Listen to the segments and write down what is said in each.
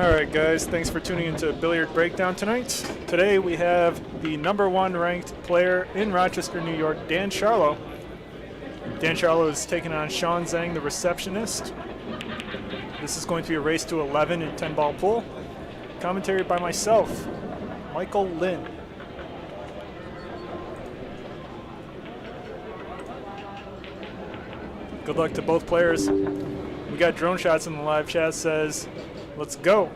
Alright guys, thanks for tuning into Billiard Breakdown tonight. Today we have the #1 ranked player in Rochester, New York, Dan Sharlow. Dan Sharlow is taking on Zeng, the receptionist. This is going to be a race to 11 in 10-ball pool. Commentary by myself, Michael Lynn. Good luck to both players. We got Drone Shots in the live chat, says, let's go.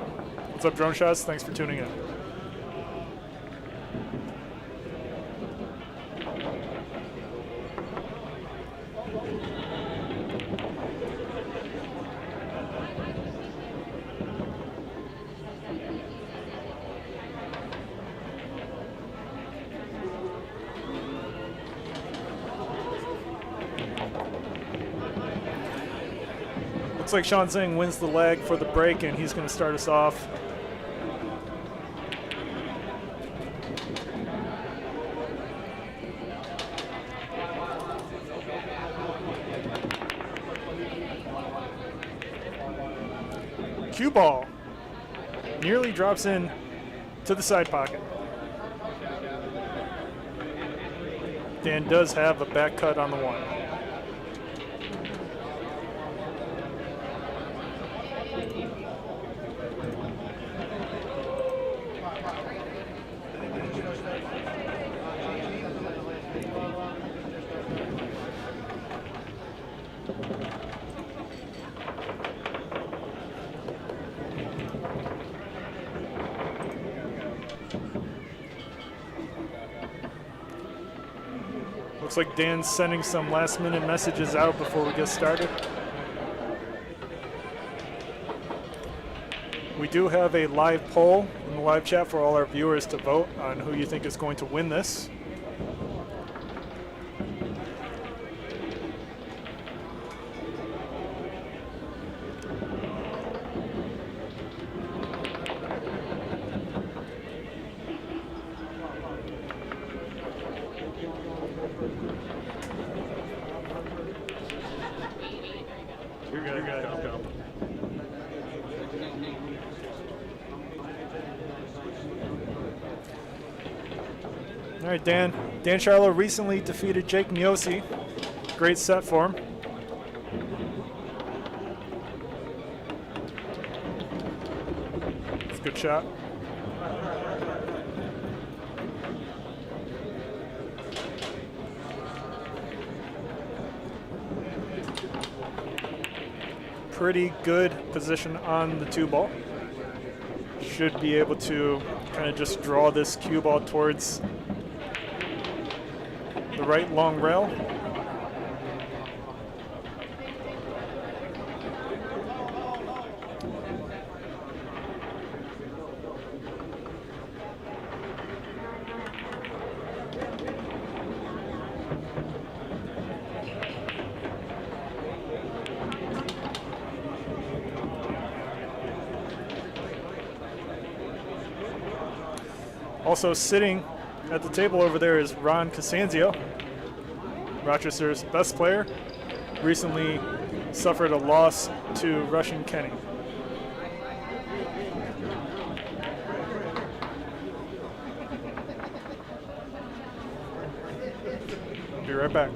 What's up, Drone Shots? Thanks for tuning in. Looks like Zeng wins the leg for the break, and he's going to start us off Cue ball. Nearly drops in to the side pocket. Dan does have a back cut on the one. Looks like Dan's sending some last-minute messages out before we get started. We do have a live poll in the live chat for all our viewers to vote on who you think is going to win this. All right, Dan Sharlow recently defeated Jake Miosi. Great set for him. It's a good shot. Pretty good position on the two ball. Should be able to kind of just draw this cue ball towards the right long rail. Also sitting at the table over there is Ron Costanzio, Rochester's best player. Recently suffered a loss to Russian Kenny. Be right back.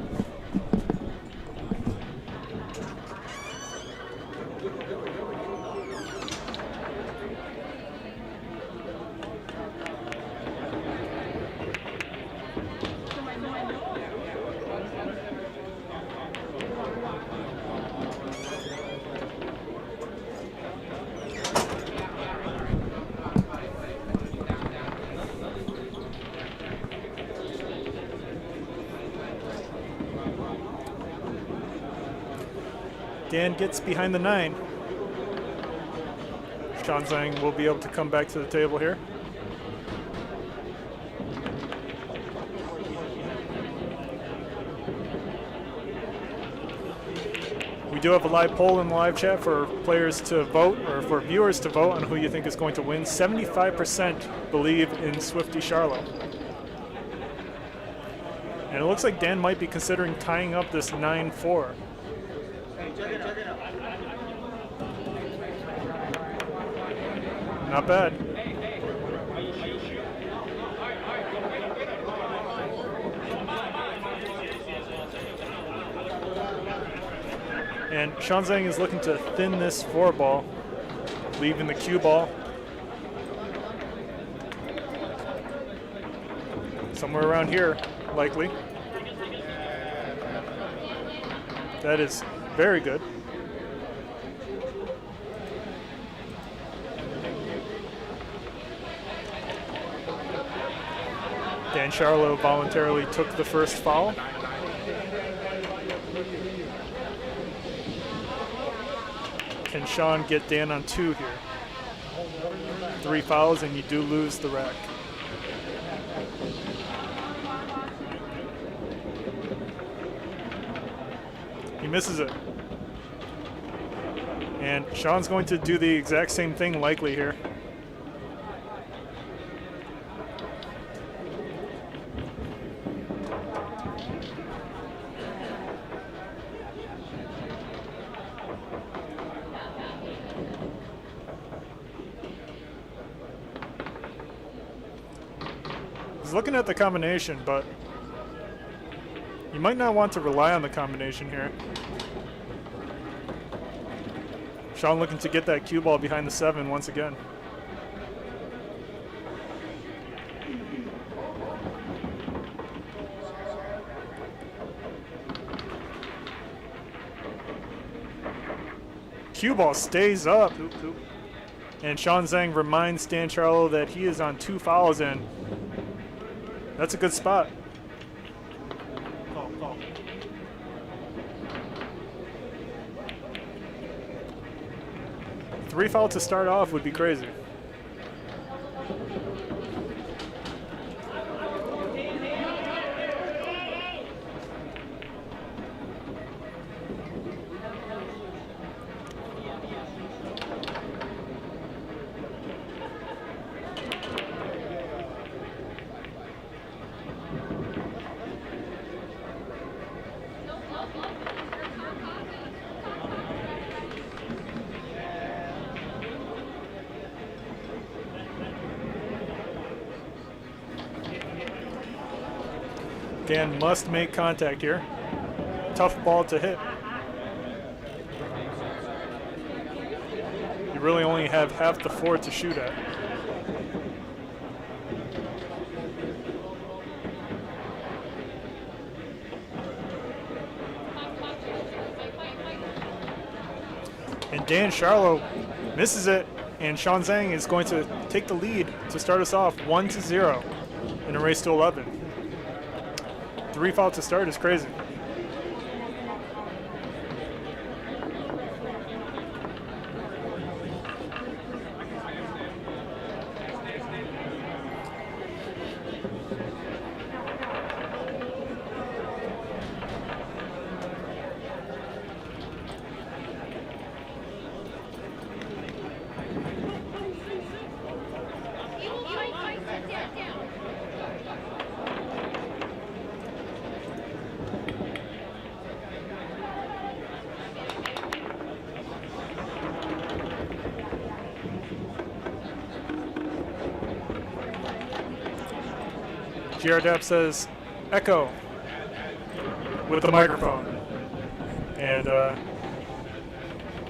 Dan gets behind the 9. Zeng will be able to come back to the table here. We do have a live poll in the live chat for players to vote, or for viewers to vote on who you think is going to win. 75% believe in Swifty Sharlow. And it looks like Dan might be considering tying up this 9-4. Not bad. And Zeng is looking to thin this 4 ball, leaving the cue ball somewhere around here, likely. That is very good. Dan Sharlow voluntarily took the first foul. Can Chhun get Dan on 2 here? 3 fouls and you do lose the rack. He misses it. And Chhun's going to do the exact same thing likely here. He's looking at the combination, but you might not want to rely on the combination here. Chhun looking to get that cue ball behind the 7 once again. Cue ball stays up. And Zeng reminds Dan Sharlow that he is on 2 fouls, and that's a good spot. Call. 3 foul to start off would be crazy. Dan must make contact here. Tough ball to hit. You really only have half the floor to shoot at. And Dan Sharlow misses it, and Zeng is going to take the lead to start us off 1-0 in a race to 11. 3 foul to start is crazy. GRDAP says echo with the microphone. And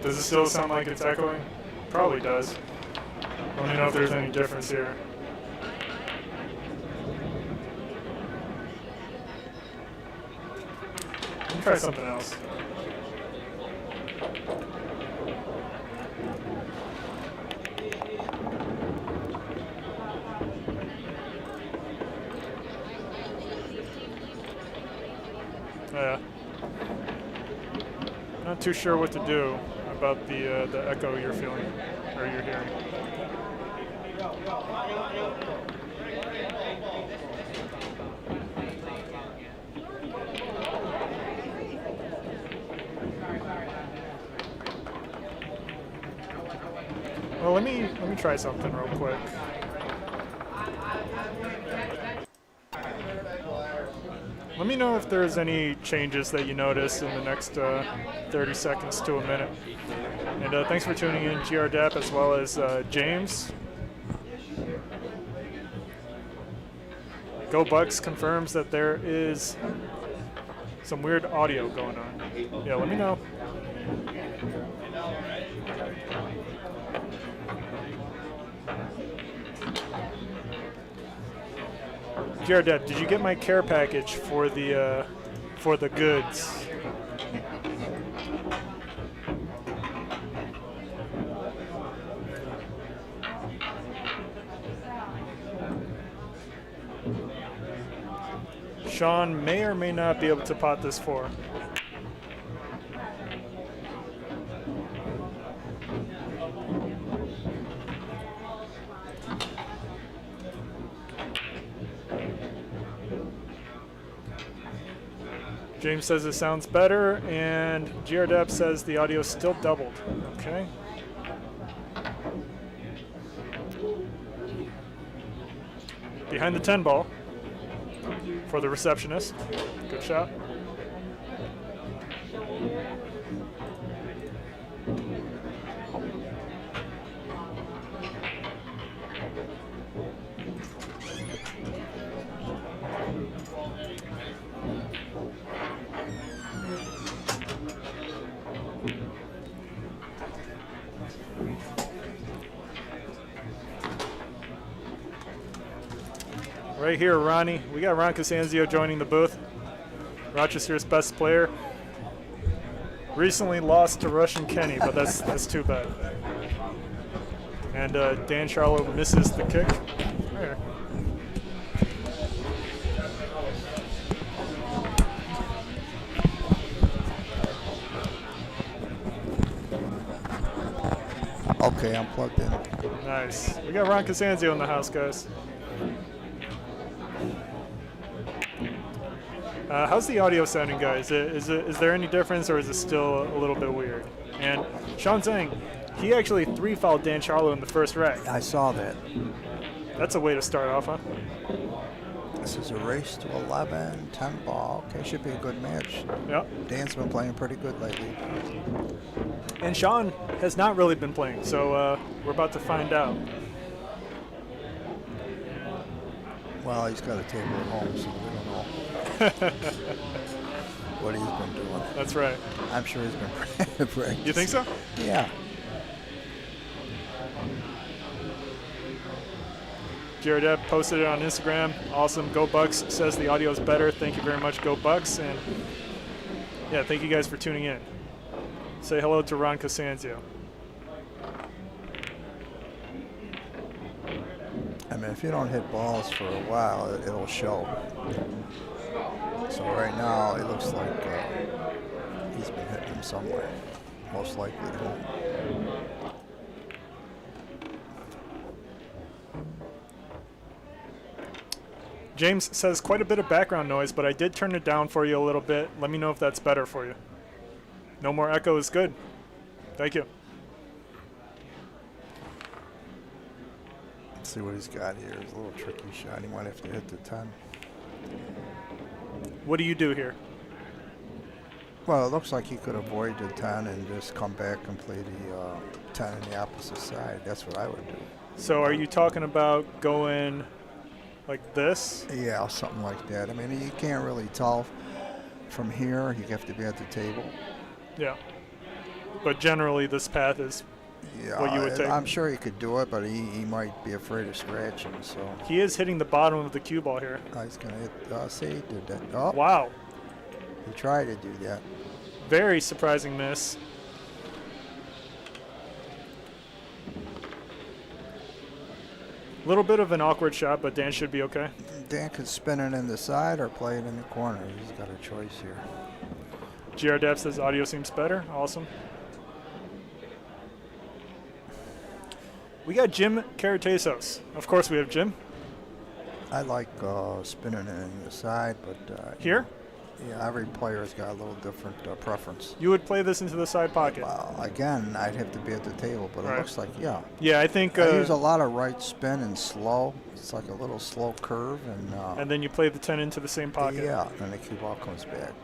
does it still sound like it's echoing? Probably does. Let me know if there's any difference here. Let me try something else. Not too sure what to do about the echo you're feeling, or you're hearing. Well, let me try something real quick. Let me know if there's any changes that you notice in the next 30 seconds to a minute. And thanks for tuning in, GRDAP, as well as James. Go Bucks confirms that there is some weird audio going on. Yeah, let me know. GRDAP, did you get my care package for the goods? Chhun may or may not be able to pot this 4. James says it sounds better, and GRDAP says the audio still doubled. Okay. Behind the 10 ball for the receptionist. Good shot. right here, Ronnie. We got Ron Costanzo joining the booth. Rochester's best player. Recently lost to Russian Kenny, but that's too bad. And Dan Sharlow misses the kick. There. Okay, I'm plugged in. Nice. We got Ron Costanzo in the house, guys. How's the audio sounding, guys? Is there any difference, or is it still a little bit weird? And Sean Zeng, he actually 3-fouled Dan Sharlow in the first rack. I saw that. That's a way to start off, huh? This is a race to 11, 10 ball. Okay, should be a good match. Yep. Dan's been playing pretty good lately. And Sean has not really been playing, so we're about to find out. Well, he's got a table at home, so we don't know what he's been doing. That's right. I'm sure he's been practicing. You think so? Yeah. Jared Epp posted it on Instagram. Awesome. Go Bucks says the audio is better. Thank you very much, Go Bucks. And yeah, thank you guys for tuning in. Say hello to Ron Costanzo. I mean, if you don't hit balls for a while, it'll show. So right now, it looks like he's been hitting them somewhere. Most likely at home. James says quite a bit of background noise, but I did turn it down for you a little bit. Let me know if that's better for you. No more echo is good. Thank you. Let's see what he's got here. It's a little tricky shot. He might have to hit the 10. What do you do here? Well, it looks like he could avoid the 10 and just come back and play the 10 on the opposite side. That's what I would do. So are you talking about going like this? Yeah, something like that. I mean, you can't really tell from here. You have to be at the table. Yeah. But generally, this path is what you would take. I'm sure he could do it, but he might be afraid of scratching. So he is hitting the bottom of the cue ball here. He's going to hit. See, he did that. Oh. Wow. He tried to do that. Very surprising miss. A little bit of an awkward shot, but Dan should be okay. Dan could spin it in the side or play it in the corner. He's got a choice here. GR Dev says audio seems better. Awesome. We got Jim Caratasos. Of course we have Jim. I like spinning it in the side, but... Here? Yeah, every player's got a little different preference. You would play this into the side pocket? Well, again, I'd have to be at the table, but it looks like, yeah. Yeah, I think... I use a lot of right spin and slow. It's like a little slow curve. And then you play the 10 into the same pocket. Yeah, and the cue ball comes back.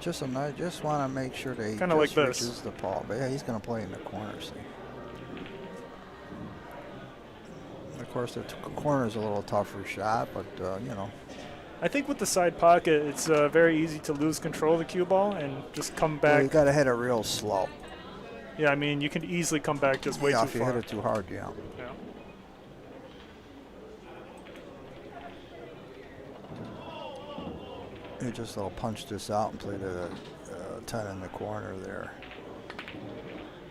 Just want to make sure that he kind of like reaches this. the ball. But yeah, he's going to play in the corner, see. Of course, the corner is a little tougher shot, but, you know. I think with the side pocket, it's very easy to lose control of the cue ball and just come back. Well, you got to hit it real slow. Yeah, I mean, you can easily come back just way too far. If you hit it too hard, yeah. You just punch this out and play the 10 in the corner there.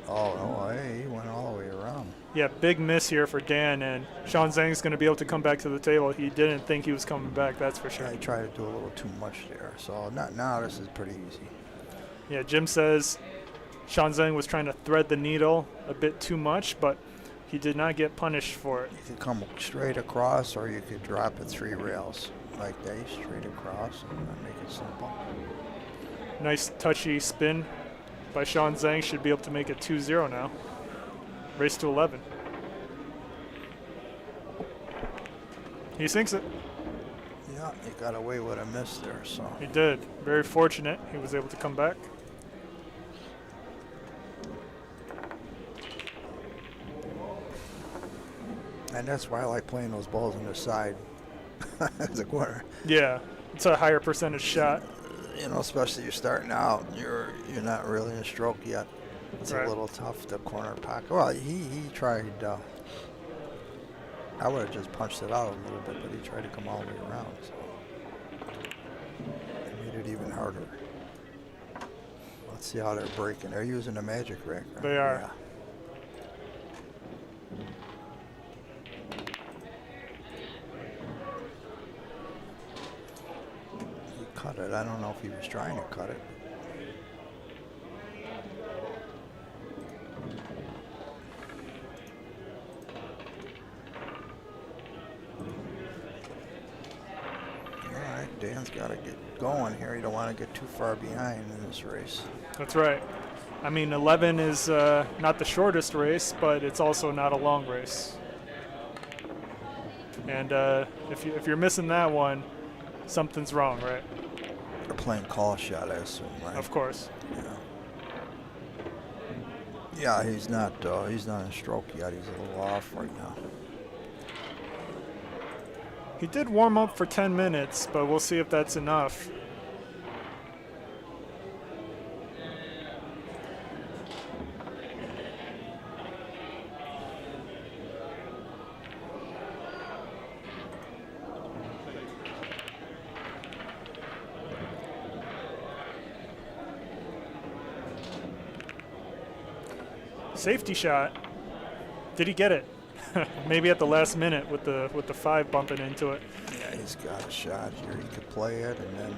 Oh, no, hey, he went all the way around. Yeah, big miss here for Dan, and Sean Zeng's going to be able to come back to the table. He didn't think he was coming back, that's for sure. Yeah, he tried to do a little too much there. So now this is pretty easy. Yeah, Jim says Sean Zeng was trying to thread the needle a bit too much, but he did not get punished for it. You could come straight across, or you could drop it 3 rails like that, straight across, and make it simple. Nice touchy spin by Sean Zeng. Should be able to make it 2-0 now. Race to 11. He sinks it. Yeah, he got away with a miss there. So he did. Very fortunate. He was able to come back. And that's why I like playing those balls on the side as a corner. Yeah, it's a higher percentage shot. You know, especially you're starting out, you're not really in a stroke yet. It's a little tough, the corner pocket. Well, he tried I would have just punched it out a little bit, but he tried to come all the way around. So it made it even harder. Let's see how they're breaking. They're using the magic rack. Right? They are. Yeah. He cut it. I don't know if he was trying to cut it. Dan's got to get going here. You don't want to get too far behind in this race. That's right. I mean, 11 is not the shortest race, but it's also not a long race. And if you're missing that one, something's wrong, right? They're playing call shot, I assume, right? Of course. Yeah. Yeah, he's not in stroke yet. He's a little off right now. He did warm up for 10 minutes, but we'll see if that's enough. Safety shot. Did he get it? Maybe at the last minute with the 5 bumping into it. Yeah, he's got a shot here. He could play it, and then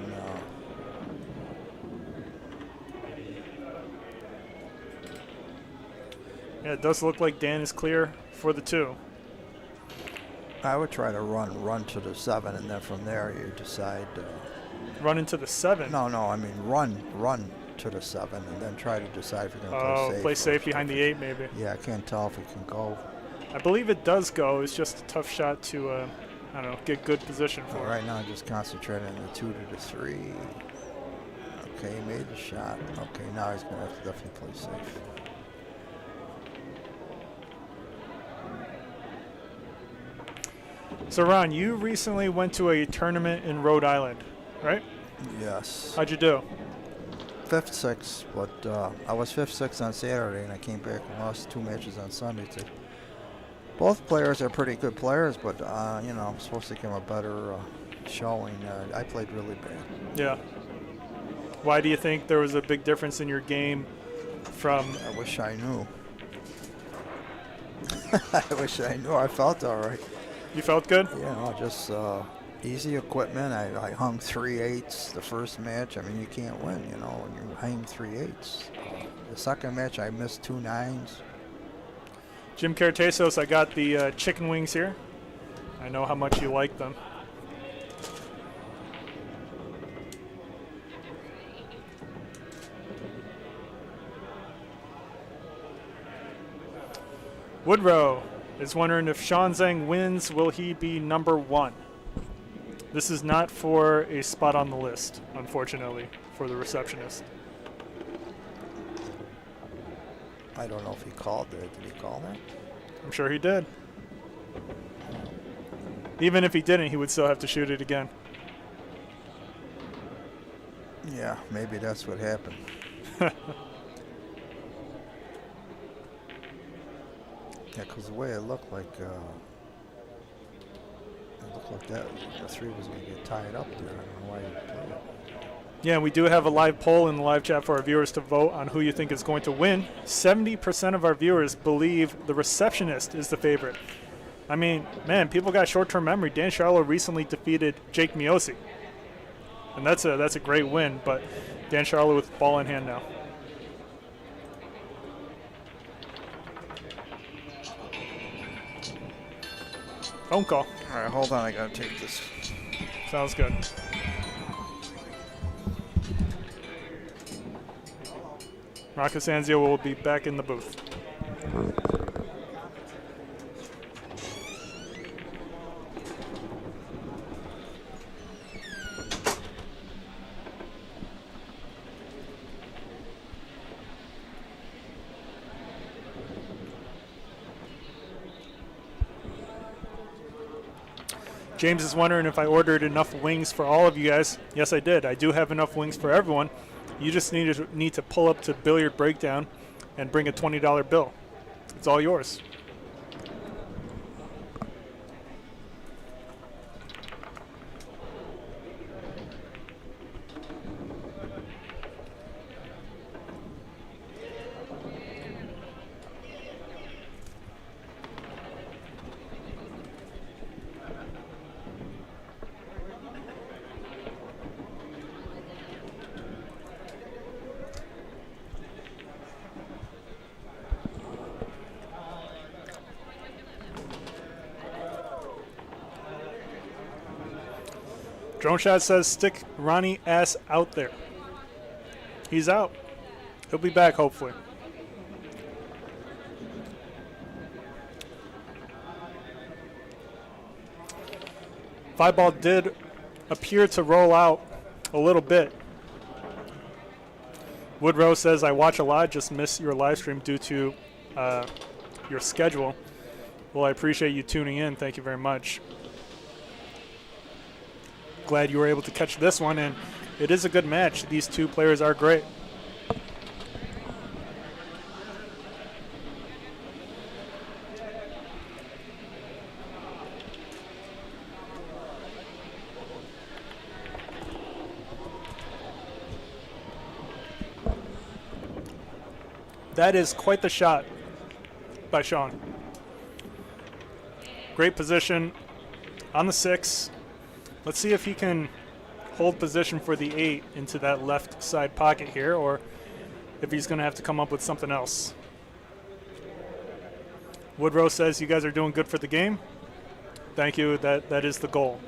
yeah, it does look like Dan is clear for the 2. I would try to run to the 7, and then from there you decide. Run into the 7? No, I mean run to the 7, and then try to decide if you're going to play safe. Play safe behind the 8, maybe. Yeah, I can't tell if it can go. I believe it does go. It's just a tough shot to, I don't know, get good position for. Right now, just concentrating on the 2 to the 3. Okay, he made the shot. Okay, now he's going to have to definitely play safe. So, Ron, you recently went to a tournament in Rhode Island, right? Yes. How'd you do? 5th, 6th, but I was 5th, 6th on Saturday, and I came back and lost 2 matches on Sunday. Both players are pretty good players, but you know, I'm supposed to give them a better showing. I played really bad. Yeah. Why do you think there was a big difference in your game from? I wish I knew. I wish I knew. I felt all right. You felt good? You know, just easy equipment. I hung 3/8 the first match. I mean, you can't win, you know, when you hang 3/8. The second match, I missed 2 9s. Jim Cartesos, I got the chicken wings here. I know how much you like them. Woodrow is wondering if Shawn Zeng wins, will he be number 1? This is not for a spot on the list, unfortunately, for the receptionist. I don't know if he called that. Did he call that? I'm sure he did. Even if he didn't, he would still have to shoot it again. Yeah, maybe that's what happened. Yeah, because the way it looked like that, the 3 was going to get tied up there. I don't know why you played it. Yeah, we do have a live poll in the live chat for our viewers to vote on who you think is going to win. 70% of our viewers believe the receptionist is the favorite. I mean, man, people got short-term memory. Dan Sharlow recently defeated Jake Miosi. And that's a great win, but Dan Sharlow with the ball in hand now. Phone call. All right, hold on. I got to take this. Sounds good. Marcus Anzio will be back in the booth. James is wondering if I ordered enough wings for all of you guys. Yes, I did. I do have enough wings for everyone. You just need to pull up to Billiard Breakdown and bring a $20 bill. It's all yours. Drone shot says stick Ronnie ass out there. He's out. He'll be back hopefully. Five ball did appear to roll out a little bit. Woodrow says, I watch a lot, just miss your live stream due to your schedule. Well, I appreciate you tuning in. Thank you very much. Glad you were able to catch this one, and it is a good match. These two players are great. That is quite the shot by Chhun. Great position on the 6. Let's see if he can hold position for the 8 into that left side pocket here, or if he's going to have to come up with something else. Woodrow says you guys are doing good for the game. Thank you. That is the goal.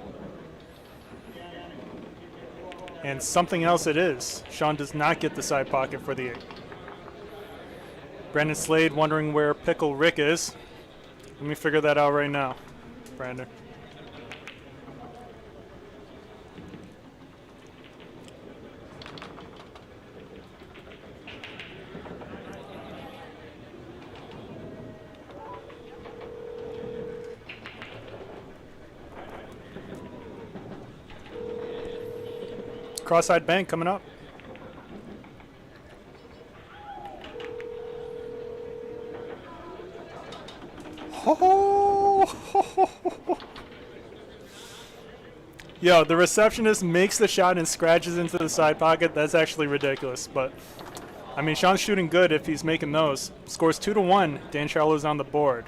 And something else it is. Chhun does not get the side pocket for the 8. Brandon Slade wondering where Pickle Rick is. Let me figure that out right now, Brandon. Cross-side bank coming up. Yo, the receptionist makes the shot and scratches into the side pocket. That's actually ridiculous. But, I mean, Chhun's shooting good if he's making those. Scores 2-1. Dan Sharlow's on the board.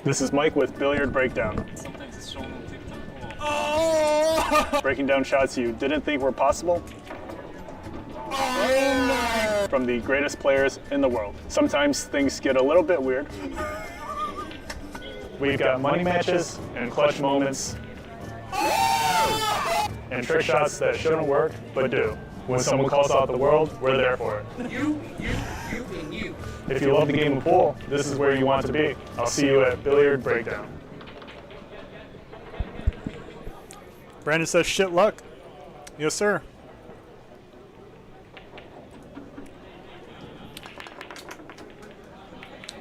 This is Mike with Billiard Breakdown. Sometimes it's shown on TikTok. Oh! Breaking down shots you didn't think were possible. Oh! From the greatest players in the world. Sometimes things get a little bit weird. We've got money matches and clutch moments and trick shots that shouldn't work but do. When someone calls out the world, we're there for it. You, and you. If you love the game of pool, this is where you want to be. I'll see you at Billiard Breakdown. Brandon says shit luck. Yes, sir.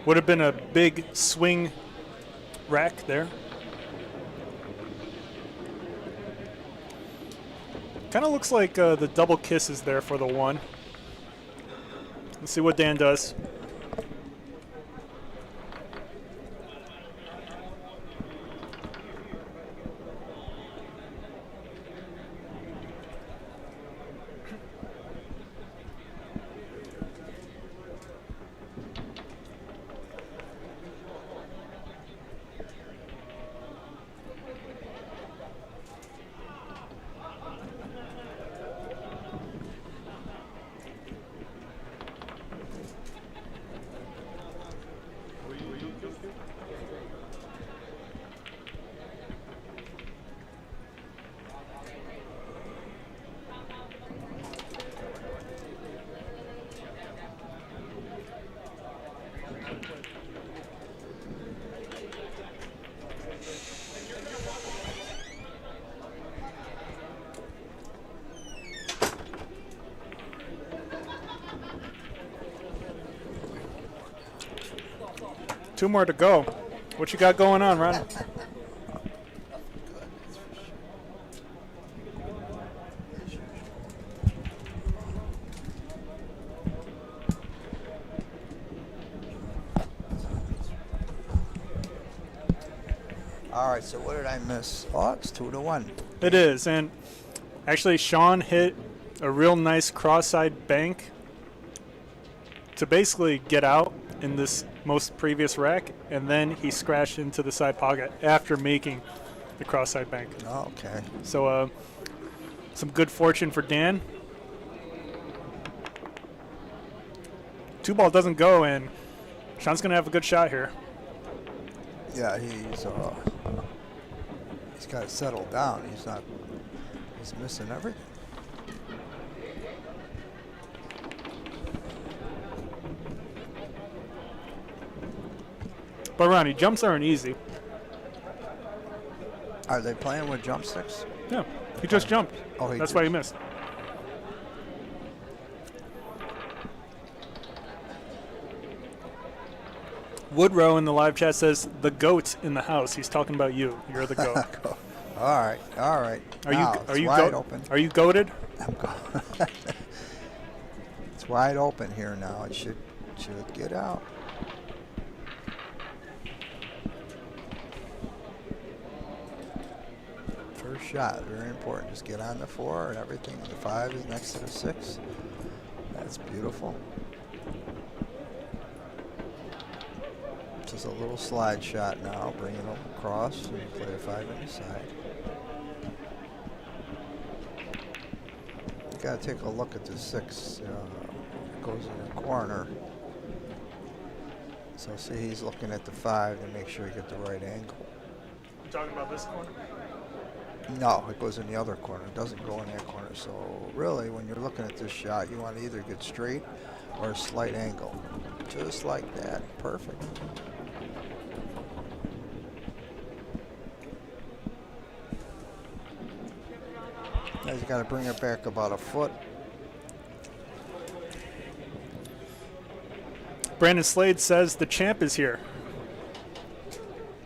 Would have been a big swing rack there. Kind of looks like the double kiss is there for the 1. Let's see what Dan does. Two more to go. What you got going on, Ron? All right, so what did I miss? Oh, it's 2-1. It is, and actually Chhun hit a real nice cross-side bank to basically get out in this most previous rack, and then he scratched into the side pocket after making the cross-side bank. Oh, okay. So some good fortune for Dan. 2-ball doesn't go, and Chhun's going to have a good shot here. Yeah, he's He's got to settle down. He's missing everything. But Ronnie, jumps aren't easy. Are they playing with jump sticks? Yeah, he just jumped. Oh, That's why he missed. Woodrow in the live chat says, the goat's in the house. He's talking about you. You're the goat. All right. Are you wide open? Are you goated? It's wide open here now. It should get out. First shot, very important. Just get on the 4 and everything. The 5 is next to the 6. That's beautiful. Just a little slide shot now. Bring it across and play a 5 inside. You gotta take a look at the 6. It goes in the corner. So see, he's looking at the 5 to make sure you get the right angle. You talking about this corner? No, it goes in the other corner. It doesn't go in that corner. So really, when you're looking at this shot, you want to either get straight or a slight angle. Just like that. Perfect. Now you got to bring it back about a foot. Brandon Slade says the champ is here.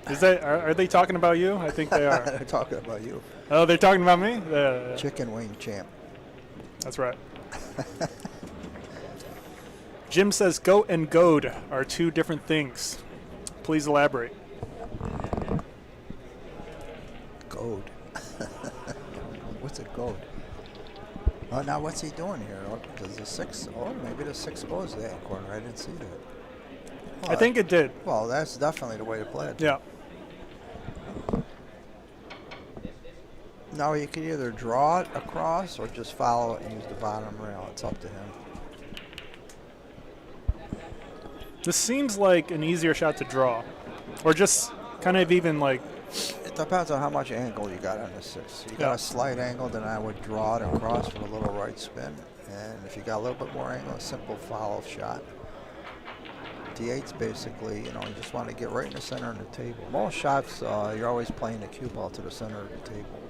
Is that are they talking about you? I think they are. They're talking about you. Oh, they're talking about me? Chicken wing champ. That's right. Jim says goat and goad are 2 different things. Please elaborate. Goad. What's a goad? Oh, now what's he doing here? Does the 6? Oh, maybe the 6 goes to that corner. I didn't see that. Well, I think it did. Well, that's definitely the way to play it. Yeah. Now you can either draw it across or just follow it and use the bottom rail. It's up to him. This seems like an easier shot to draw. Or just kind of even like... It depends on how much angle you got on the 6. You got a slight angle, then I would draw it across for a little right spin. And if you got a little bit more angle, a simple follow shot. D8's basically, you just want to get right in the center of the table. Most shots, you're always playing the cue ball to the center of the table.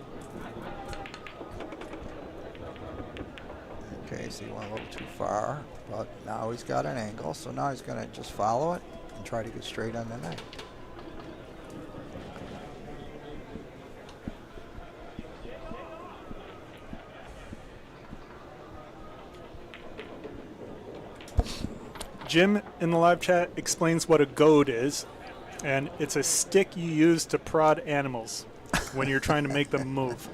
Okay, so he went a little too far, but now he's got an angle, so now he's going to just follow it and try to get straight on the 9. Jim in the live chat explains what a goad is, and it's a stick you use to prod animals when you're trying to make them move.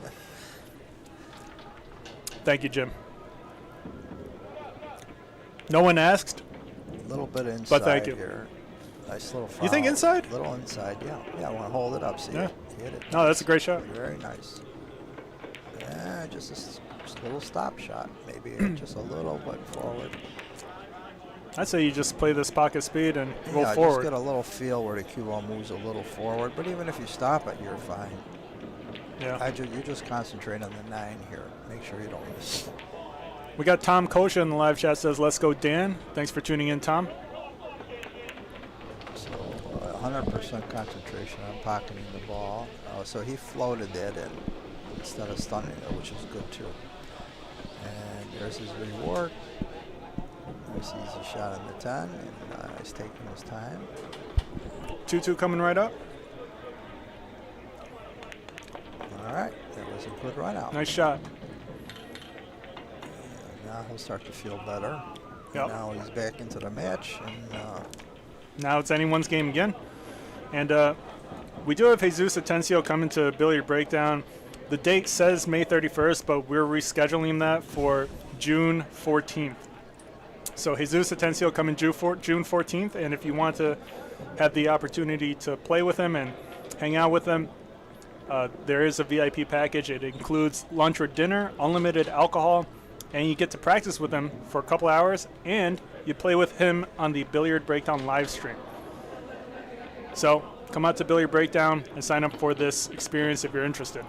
Thank you, Jim. No one asked. A little bit inside but thank you. Here. Nice little foul. You think inside? A little inside, yeah. Yeah, I want to hold it up. See it? Hit it. No, that's a great shot. Very nice. Yeah, just a little stop shot. Maybe just a little bit forward. I'd say you just play this pocket speed and roll yeah, forward. Just get a little feel where the cue ball moves a little forward. But even if you stop it, you're fine. Yeah. You just concentrate on the 9 here. Make sure you don't miss it. We got Tom Kosha in the live chat says, let's go, Dan. Thanks for tuning in, Tom. So 100% concentration on pocketing the ball. So he floated that in instead of stunning it, which is good too. And there's his reward. Nice easy shot on the 10, and he's taking his time. 2-2 coming right up. All right, that was a good run out. Nice shot. And now he'll start to feel better. Yep. Now he's back into the match, and now it's anyone's game again. And we do have Jesus Atencio coming to Billiard Breakdown. The date says May 31st, but we're rescheduling that for June 14th. So Jesus Atencio coming June 14th, and if you want to have the opportunity to play with him and hang out with him, there is a VIP package. It includes lunch or dinner, unlimited alcohol, and you get to practice with him for a couple hours, and you play with him on the Billiard Breakdown live stream. So come out to Billiard Breakdown and sign up for this experience if you're interested.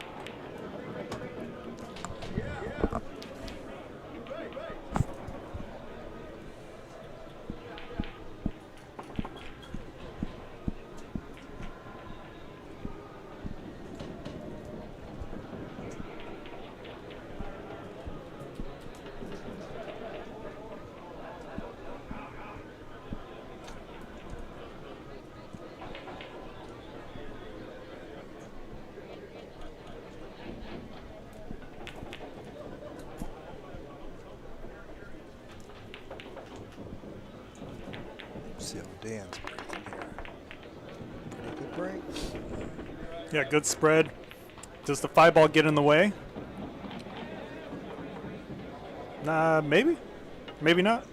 See how Dan's breaking here. Pretty good break. Yeah, good spread. Does the 5-ball get in the way? Maybe. Maybe not.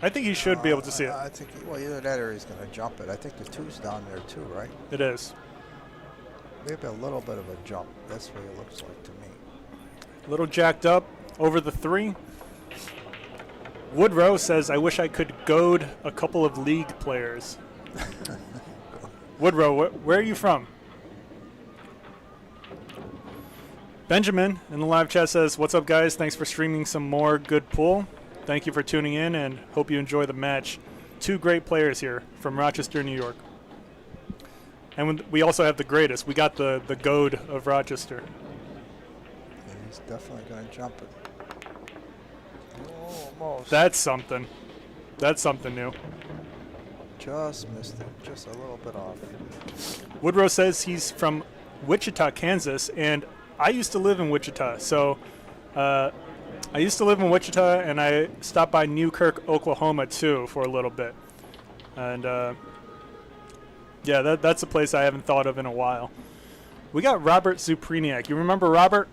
I think he should be able to see it. I think, well, either that or he's going to jump it. I think the 2's down there too, right? It is. Maybe a little bit of a jump. That's what it looks like to me. A little jacked up over the 3. Woodrow says, I wish I could goad a couple of league players. Woodrow, where are you from? Benjamin in the live chat says, what's up, guys? Thanks for streaming some more good pool. Thank you for tuning in and hope you enjoy the match. 2 great players here from Rochester, New York. And we also have the greatest. We got the goad of Rochester. Yeah, he's definitely going to jump it. Almost. That's something. That's something new. Just missed it. Just a little bit off. Woodrow says he's from Wichita, Kansas, and I used to live in Wichita. So I used to live in Wichita, and I stopped by Newkirk, Oklahoma, too, for a little bit. And, yeah, that's a place I haven't thought of in a while. We got Robert Zupriniak. You remember Robert?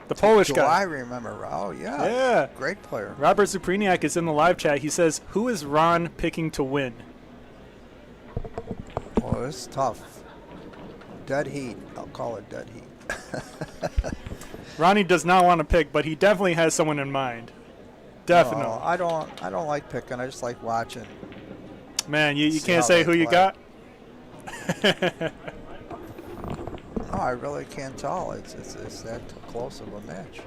The Polish Do guy. I remember? Oh, yeah. Yeah. Great player. Robert Zupriniak is in the live chat. He says, who is Ron picking to win? Oh, it's tough. Dead heat. I'll call it dead heat. Ronnie does not want to pick, but he definitely has someone in mind. Definitely. No, I don't like picking. I just like watching. Man, you See can't how say they who you play. got? No, I really can't tell. It's that close of a match.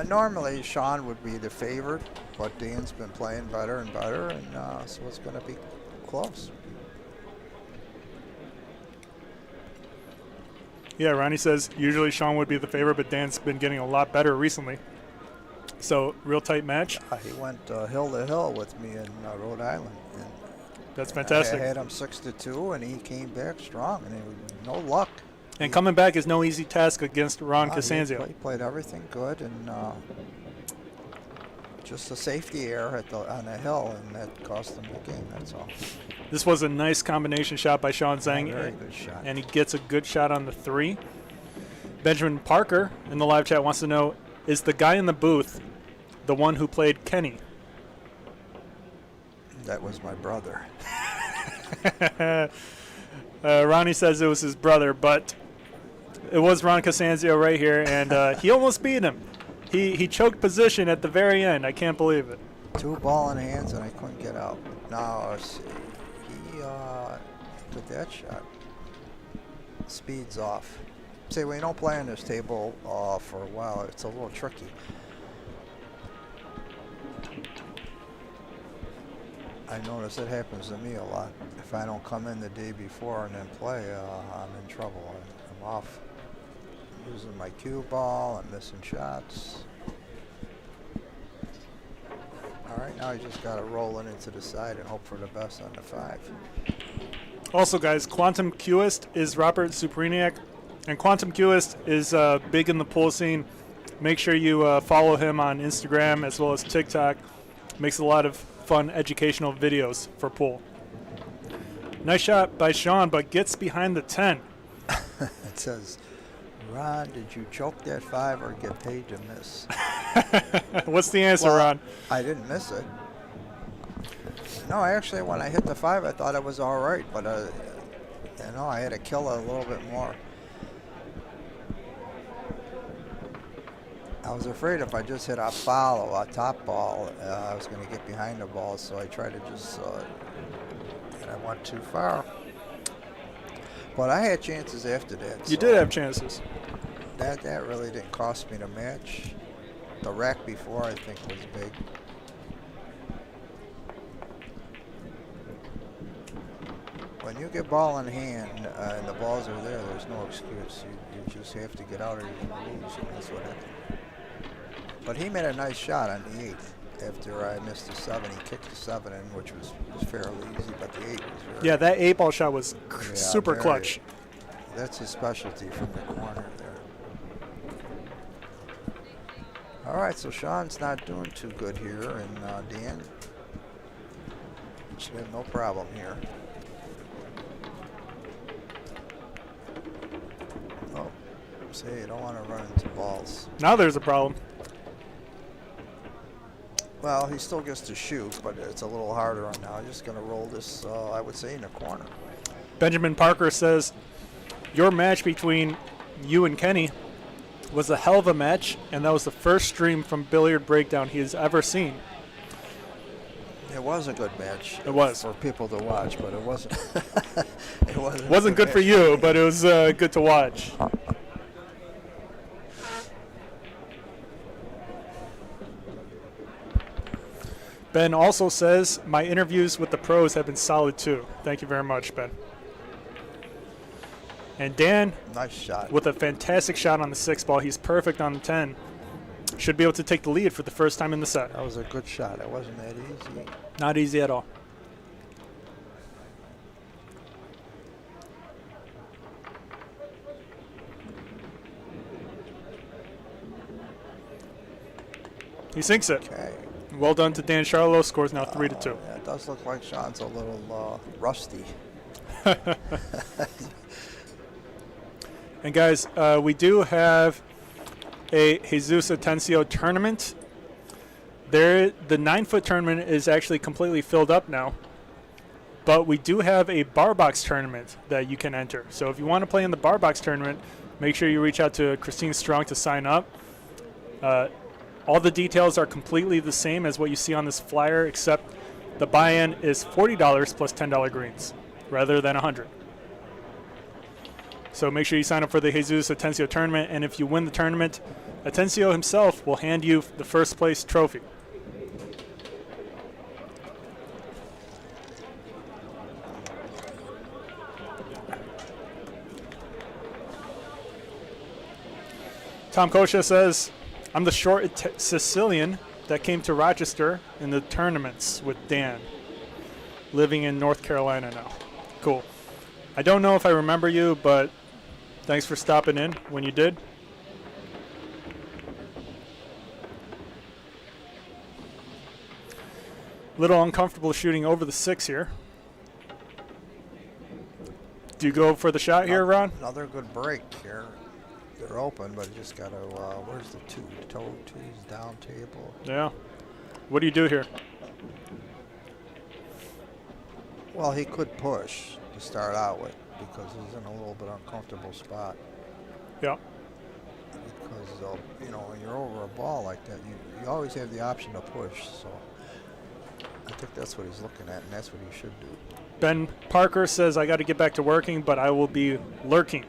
Normally, Chhun would be the favorite, but Dan's been playing better and better, and so it's going to be close. Yeah, Ronnie says usually Chhun would be the favorite, but Dan's been getting a lot better recently. So, real tight match. He went hill to hill with me in Rhode Island. And That's fantastic. I had him 6-2, and he came back strong, and no luck. And coming back is no easy task against Ron Costanzo. He played everything good, and just a safety error on the hill, and that cost him the game. That's all. This was a nice combination shot by Sean Zeng. Very good shot. And he gets a good shot on the 3. Benjamin Parker in the live chat wants to know, is the guy in the booth the one who played Kenny? That was my brother. Ronnie says it was his brother, but it was Ron Costanzo right here, and he almost beat him. He choked position at the very end. I can't believe it. 2 ball in hands, and I couldn't get out. No, he took that shot. Speed's off. See, when you don't play on this table for a while, it's a little tricky. I notice it happens to me a lot. If I don't come in the day before and then play, I'm in trouble. I'm off. I'm losing my cue ball. I'm missing shots. All right, now you just got to roll it into the side and hope for the best on the 5. Also, guys, Quantum Qist is Robert Zupriniak, and Quantum Qist is big in the pool scene. Make sure you follow him on Instagram as well as TikTok. Makes a lot of fun educational videos for pool. Nice shot by Chhun, but gets behind the 10. It says, Ron, did you choke that 5 or get paid to miss? What's the answer, Well, Ron? I didn't miss it. No, actually, when I hit the 5, I thought it was all right, but I had to kill it a little bit more. I was afraid if I just hit a follow, a top ball, I was going to get behind the ball, so I tried to just, and I went too far. But I had chances after that. You did have chances. That really didn't cost me the match. The rack before, I think, was big. When you get ball in hand and the balls are there, there's no excuse. You just have to get out or you're going to lose, and that's what happened. But he made a nice shot on the 8th. After I missed the 7, he kicked the 7 in, which was fairly easy, but the 8 was very... Yeah, that 8-ball shot was super clutch. That's his specialty from the corner there. All right, so Sean's not doing too good here, and Dan should have no problem here. Oh, see, you don't want to run into balls. Now there's a problem. Well, he still gets to shoot, but it's a little harder right now. I'm just going to roll this, I would say, in the corner. Benjamin Parker says, your match between you and Kenny was a hell of a match, and that was the first stream from Billiard Breakdown he has ever seen. It was a good match. It was. For people to watch, but it wasn't. It wasn't good for you, but it was good to watch. Ben also says, my interviews with the pros have been solid too. Thank you very much, Ben. And Dan, nice shot. With a fantastic shot on the 6-ball. He's perfect on the 10. Should be able to take the lead for the first time in the set. That was a good shot. It wasn't that easy. Not easy at all. He sinks it. Okay. Well done to Dan Sharlow. Scores now 3-2. Yeah, it does look like Sean's a little rusty. And guys, we do have a Jesus Atencio tournament. The 9-foot tournament is actually completely filled up now. But we do have a bar box tournament that you can enter. So if you want to play in the bar box tournament, make sure you reach out to Christine Strong to sign up. All the details are completely the same as what you see on this flyer, except the buy-in is $40 plus $10 greens rather than $100. So make sure you sign up for the Jesus Atencio tournament, and if you win the tournament, Atencio himself will hand you the first place trophy. Tom Kosha says, I'm the short Sicilian that came to Rochester in the tournaments with Dan, living in North Carolina now. Cool. I don't know if I remember you, but thanks for stopping in when you did. Little uncomfortable shooting over the 6 here. Do you go for the shot here, Ron? Another good break here. They're open, but you just got to, where's the 2? Toe 2's down table. Yeah. What do you do here? Well, he could push to start out with because he's in a little bit uncomfortable spot. Yeah. Because, you know, when you're over a ball like that, you always have the option to push. So I think that's what he's looking at, and that's what he should do. Ben Parker says, I got to get back to working, but I will be lurking.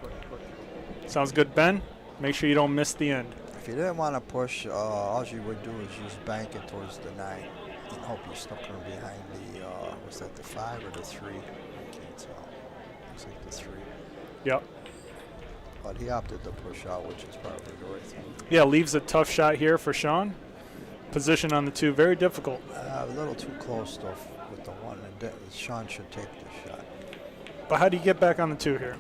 Sounds good, Ben. Make sure you don't miss the end. If you didn't want to push, all you would do is just bank it towards the 9 and hope you stuck him behind the, was that the 5 or the 3? I can't tell. Looks like the 3. Yep. But he opted to push out, which is probably the right thing. Yeah, leaves a tough shot here for Sean. Position on the 2, very difficult. A little too close, though, with the 1. And Sean should take the shot. But how do you get back on the 2 here?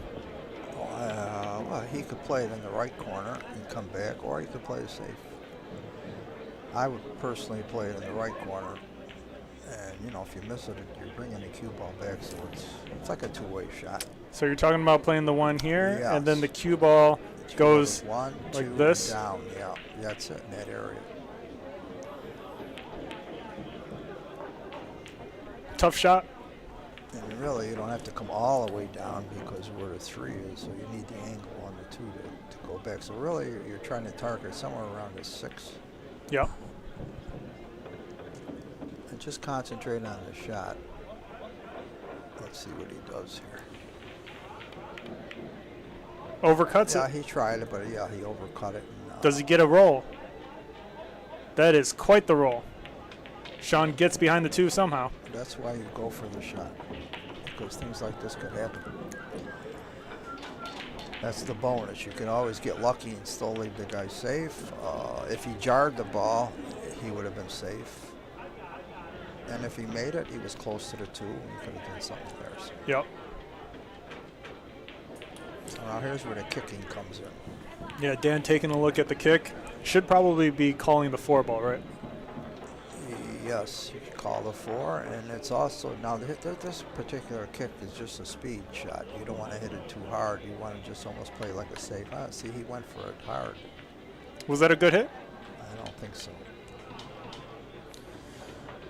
Well, he could play it in the right corner and come back, or he could play it safe. I would personally play it in the right corner. And, you know, if you miss it, you're bringing the cue ball back, so it's like a two-way shot. So you're talking about playing the 1 here, Yes. and then the cue ball goes 1, 2, like this? down. Yeah, that's it in that area. Tough shot. And really, you don't have to come all the way down because where the 3 is, so you need the angle on the 2 to go back. So really, you're trying to target somewhere around the 6. Yep. And just concentrate on the shot. Let's see what he does here. Overcuts Yeah, it. he tried it, but yeah, he overcut it. And, Does he get a roll? That is quite the roll. Chhun gets behind the 2 somehow. That's why you go for the shot, because things like this could happen. That's the bonus. You can always get lucky and still leave the guy safe. If he jarred the ball, he would have been safe. And if he made it, he was close to the 2, and he could have done something there. So Yep. now here's where the kicking comes in. Yeah, Dan taking a look at the kick. Should probably be calling the 4 ball, right? Yes, you can call the 4, and it's also, now this particular kick is just a speed shot. You don't want to hit it too hard. You want to just almost play like a safe. See, he went for it hard. Was that a good hit? I don't think so.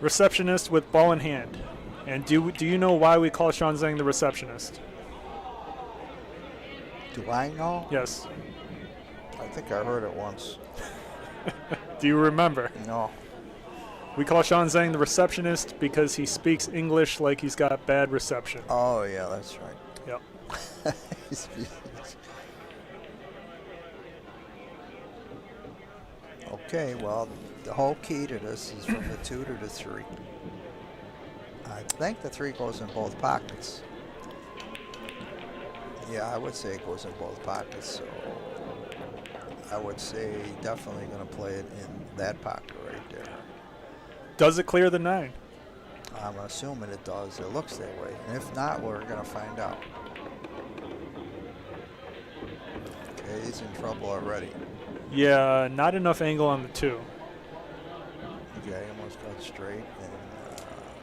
Receptionist with ball in hand. And do you know why we call Chhun Zeng the receptionist? Do I know? Yes. I think I heard it once. Do you remember? No. We call Chhun Zeng the receptionist because he speaks English like he's got bad reception. Oh, yeah, that's right. Yep. Okay, well, the whole key to this is from the 2 to the 3. I think the 3 goes in both pockets. Yeah, I would say it goes in both pockets. So I would say definitely going to play it in that pocket right there. Does it clear the 9? I'm assuming it does. It looks that way. And if not, we're going to find out. Okay, he's in trouble already. Yeah, not enough angle on the 2. Okay, almost got straight. And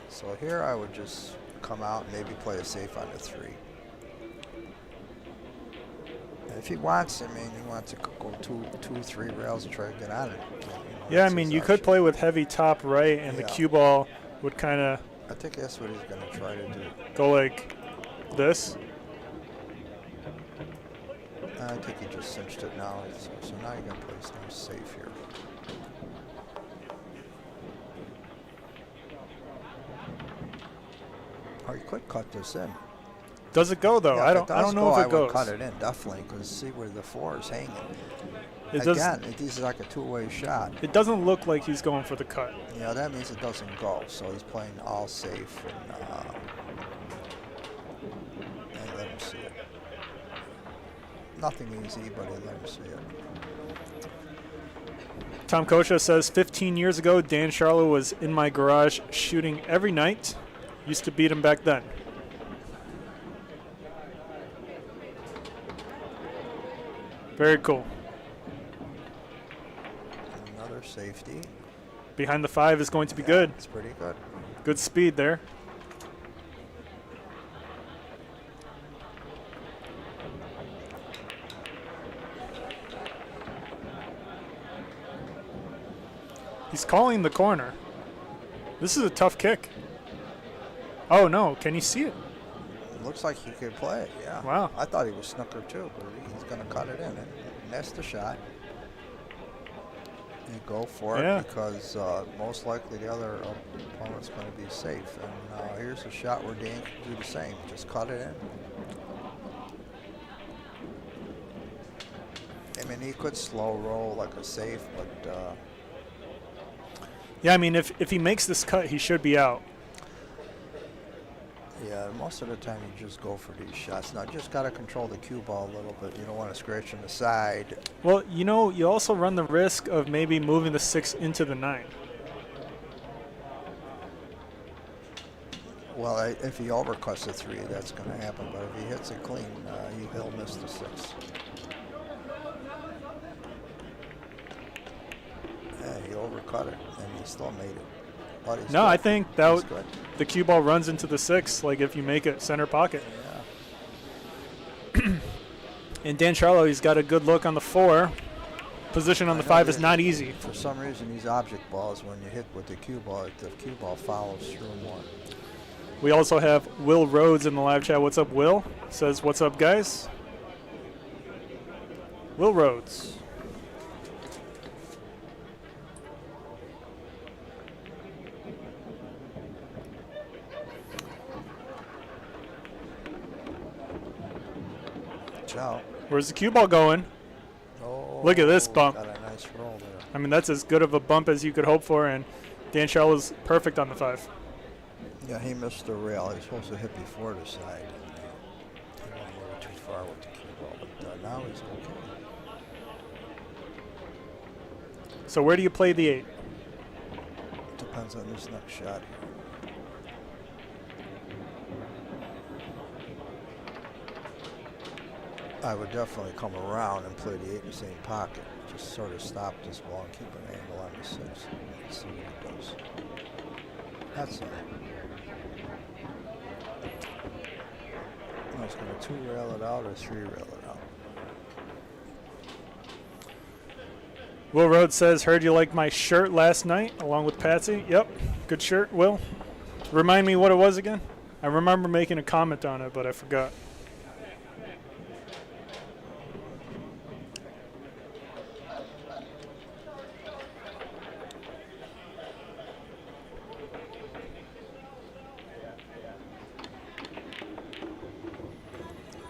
so here I would just come out and maybe play a safe on the 3. And if he wants, I mean, he wants to go 2-3 rails and try to get on it. You know, Yeah, I mean, you could play with heavy top right, and the cue ball would kind of I think that's what he's going to try to do. go like this. I think he just cinched it now. So now you're going to play something safe here. Or you could cut this in. Does it go though? Yeah, I don't know if it I goes. would cut it in definitely, because see where the 4 is hanging. It does. Again, this is like a 2-way shot. It doesn't look like he's going for the cut. Yeah, that means it doesn't go. So he's playing all safe and let him see it. Nothing easy, but he let him see it. Tom Kosha says 15 years ago, Dan Sharlow was in my garage shooting every night. Used to beat him back then. Very cool. Another safety. Behind the 5 is going to be good. It's pretty good. Good speed there. He's calling the corner. This is a tough kick. Oh no, can you see it? It looks like he could play it, yeah. Wow. I thought he was snooker too, but he's going to cut it in. And that's the shot. You go for it because most likely the other opponent's going to be safe. And here's a shot where Dan can do the same. Just cut it in. I mean, he could slow roll like a safe, but... yeah, I mean, if he makes this cut, he should be out. yeah, most of the time you just go for these shots. Now, you just got to control the cue ball a little bit. You don't want to scratch on the side. Well, you know, you also run the risk of maybe moving the 6 into the 9. Well, if he overcuts the 3, that's going to happen. But if he hits it clean, he'll miss the 6. Yeah, he overcut it, and he still made it. But he's No, good. I think He's good. the cue ball runs into the 6, like if you make it center pocket. Yeah. And Dan Sharlow, he's got a good look on the 4. Position on the 5 is not easy. For some reason, these object balls, when you hit with the cue ball follows through more. We also have Will Rhodes in the live chat. What's up, Will? Says, what's up, guys? Will Rhodes. Ciao. Where's the cue ball going? Oh, Look at this bump. Got a nice roll there. I mean, that's as good of a bump as you could hope for, and Dan Sharlow's perfect on the 5. Yeah, he missed the rail. He was supposed to hit before the side. He went a little too far with the cue ball, but now he's okay. So where do you play the 8? Depends on this next shot here. I would definitely come around and play the 8 in the same pocket. Just sort of stop this ball and keep an angle on the 6. Let's see what it does. That's it. I was going to 2 rail it out or 3 rail it out. Will Rhodes says, heard you liked my shirt last night along with Patsy. Yep, good shirt, Will. Remind me what it was again? I remember making a comment on it, but I forgot.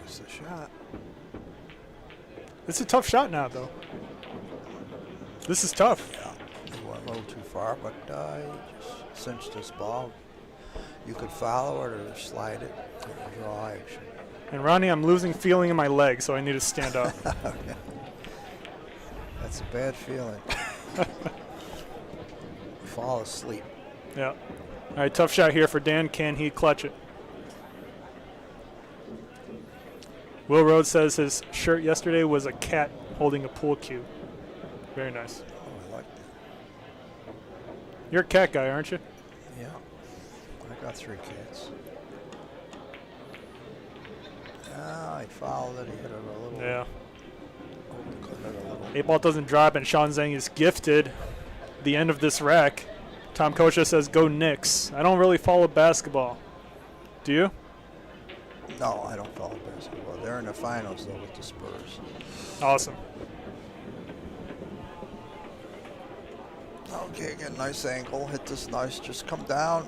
It's a shot. It's a tough shot now, though. This is tough. Yeah, he went a little too far, but he just cinched this ball. You could follow it or slide it or draw action. And Ronnie, I'm losing feeling in my leg, so I need to stand up. That's a bad feeling. Fall asleep. Yeah. All right, tough shot here for Dan. Can he clutch it? Will Rhodes says his shirt yesterday was a cat holding a pool cue. Very nice. Oh, I like that. You're a cat guy, aren't you? Yeah. I got 3 cats. Ah, he fouled it. He hit it a little. Yeah. Hit it a little. 8 ball doesn't drop, and Sean Zeng is gifted the end of this rack. Tom Kocha says, go Knicks. I don't really follow basketball. Do you? No, I don't follow basketball. They're in the finals, though, with the Spurs. Awesome. Okay, get a nice angle. Hit this nice. Just come down.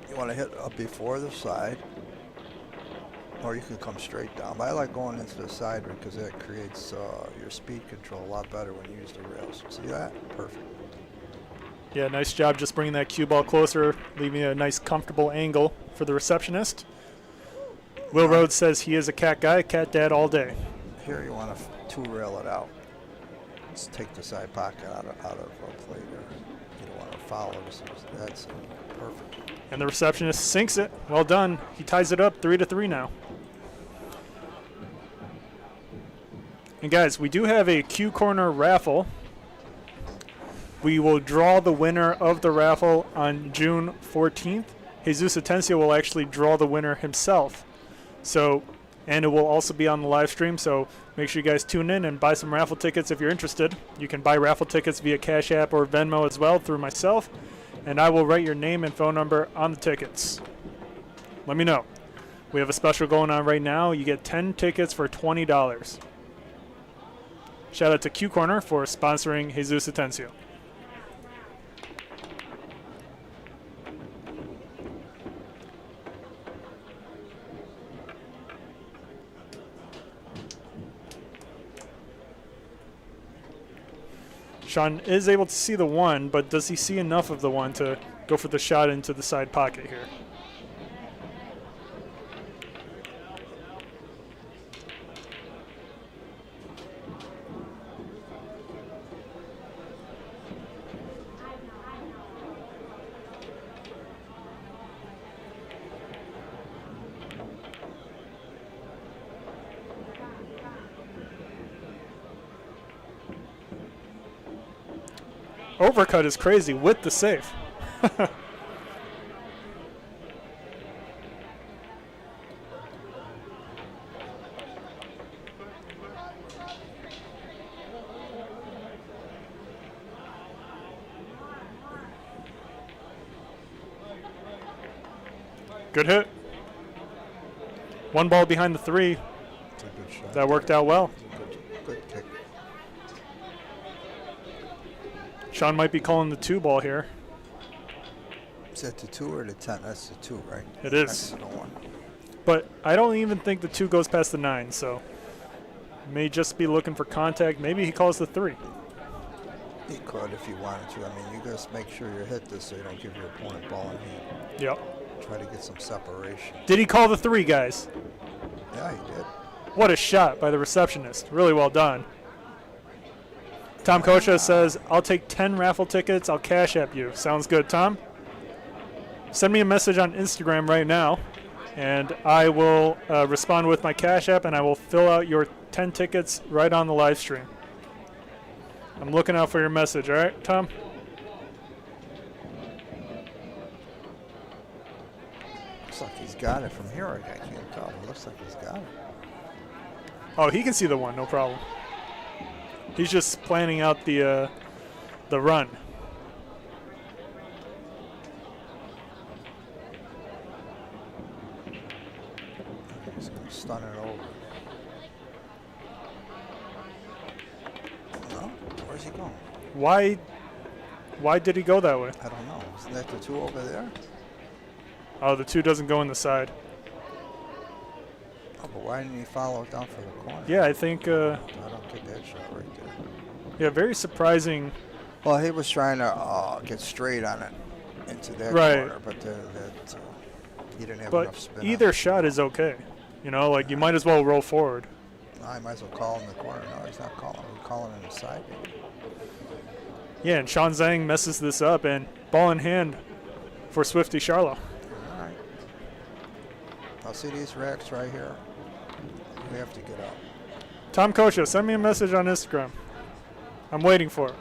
You want to hit up before the side. Or you can come straight down. But I like going into the side because that creates your speed control a lot better when you use the rails. See that? Perfect. Yeah, nice job just bringing that cue ball closer, leaving a nice comfortable angle for the receptionist. Will Rhodes says he is a cat guy, cat dad all day. Here you want to 2 rail it out. Let's take the side pocket out of play there. You don't want to follow this. That's perfect. And the receptionist sinks it. Well done. He ties it up 3-3 now. And guys, we do have a Q Corner raffle. We will draw the winner of the raffle on June 14th. Jesus Atencio will actually draw the winner himself. So, and it will also be on the live stream, so make sure you guys tune in and buy some raffle tickets if you're interested. You can buy raffle tickets via Cash App or Venmo as well through myself, and I will write your name and phone number on the tickets. Let me know. We have a special going on right now. You get 10 tickets for $20. Shout out to Q Corner for sponsoring Jesus Atencio. Sean is able to see the 1, but does he see enough of the 1 to go for the shot into the side pocket here? Overcut is crazy with the save. Good hit. 1 ball behind the 3. It's a good shot. That worked out well. Good kick. Sean might be calling the 2 ball here. Is that the 2 or the 10? That's the 2, right? It is. That's the 1. But I don't even think the 2 goes past the 9, so may just be looking for contact. Maybe he calls the 3. He could if he wanted to. I mean, you just make sure you hit this so you don't give your opponent ball in hand. Yep. Try to get some separation. Did he call the 3, guys? Yeah, he did. What a shot by the receptionist. Really well done. Tom Kocha says, I'll take 10 raffle tickets. I'll cash app you. Sounds good, Tom. Send me a message on Instagram right now, and I will respond with my cash app, and I will fill out your 10 tickets right on the live stream. I'm looking out for your message, all right, Tom? Looks like he's got it from here. I can't tell. It looks like he's got it. Oh, he can see the 1, no problem. He's just planning out the run. He's going to stun it over. No? Where's he going? Why did he go that way? I don't know. Isn't that the 2 over there? Oh, the 2 doesn't go in the side. Oh, but why didn't he follow it down for the corner? Yeah, I think. I don't get that shot right there. Yeah, very surprising. Well, he was trying to get straight on it into that Right. corner, but he didn't have But enough spin. either shot is okay. You know, like you might as well roll forward. No, I might as well call in the corner. No, he's not calling. He's calling in the side. Yeah, and Sean Zeng messes this up, and ball in hand for Swifty Sharlow. All right. I'll see these racks right here. We have to get out. Tom Kocha, send me a message on Instagram. I'm waiting for it.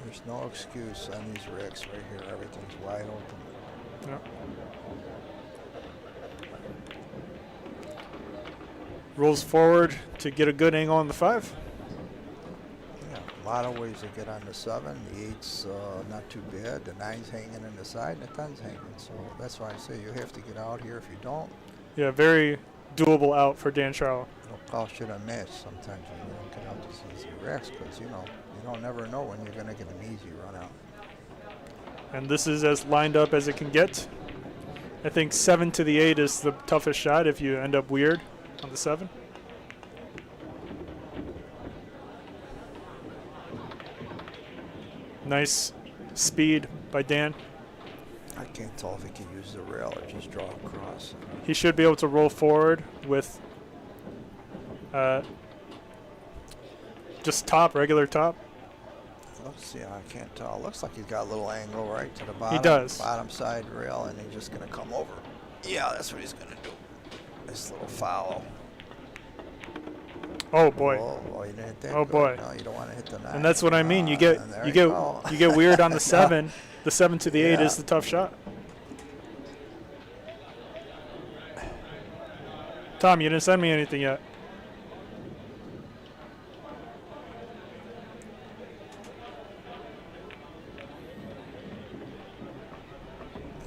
There's no excuse on these racks right here. Everything's wide open. Yeah. Rolls forward to get a good angle on the 5. Yeah, a lot of ways to get on the 7. The 8's not too bad. The 9's hanging in the side, and the 10's hanging. So that's why I say you have to get out here. If you don't, Yeah, very doable out for Dan Sharlow. it'll cost you the match sometimes when you don't get out these easy racks because, you know, you don't never know when you're going to get an easy run out. And this is as lined up as it can get. I think 7 to the 8 is the toughest shot if you end up weird on the 7. Nice speed by Dan. I can't tell if he can use the rail or just draw across. He should be able to roll forward with just top, regular top. Let's see, I can't tell. Looks like he's got a little angle right to the bottom. He does. Bottom side rail, and he's just going to come over. Yeah, that's what he's going to do. This little foul. Oh boy. Oh, you didn't hit that. Oh, good. boy. No, you don't want to hit the 9. And that's what I mean. You There get weird on the 7. Yeah. The 7 to the 8 Yeah. is the tough shot. Tom, you didn't send me anything yet.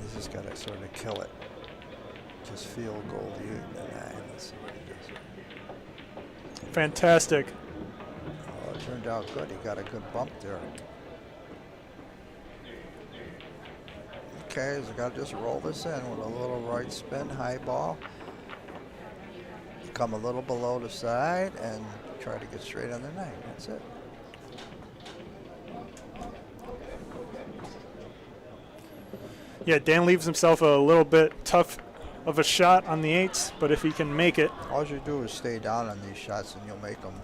He's just got to sort of kill it. Just field goal the 8 and the 9. Let's see what he does. Fantastic. Oh, it turned out good. He got a good bump there. Okay, so got to just roll this in with a little right spin, high ball. Come a little below the side and try to get straight on the 9. That's it. Yeah, Dan leaves himself a little bit tough of a shot on the 8s, but if he can make it. All you do is stay down on these shots and you'll make them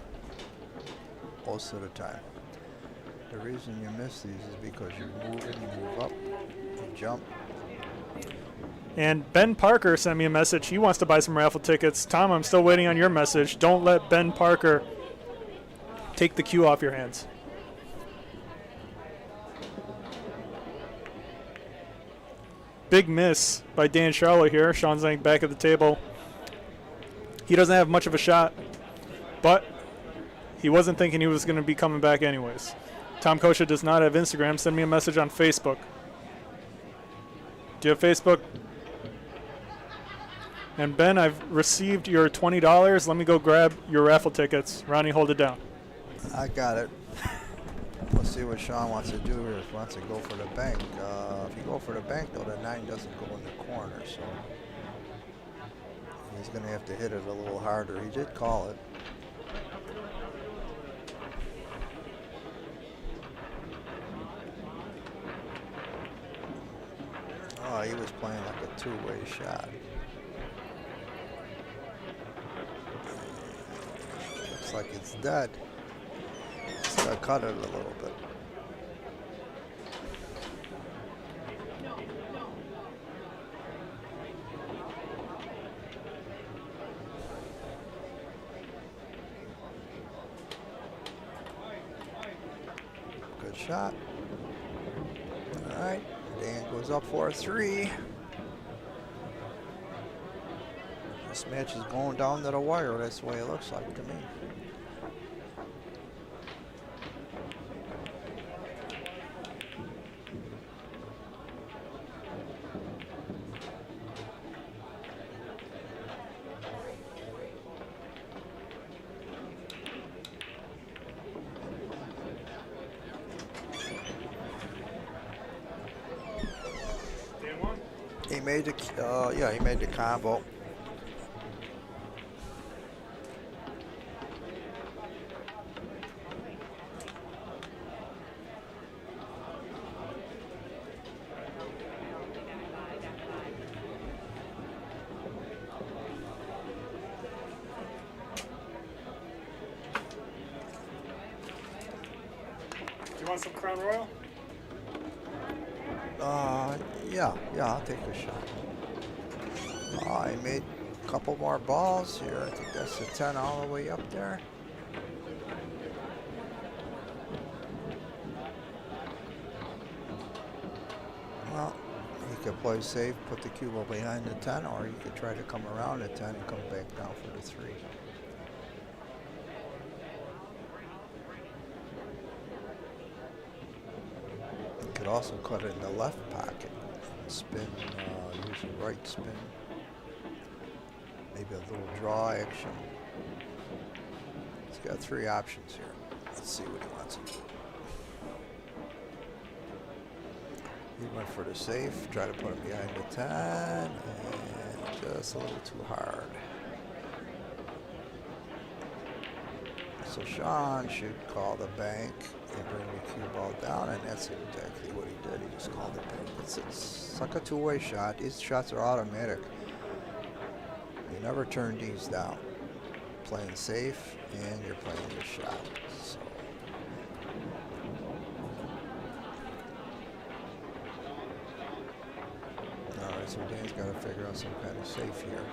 most of the time. The reason you miss these is because you move and you move up, you jump. And Ben Parker sent me a message. He wants to buy some raffle tickets. Tom, I'm still waiting on your message. Don't let Ben Parker take the cue off your hands. Big miss by Dan Sharlow here. Sean Zeng back at the table. He doesn't have much of a shot, but he wasn't thinking he was going to be coming back anyways. Tom Kocha does not have Instagram. Send me a message on Facebook. Do you have Facebook? And Ben, I've received your $20. Let me go grab your raffle tickets. Ronnie, hold it down. I got it. Let's see what Sean wants to do here. If he wants to go for the bank. If you go for the bank, though, the 9 doesn't go in the corner, so he's going to have to hit it a little harder. He did call it. Oh, he was playing like a two-way shot. Looks like it's dead. He's got to cut it a little bit. Good shot. All right. Dan goes up 4-3. This match is going down to the wire. That's the way it looks like to me. He made the, yeah, he made the combo. You want some Crown Royal? Yeah, I'll take a shot. I made a couple more balls here. I think that's the 10 all the way up there. Well, he could play safe, put the cue ball behind the 10, or he could try to come around the 10 and come back down for the 3. He could also cut it in the left pocket. Spin, use a right spin. Maybe a little draw action. He's got 3 options here. Let's see what he wants to do. He went for the safe, try to put him behind the 10, and just a little too hard. So Sean should call the bank and bring the cue ball down, and that's exactly what he did. He just called the bank. It's like a two-way shot. These shots are automatic. You never turn these down. Playing safe, and you're playing your shot. So. All right, so Dan's got to figure out some kind of safe here.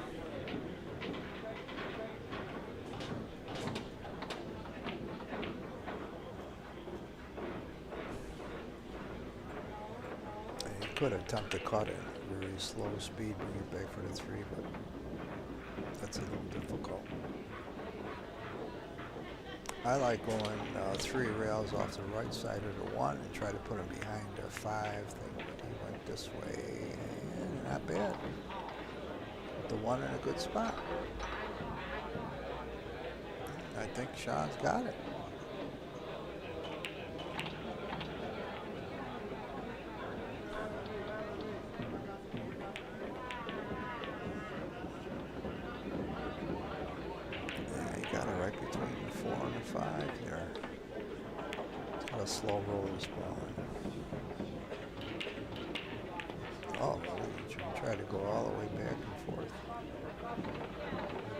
Could attempt to cut it at very slow speed, bring it back for the 3, but that's a little difficult. I like going 3 rails off the right side of the 1 and try to put him behind the 5 thing, but he went this way, and not bad. Put the 1 in a good spot. I think Sean's got it. Slow roll this ball. Oh, he tried to go all the way back and forth.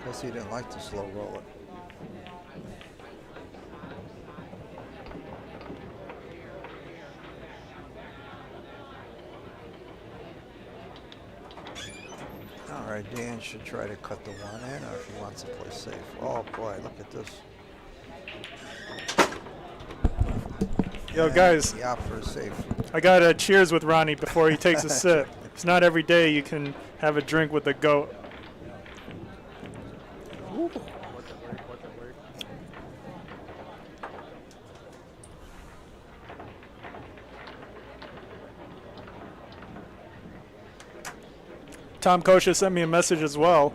Guess he didn't like to slow roll it. All right, Dan should try to cut the 1 in, or if he wants to play safe. Oh boy, look at this. Yo, guys, yeah, for a safe. I got a cheers with Ronnie before he takes a sip. It's not every day you can have a drink with the GOAT. Ooh. Tom Kosha sent me a message as well.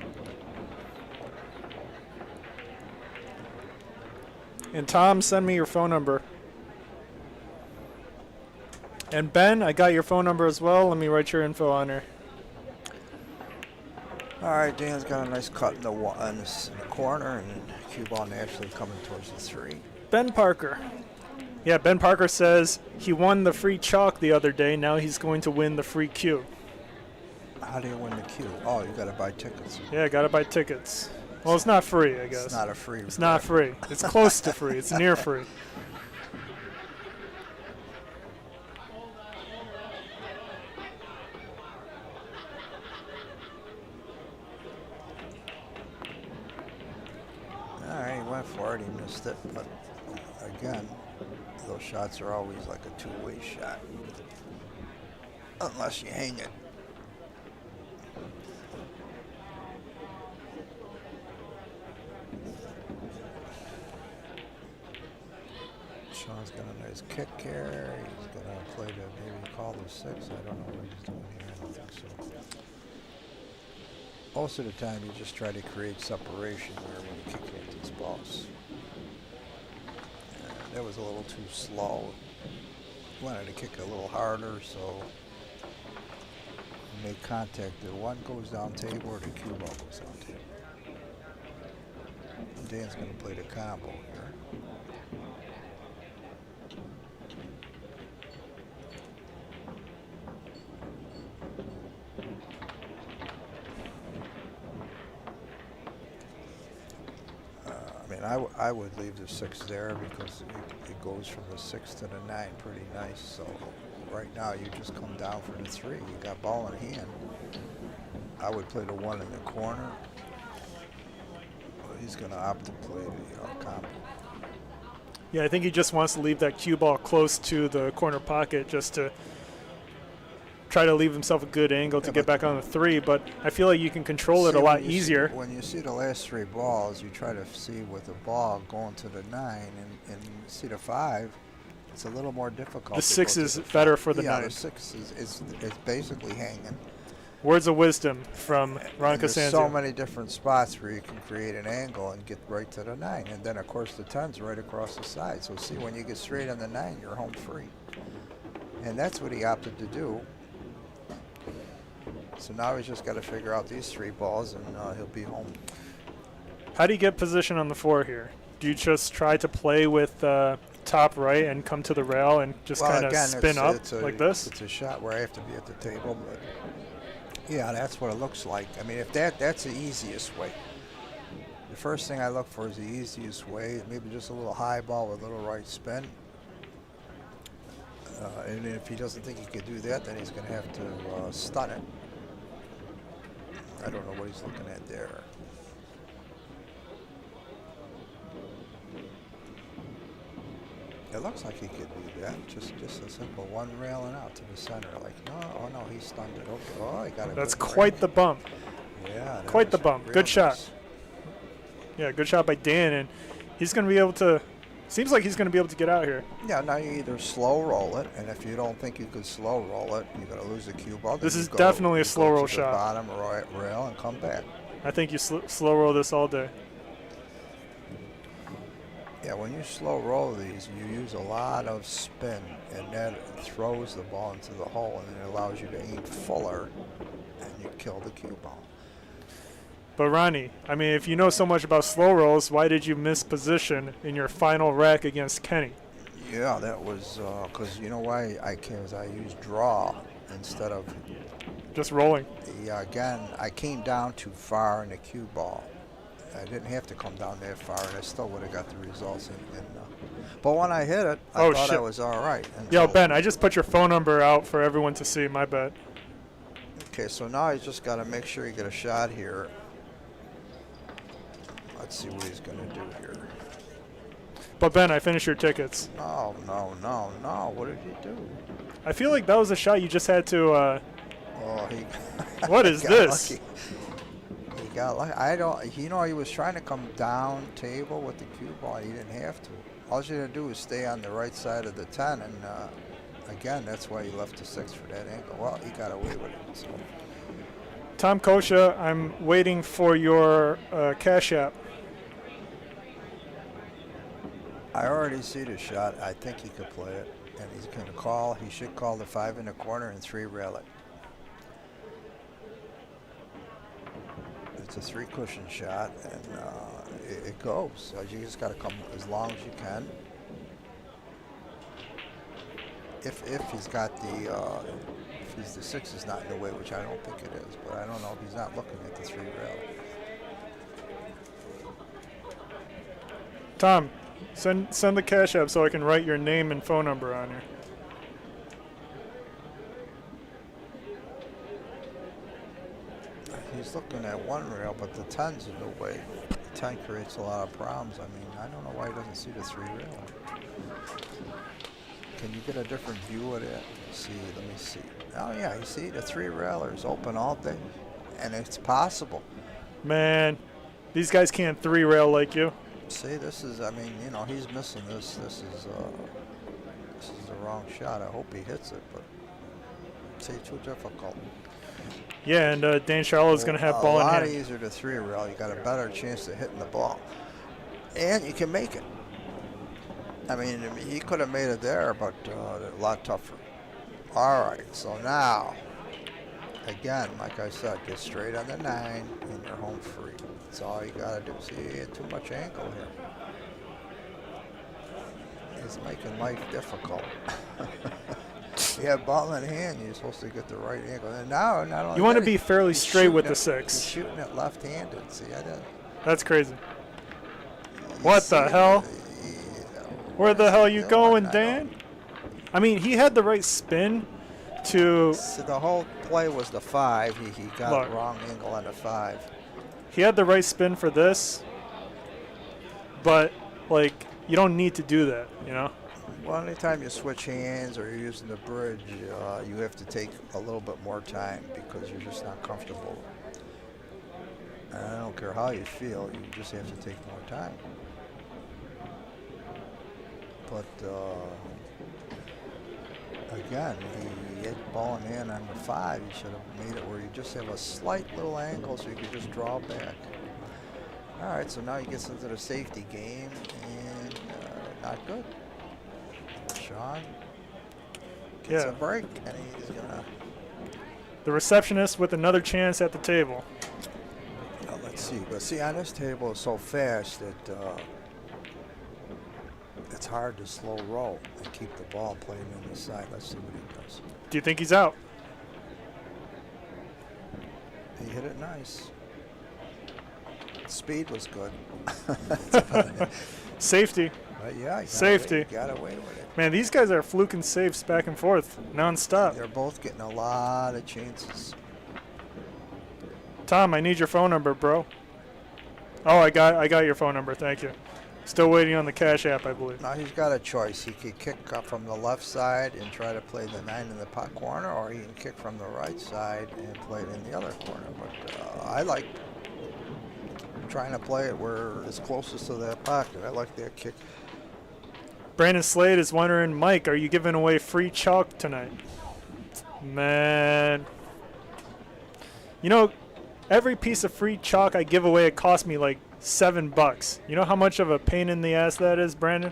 And Tom, send me your phone number. And Ben, I got your phone number as well. Let me write your info on her. All right, Dan's got a nice cut in the corner, and cue ball naturally coming towards the 3. Ben Parker. Yeah, Ben Parker says he won the free chalk the other day. Now he's going to win the free cue. How do you win the cue? Oh, you got to buy tickets. Yeah, got to buy tickets. Well, it's not free, I guess. It's not a free. It's not free. It's close to free. It's near free. All right, he went for it. He missed it, but again, those shots are always like a two-way shot, unless you hang it. Sean's got a nice kick here. He's going to play to maybe call the 6. I don't know what he's doing here. I don't think so. Most of the time, you just try to create separation there when you kick into these balls. And that was a little too slow. Wanted to kick a little harder, so make contact. The one goes down table or the cue ball goes down table. And Dan's going to play the combo here. I would leave the 6 there because it goes from the 6 to the 9 pretty nice. So right now you just come down for the 3. You got ball in hand. I would play the 1 in the corner. But he's going to opt to play the combo. Yeah, I think he just wants to leave that cue ball close to the corner pocket just to try to leave himself a good angle to get back on the 3, but I feel like you can control it a lot easier. When you see the last 3 balls, you try to see with the ball going to the 9 and see the 5, it's a little more difficult. The 6 is better for the 9. The 6 is basically hanging. Words of wisdom from Ron There's Cosanzo. so many different spots where you can create an angle and get right to the 9. And then, of course, the 10's right across the side. So, see, when you get straight on the 9, you're home free. And that's what he opted to do. So now he's just got to figure out these 3 balls, and he'll be home. How do you get position on the 4 here? Do you just try to play with top right and come to the rail and just kind of spin up like this? It's a shot where I have to be at the table, but yeah, that's what it looks like. I mean, if that's the easiest way. The first thing I look for is the easiest way, maybe just a little high ball with a little right spin. And if he doesn't think he could do that, then he's going to have to stun it. I don't know what he's looking at there. It looks like he could do that. Just a simple 1 railing out to the center. Like, no, he stunned it. Okay. Oh, he got it. That's quite the bump. Yeah. Quite the bump. Good shot. Yeah, good shot by Dan, and he's going to be able to. Seems like he's going to be able to get out here. Yeah, now you either slow roll it, and if you don't think you could slow roll it, you're going to lose the cue ball. This is definitely a slow roll shot. Bottom right rail and come back. I think you slow roll this all day. Yeah, when you slow roll these, you use a lot of spin, and that throws the ball into the hole, and it allows you to aim fuller, and you kill the cue ball. But Ronnie, I mean, if you know so much about slow rolls, why did you miss position in your final rack against Kenny? Yeah, that was because you know why I used draw instead of just rolling. Yeah, again, I came down too far in the cue ball. I didn't have to come down that far, and I still would have got the results. But when I hit it, I thought I was all right. Yo, Ben, I just put your phone number out for everyone to see. My bad. Okay, so now he's just got to make sure you get a shot here. Let's see what he's going to do here. But Ben, I finished your tickets. No. What did he do? I feel like that was a shot you just had to. What is this? Lucky. He got lucky. I don't. He was trying to come down table with the cue ball. He didn't have to. All you had to do was stay on the right side of the 10, and again, that's why he left the 6 for that angle. Well, he got away with it. So. Tom Kosha, I'm waiting for your Cash App. I already see the shot. I think he could play it. And he's going to call. He should call the 5 in the corner and 3 rail it. It's a 3 cushion shot, and it goes. So you just got to come as long as you can. If he's got the if the 6 is not in the way, which I don't think it is, but I don't know if he's not looking at the 3 rail. Tom, send the Cash App so I can write your name and phone number on here. He's looking at 1 rail, but the 10's in the way. The 10 creates a lot of problems. I mean, I don't know why he doesn't see the 3 rail. Can you get a different view of it? Let me see. Oh yeah, you see the 3 railers open all day, and it's possible. Man, these guys can't 3 rail like you. See, this is, I mean, you know, he's missing this. This is the wrong shot. I hope he hits it, but see, too difficult. Yeah, and Dan Sharlow is going to have ball in hand. A lot easier to 3 rail. You got a better chance of hitting the ball, and you can make it. I mean, he could have made it there, but a lot tougher. All right, so now, again, like I said, get straight on the 9, and you're home free. That's all you got to do. See, you had too much angle here. It's making life difficult. You have ball in hand, you're supposed to get the right angle. And now, not only you want to that, be fairly straight with the 6. He's shooting it left-handed. See, I didn't. That's crazy. What the hell? Where the hell you going, Dan? I mean, he had the right spin to... So the whole play was the 5. He got Look. the wrong angle on the 5. He had the right spin for this, but, like, you don't need to do that, you know? Well, anytime you switch hands or you're using the bridge, you have to take a little bit more time because you're just not comfortable. And I don't care how you feel, you just have to take more time. But again, he hit ball in hand on the 5. He should have made it where you just have a slight little angle so you could just draw back. All right, so now he gets into the safety game, and not good. Sean gets a break, and he's gonna. The receptionist with another chance at the table. Let's see, but see, on this table it's so fast that it's hard to slow roll and keep the ball playing in the side. Let's see what he does. Do you think he's out? He hit it nice. Speed was good. Safety. But yeah, Safety. Got away with it. Man, these guys are fluking safes back and forth nonstop. They're both getting a lot of chances. Tom, I need your phone number, bro. Oh, I got your phone number. Thank you. Still waiting on the Cash App, I believe. Now he's got a choice. He could kick up from the left side and try to play the 9 in the pot corner, or he can kick from the right side and play it in the other corner. But I like trying to play it where it's closest to that pocket. I like that kick. Brandon Slade is wondering, Mike, are you giving away free chalk tonight? Man. You know, every piece of free chalk I give away, it costs me like $7. You know how much of a pain in the ass that is, Brandon?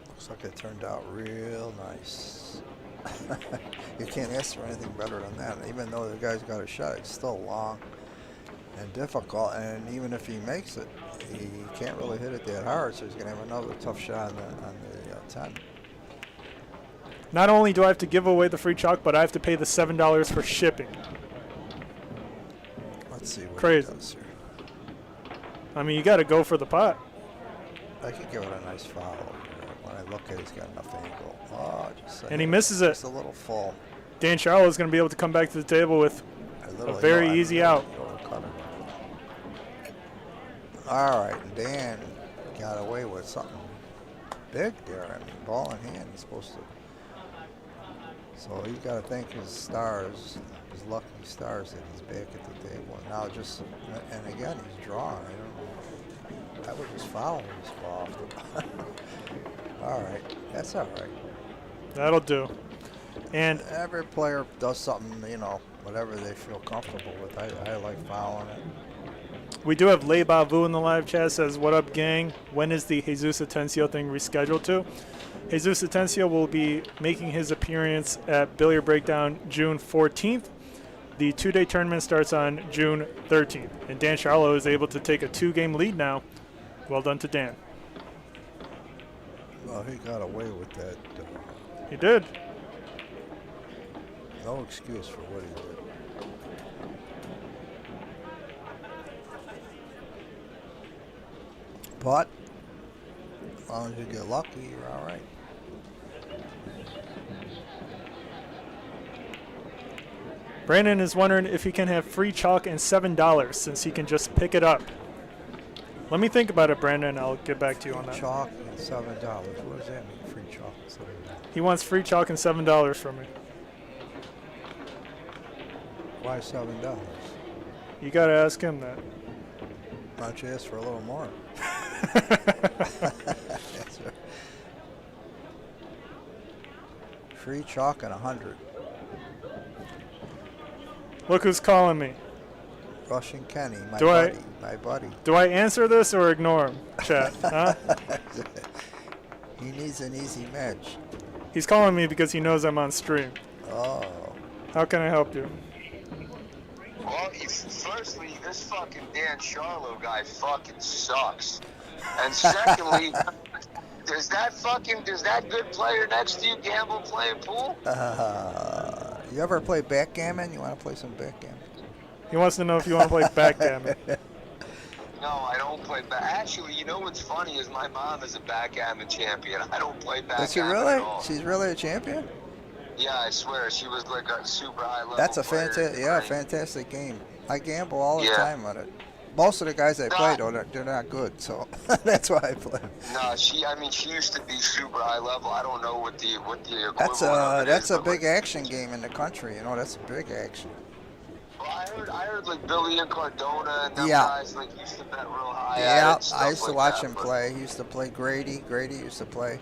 Looks like it turned out real nice. You can't ask for anything better than that. Even though the guy's got a shot, it's still long and difficult. And even if he makes it, he can't really hit it that hard, so he's going to have another tough shot on the 10. Not only do I have to give away the free chalk, but I have to pay the $7 for shipping. Let's see what Crazy. he does here. I mean, you got to go for the pot. I could give it a nice follow here. When I look at it, he's got enough angle. Oh, And he misses it. Just a little full. Dan Sharlow is going to be able to come back to the table with a very easy out. All right, Dan got away with something big there. I mean, ball in hand, he's supposed to. So he's got to thank his stars, his lucky stars, that he's back at the table. And now just, and again, he's drawing. I don't know. I would just follow this ball. All right, that's all right. That'll do. And every player does something, you know, whatever they feel comfortable with. I like following it. we do have Le Bavu in the live chat. Says, what up, gang? When is the Jesus Atencio thing rescheduled to? Jesus Atencio will be making his appearance at Billiard Breakdown June 14th. The 2-day tournament starts on June 13th. And Dan Sharlow is able to take a 2-game lead now. Well done to Dan. Well, he got away with that. He did. No excuse for what he did. But as long as you get lucky, you're all right. Brandon is wondering if he can have free chalk and $7 since he can just pick it up. Let me think about it, Brandon. I'll get back to you on that. Chalk and $7. What does that mean? Free chalk and $7. He wants free chalk and $7 from me. Why $7? You got to ask him that. Why don't you ask for a little more? Free chalk and 100. Look who's calling me. Russian Kenny, my buddy. Do I answer this or ignore him, chat? Huh? He needs an easy match. He's calling me because he knows I'm on stream. Oh. How can I help you? Well, firstly, this fucking Dan Sharlow guy fucking sucks. And secondly, does that good player next to you gamble playing pool? You ever play backgammon? You want to play some backgammon? He wants to know if you want to play backgammon. No, I don't play Actually, you know what's funny is my mom is a backgammon champion. I don't play backgammon Is she really? at all. She's really a champion? Yeah, I swear. She was like a super high level That's a player. fantastic game. I gamble all the Yeah. time on it. Most of the guys I play, though, they're not good, so that's why I play. No, she used to be super high level. I don't know what the equivalent That's of it is, a but, big action game in the country. You know, that's a big action. Well, I heard like Billy and Cardona and them Yeah. guys like used to bet real high. Yeah, at it, stuff I used to like watch that, him but- play. He used to play Grady. Grady used to play.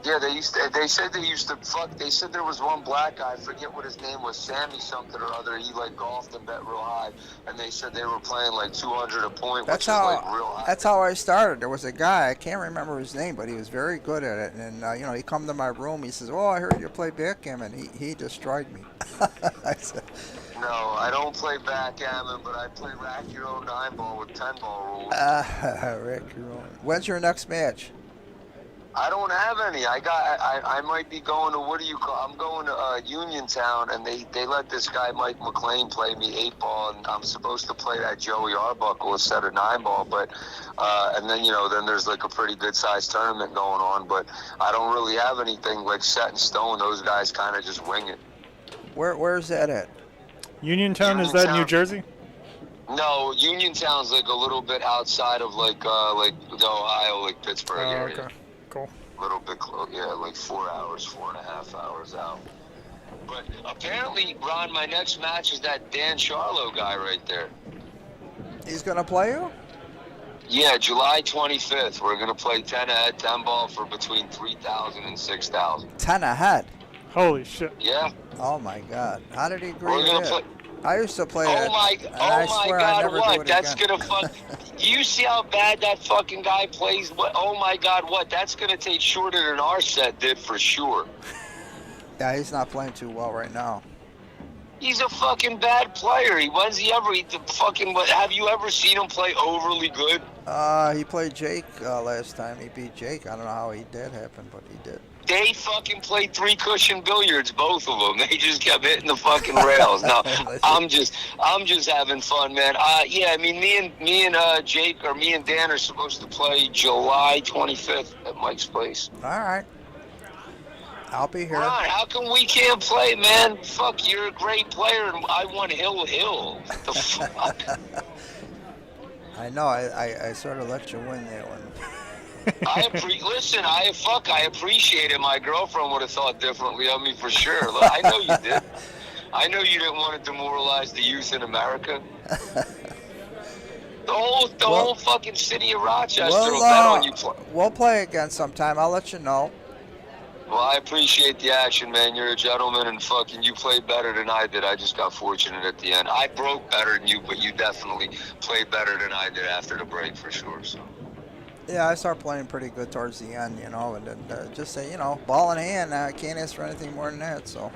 Yeah, they said they used to fuck. They said there was one black guy, I forget what his name was, Sammy something or other. He like golfed and bet real high, and they said they were playing like 200 a point, That's which how is like real high. that's how I started. There was a guy, I can't remember his name, but he was very good at it. And you know, he come to my room. He says, "Oh, I heard you play backgammon." He destroyed me. I said, No, I don't play backgammon, but I play rack your own 9-ball with 10-ball rules. Rick, when's your next match? I don't have any. I might be going to, I'm going to Uniontown, and they let this guy Mike McLean play me 8-ball, and I'm supposed to play that Joey Arbuckle instead of 9-ball, but and then then there's like a pretty good sized tournament going on, but I don't really have anything like set in stone. Those guys kind of just wing it. Where's that at? Uniontown, is that New Jersey? No, Uniontown's like a little bit outside of like the Ohio, like Pittsburgh Oh, area. okay. Cool. A little bit close, yeah, like 4.5 hours out. But apparently, Ron, my next match is that Dan Sharlow guy right there. He's gonna play you? Yeah, July 25th. We're gonna play 10 ahead, 10-ball for between 3,000 and 6,000. 10 ahead. Holy shit. Yeah. Oh my God! How did he agree We're with gonna that? play. I used to play Oh that. my! and Oh I my swear I God! never do What? it That's again. gonna fuck. You see how bad that fucking guy plays? What? Oh my God! What? That's gonna take shorter than our set did for sure. Yeah, he's not playing too well right now. He's a fucking bad player. When's he ever? Have you ever seen him play overly good? He played Jake last time. He beat Jake. I don't know how that happened, but he did. They fucking played 3-cushion billiards, both of them. They just kept hitting the fucking rails. No, I'm just having fun, man. Yeah, I mean, me and Jake, or me and Dan are supposed to play July 25th at Mike's place. All right. I'll be here. Ron, how come we can't play, man? Fuck, you're a great player, and I want Hill. The fuck? I know. I sort of let you win that one. Listen, I appreciate it. My girlfriend would have thought differently of me for sure. Look, I know you did. I know you didn't want to demoralize the youth in America. The whole fucking city of Rochester will bet on you. We'll play again sometime. I'll let you know. Well, I appreciate the action, man. You're a gentleman, and fucking you played better than I did. I just got fortunate at the end. I broke better than you, but you definitely played better than I did after the break for sure. So. Yeah, I started playing pretty good towards the end, you know, and then just say, you know, ball in hand. I can't ask for anything more than that. So.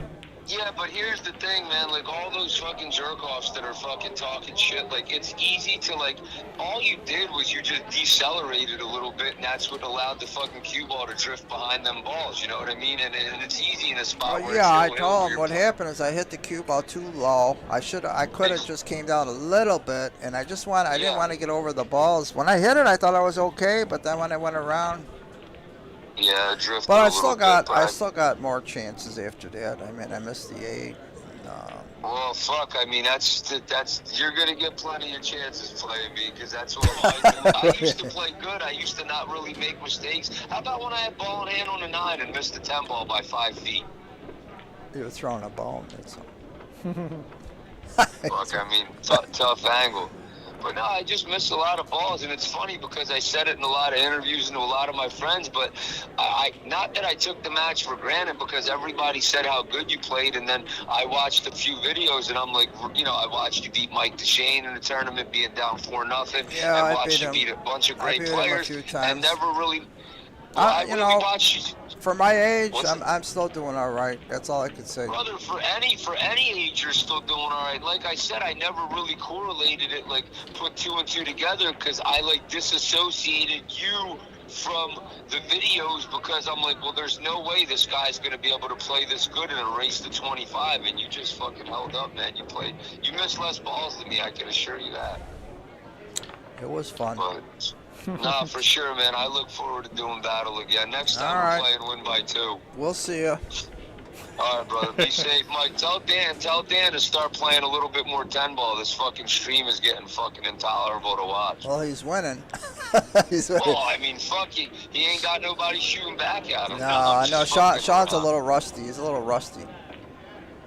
Yeah, but here's the thing, man. Like, all those fucking jerk-offs that are fucking talking shit, like, it's easy to, like, all you did was you just decelerated a little bit, and that's what allowed the fucking cue ball to drift behind them balls, you know what I mean? And it's easy in a spot Oh where yeah, I it's told him what happened is I hit the cue ball too low. I could have just came down a little bit, and I didn't want to get over the balls. When I hit it, I thought I was okay, but then when I went around. Yeah, it drifted But a I little still got more chances after that. I mean, I missed the 8. Well, fuck. I mean, that's you're gonna get plenty of chances playing me because that's what I do. I used to play good. I used to not really make mistakes. How about when I had ball in hand on a 9 and missed the 10 ball by 5 feet? You were throwing a bone. That's all. Fuck. I mean, tough angle. But no, I just missed a lot of balls, and it's funny because I said it in a lot of interviews and to a lot of my friends, but I not that I took the match for granted because everybody said how good you played, and then I watched a few videos, and I'm like, you know, I watched you beat Mike DeShane in the tournament, being down 4-0, yeah, and watched you beat a bunch of great players, and never really. Well, I really watched. For my age, I'm still doing all right. That's all I could say. Brother, for any age, you're still doing all right. Like I said, I never really correlated it, like put 2 and 2 together, because I like disassociated you from the videos because I'm like, well, there's no way this guy's gonna be able to play this good in a race to 25, and you just fucking held up, man. You missed less balls than me. I can assure you that. It was fun. But, nah, for sure, man. I look forward to doing battle again. Next time we're playing win by 2. We'll see ya. All right, brother. Be safe, Mike. Tell Dan to start playing a little bit more 10 ball. This fucking stream is getting fucking intolerable to watch. Well, he's winning. Oh, I mean, fuck, he ain't got nobody shooting back at him. No, I know. Sean's a little rusty. He's a little rusty.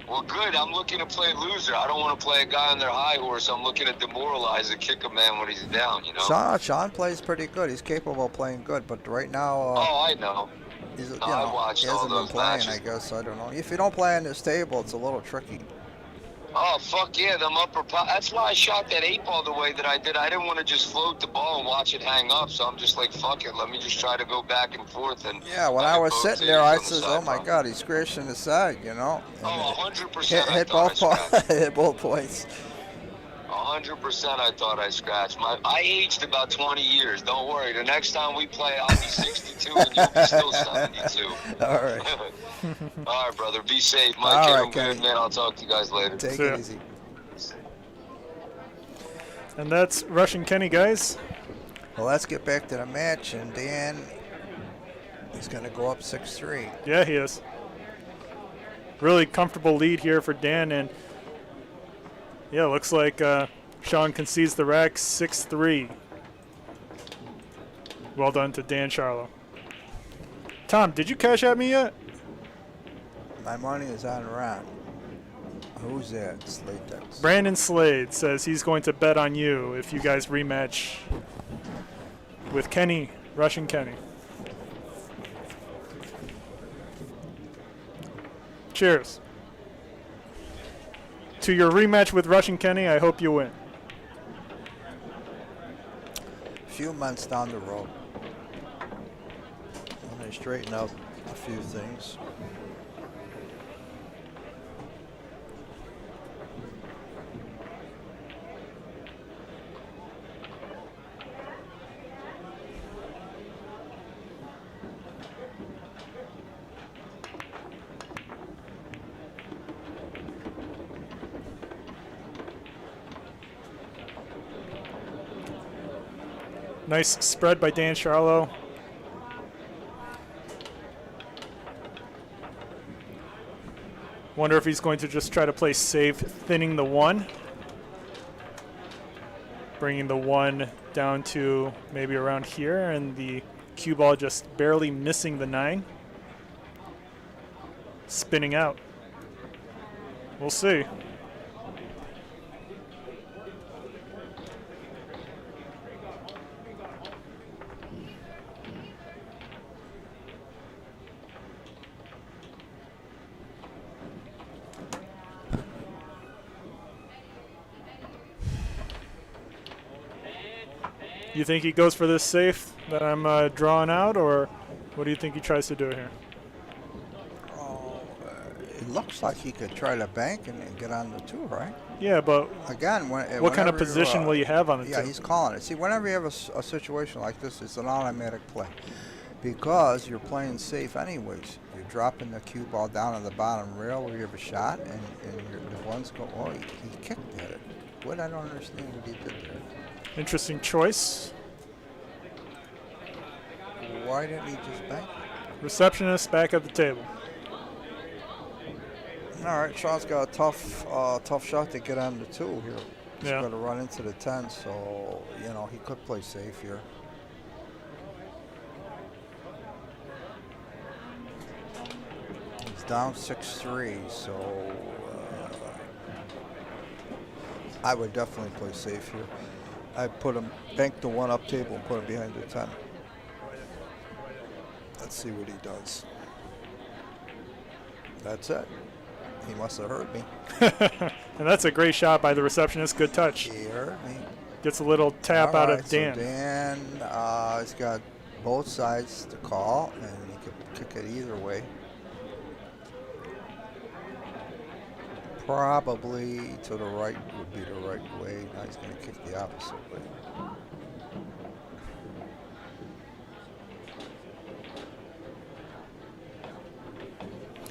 Well, good. I'm looking to play loser. I don't want to play a guy on their high horse. I'm looking to demoralize and kick a man when he's down, you know? Sean plays pretty good. He's capable of playing good, but right now... oh, I know. He's, I watched all those been playing, matches. I guess. I don't know. If you don't play on this table, it's a little tricky. Oh, fuck yeah, them upper that's why I shot that 8 ball the way that I did. I didn't want to just float the ball and watch it hang up, so I'm just like, fuck it, let me just try to go back and forth. And yeah, when I was sitting there, I says, oh my God, he's scratching the side, you know? Oh, 100% hit both points. 100% I thought I scratched. I aged about 20 years. Don't worry. The next time we play, I'll be 62 and you'll be still 72. All right. All right, brother. Be safe. Mike, I'm good, man. I'll talk to you guys later. Take it easy. And that's Russian Kenny, guys. Well, let's get back to the match. And Dan is going to go up 6-3. Yeah, he is. Really comfortable lead here for Dan. And yeah, looks like Sean concedes the rack 6-3. Well done to Dan Sharlow. Tom, did you cash at me yet? My money is on Ron. Who's that? Slade. Brandon Slade says he's going to bet on you if you guys rematch with Kenny, Russian Kenny. Cheers. To your rematch with Russian Kenny, I hope you win. A few months down the road. When they straighten out a few things. Nice spread by Dan Sharlow. Wonder if he's going to just try to play safe, thinning the 1. Bringing the 1 down to maybe around here, and the cue ball just barely missing the 9. Spinning out. We'll see. You think he goes for this safe that I'm drawing out, or what do you think he tries to do here? Oh, it looks like he could try to bank and get on the 2, right? Yeah, but Again, what kind of position will you have on the 2? Yeah, he's calling it. See, whenever you have a situation like this, it's an automatic play because you're playing safe anyways. You're dropping the cue ball down on the bottom rail where you have a shot, and the ones go, oh, he kicked at it. What? I don't understand what he did there. Interesting choice. Why didn't he just bank it? Receptionist back at the table. All right, Sean's got a tough shot to get on the 2 here. He's Yeah. going to run into the 10, so, you know, he could play safe here. He's down 6-3, so I would definitely play safe here. I'd put him, bank the 1 up table and put him behind the 10. Let's see what he does. That's it. He must have heard me. And that's a great shot by the receptionist. Good touch. He heard me. Gets a little tap All out right, of Dan. So Dan, he's got both sides to call, and he could kick it either way. Probably to the right would be the right way. Now he's going to kick the opposite way.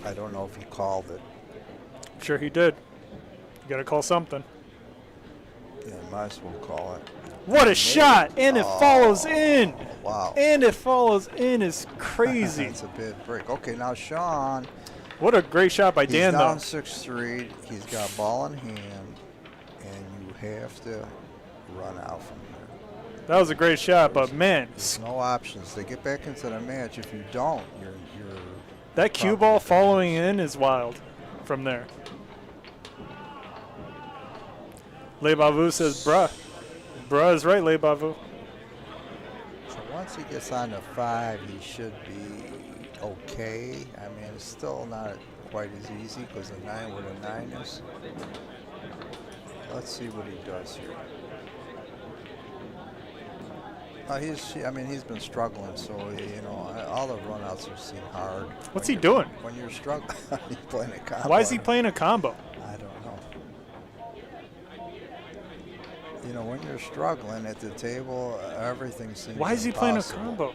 I don't know if he called it. Sure he did. You got to call something. Yeah, might as well call it. What a shot! And it follows in. Wow. And it follows in is crazy. It's a bad break. Okay, now Sean. What a great shot by Dan, He's down though. 6-3. He's got ball in hand, and you have to run out from here. That was a great shot, but man, There's no options. They get back into the match. If you don't, you're that cue ball following in is wild from there. Le Bavu says, bruh. Bruh is right, Le Bavu. So once he gets on the 5, he should be okay. I mean, it's still not quite as easy because the 9 where the 9 is. Let's see what he does here. He's been struggling, so, you know, all the runouts have seemed hard. What's he doing? When you're struggling, he's playing a combo. Why is he playing a combo? I don't know. You know, when you're struggling at the table, everything seems Why is he playing a impossible. combo?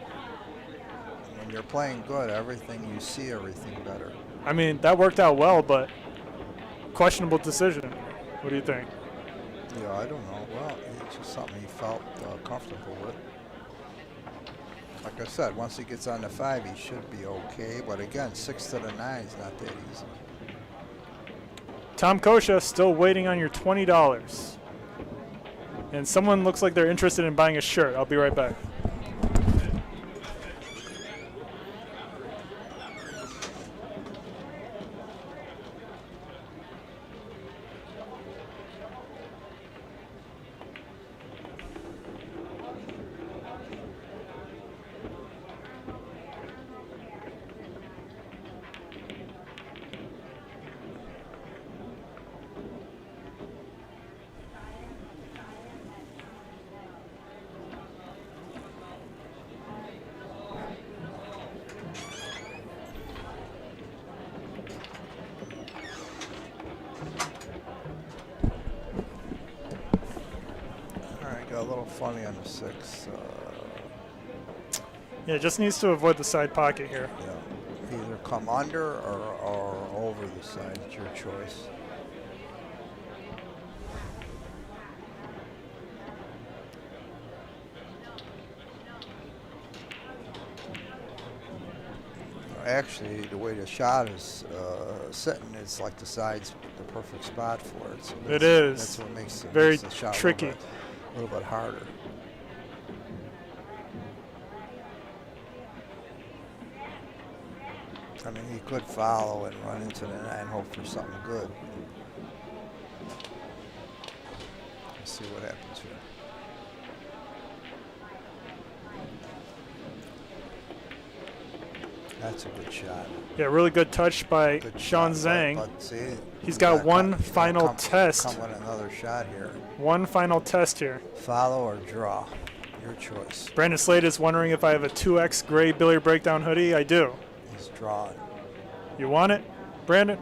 When you're playing good, everything you see everything better. I mean, that worked out well, but questionable decision. What do you think? Yeah, I don't know. Well, it's just something he felt comfortable with. Like I said, once he gets on the 5, he should be okay. But again, 6 to the 9 is not that easy. Tom Kosha still waiting on your $20. And someone looks like they're interested in buying a shirt. I'll be right back. Got a little funny on the 6. Yeah, just needs to avoid the side pocket here. Yeah, either come under or over the side. It's your choice. Actually, the way the shot is sitting, it's like the side's the perfect spot for it. So It is. That's what makes it Very makes the shot tricky. A little bit harder. I mean, he could follow and run into the 9, hope for something good. Let's see what happens here. That's a good shot. Yeah, really good touch by Good Sean shot, Zeng. but see, He's got one he's gotta final test. Come with another shot here. One final test here. Follow or draw. Your choice. Brandon Slade is wondering if I have a 2X gray billiard breakdown hoodie. I do. He's drawn. You want it, Brandon?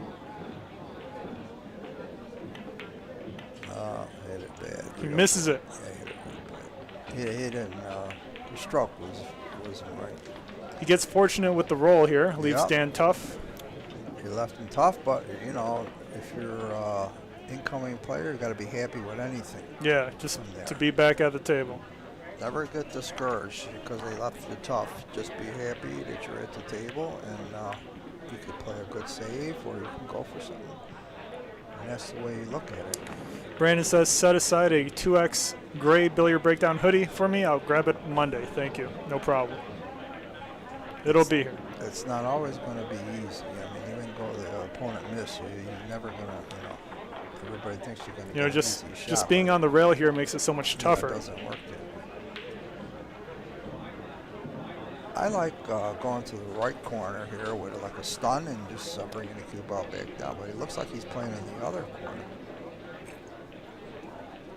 Hit it bad. He misses it. Yeah, hit it really bad. He didn't. The stroke wasn't right. He gets fortunate with the roll here. Leaves Yep. Dan tough. You left him tough, but you know, if you're incoming player, you got to be happy with anything. Yeah, just From there. to be back at the table. Never get discouraged because they left you tough. Just be happy that you're at the table and you could play a good save or you can go for something. And that's the way you look at it. Brandon says, set aside a 2X gray billiard breakdown hoodie for me. I'll grab it Monday. Thank you. No problem. It'll be here. It's not always going to be easy. I mean, even though the opponent miss you, you're never going to, everybody thinks you're going to get an easy shot. Just being on the rail here makes it so much tougher. It doesn't work that way. I like going to the right corner here with like a stun and just bringing the cue ball back down. But it looks like he's playing in the other corner.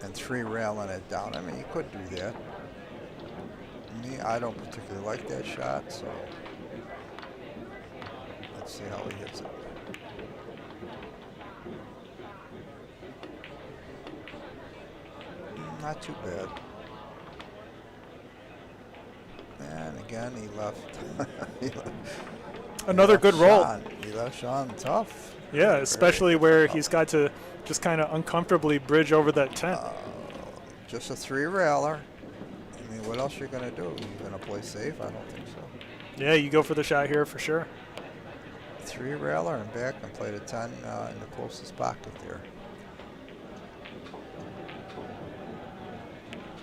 And 3 railing it down. I mean, he could do that. Me, I don't particularly like that shot, so let's see how he hits it. Not too bad. And again, he left. Another good roll. He left Sean tough. Yeah, especially where he's got to just kind of uncomfortably bridge over that 10. Just a 3 railer. I mean, what else you're going to do? You're going to play safe? I don't think so. Yeah, you go for the shot here for sure. 3 railer and back and play the 10 in the closest pocket there.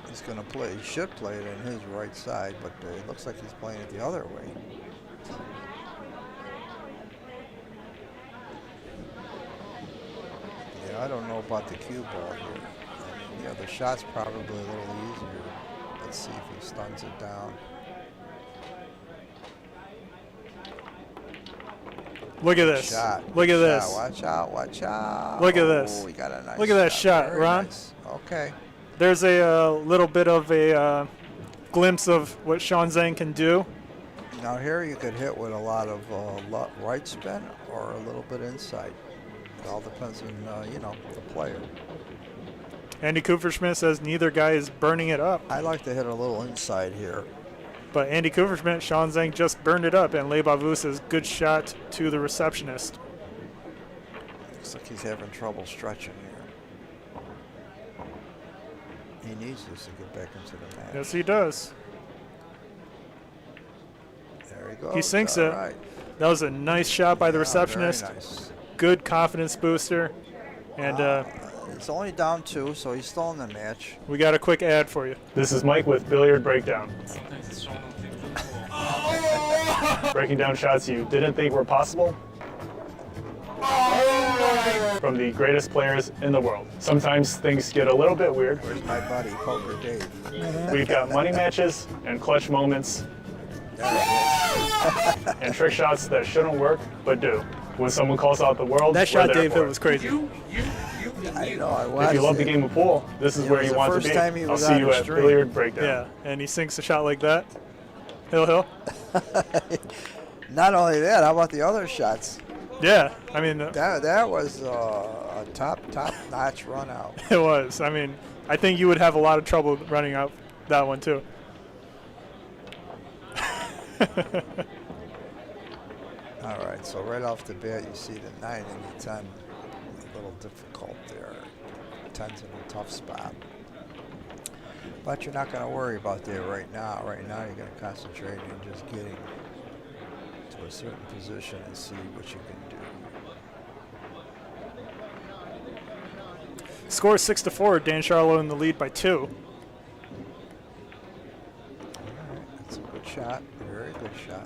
He's going to play. He should play it in his right side, but it looks like he's playing it the other way. Yeah, I don't know about the cue ball here. I mean, yeah, the shot's probably a little easier. Let's see if he stuns it down. Look at this. Shot. Look at Shot. this. Watch out, watch out. Look at this. Oh, we got a nice Look at that shot, Very Ron. Nice. Okay. There's a little bit of a glimpse of what Sean Zeng can do. Now here you could hit with a lot of right spin or a little bit inside. It all depends on, the player. Andy Kupferschmidt says neither guy is burning it up. I like to hit a little inside here. But Andy Kupferschmidt, Sean Zeng just burned it up, and Le Bavu says good shot to the receptionist. Looks like he's having trouble stretching here. He needs this to get back into the match. Yes, he does. There he goes. He sinks All it. right. That was a nice shot by the receptionist. Very nice. Good confidence booster. And it's only down 2, so he's still in the match. we got a quick ad for you. This is Mike with Billiard Breakdown. Breaking down shots you didn't think were possible from the greatest players in the world. Sometimes things get a little bit weird. Where's my buddy, Poker Dave? We've got money matches and clutch moments and trick shots that shouldn't work but do. When someone calls out the world, That shot we're there Dave for hit it. was crazy. I know, I watched If you love the it. game of pool, this is It where was you the want to first be. time he I'll was see on you the at stream. Billiard Breakdown. Yeah. And he sinks a shot like that. Hill. Not only that, how about the other shots? Yeah, I mean, That was a top-notch run out. it was. I mean, I think you would have a lot of trouble running out that one too. All right, so right off the bat, you see the 9 and the 10, a little difficult there. 10's in a tough spot. But you're not going to worry about that right now. Right now, you're going to concentrate on just getting to a certain position and see what you can do. Score 6-4. Dan Sharlow in the lead by 2. All right, that's a good shot. Very good shot.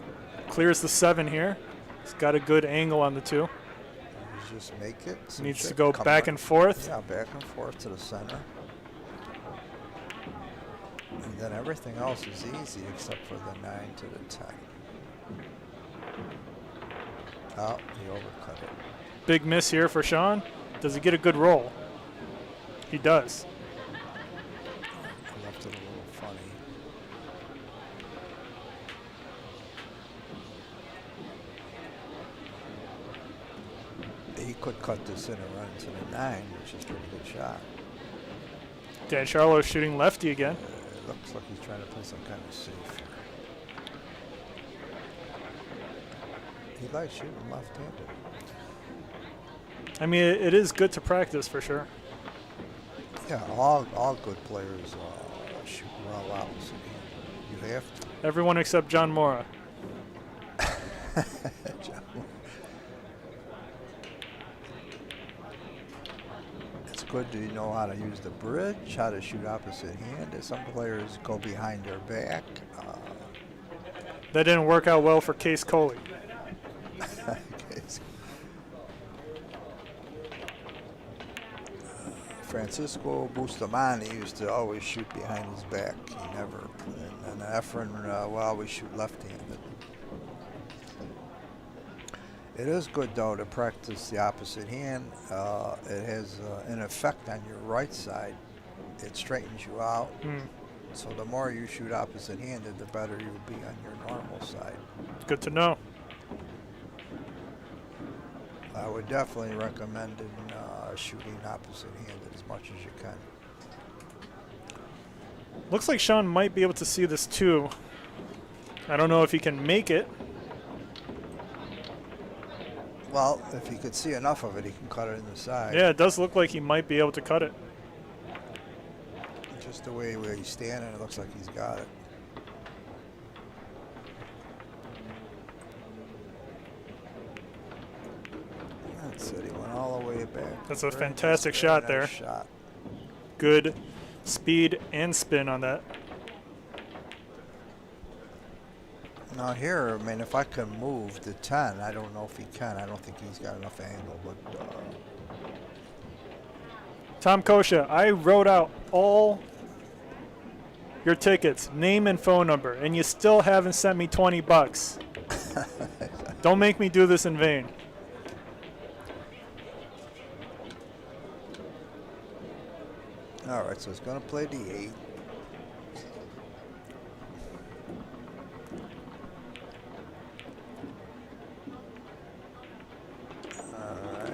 Clears the 7 here. He's got a good angle on the 2. You just make it. Needs to go back and forth. Yeah, back and forth to the center. And then everything else is easy except for the 9 to the 10. Oh, he overcut it. Big miss here for Sean. Does he get a good roll? He does. I left it a little funny. he could cut this in and run into the 9, which is a pretty good shot. Dan Sharlow shooting lefty again. It looks like he's trying to play some kind of safe here. He likes shooting left-handed. I mean, it is good to practice for sure. Yeah, all good players shoot well opposite hand. You have to. Everyone except John Mora. It's good to know how to use the bridge, how to shoot opposite hand. Some players go behind their back. That didn't work out well for Case Coley. Francisco Bustamante used to always shoot behind his back. He never. And Efren will always shoot left-handed. It is good, though, to practice the opposite hand. It has an effect on your right side. It straightens you out. So the more you shoot opposite-handed, the better you'll be on your normal side. Good to know. I would definitely recommend shooting opposite-handed as much as you can. Looks like Chhun might be able to see this too. I don't know if he can make it. Well, if he could see enough of it, he can cut it in the side. Yeah, it does look like he might be able to cut it. Just the way where he's standing, it looks like he's got it. That's it. He went all the way back. That's a fantastic shot there. Shot. Good speed and spin on that. Now here, I mean, if I can move the 10, I don't know if he can. I don't think he's got enough angle, but Tom Kosha, I wrote out all your tickets, name and phone number, and you still haven't sent me 20 bucks. Don't make me do this in vain. all right, so he's going to play the 8.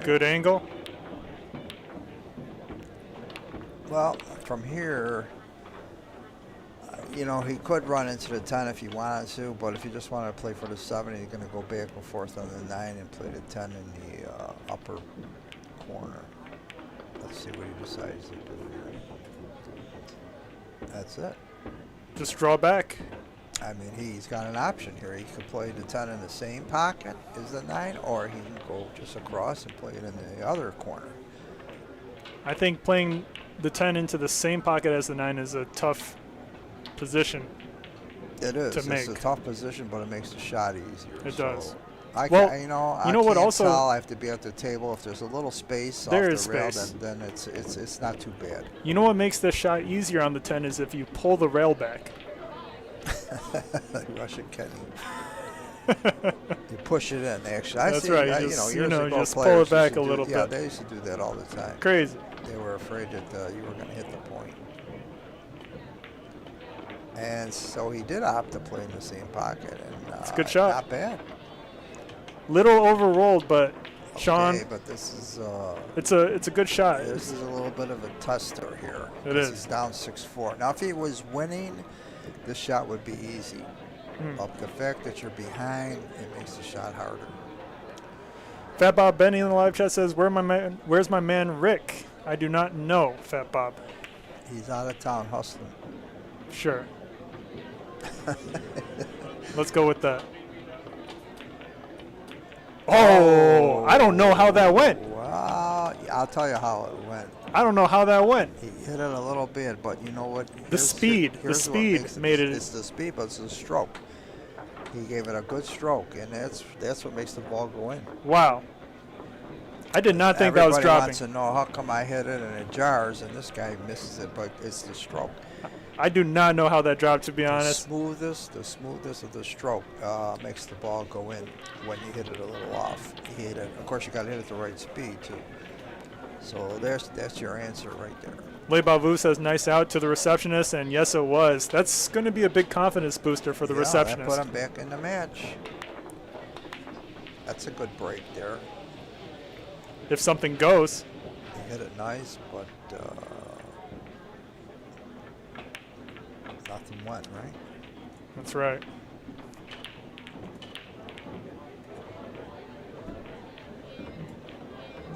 Good angle. Well, from here, you know, he could run into the 10 if he wanted to, but if you just wanted to play for the 7, he's going to go back and forth on the 9 and play the 10 in the upper corner. Let's see what he decides to do here. That's it. Just draw back. I mean, he's got an option here. He could play the 10 in the same pocket as the 9, or he can go just across and play it in the other corner. I think playing the 10 into the same pocket as the 9 is a tough position. It is. To make. It's a tough position, but it makes the shot easier. It does. I Well, can, you I know what can't also- tell. I have to be at the table. If there's a little space There off is the rail, space. then it's not too bad. You know what makes this shot easier on the 10 is if you pull the rail back. Like Russian Kenny. You push it in. Actually, That's right. years You ago, just pull players it back used to a do- little Yeah, bit. they used to do that all the time. Crazy. They were afraid that you were going to hit the point. And so he did opt to play in the same pocket. And, It's a good shot. Not bad. Little overrolled, but Chhun, Okay, but this is it's a good shot. this is a little bit of a tester here. It This is. is down 6-4. Now, if he was winning, this shot would be easy. But the fact that you're behind, it makes the shot harder. Fat Bob Benny in the live chat says, "Where's my man Rick?" I do not know, Fat Bob. He's out of town hustling. Sure. Let's go with that. Oh, I don't know how that went. Well, I'll tell you how it went. I don't know how that went. He hit it a little bit, but you know what? The speed here's what makes made it. It's the speed, but it's the stroke. He gave it a good stroke, and that's what makes the ball go in. Wow. I did not think that was Everybody dropping. wants to know how come I hit it and it jars, and this guy misses it, but it's the stroke. I do not know how that dropped, to be The honest. smoothness of the stroke makes the ball go in when you hit it a little off. He hit it. Of course, you got to hit it at the right speed too. So that's your answer right there. Le Bavu says, "Nice out" to the receptionist, and yes, it was. That's going to be a big confidence booster for the That receptionist. put him back in the match. That's a good break there. if something goes. He hit it nice, but nothing went, right? That's right.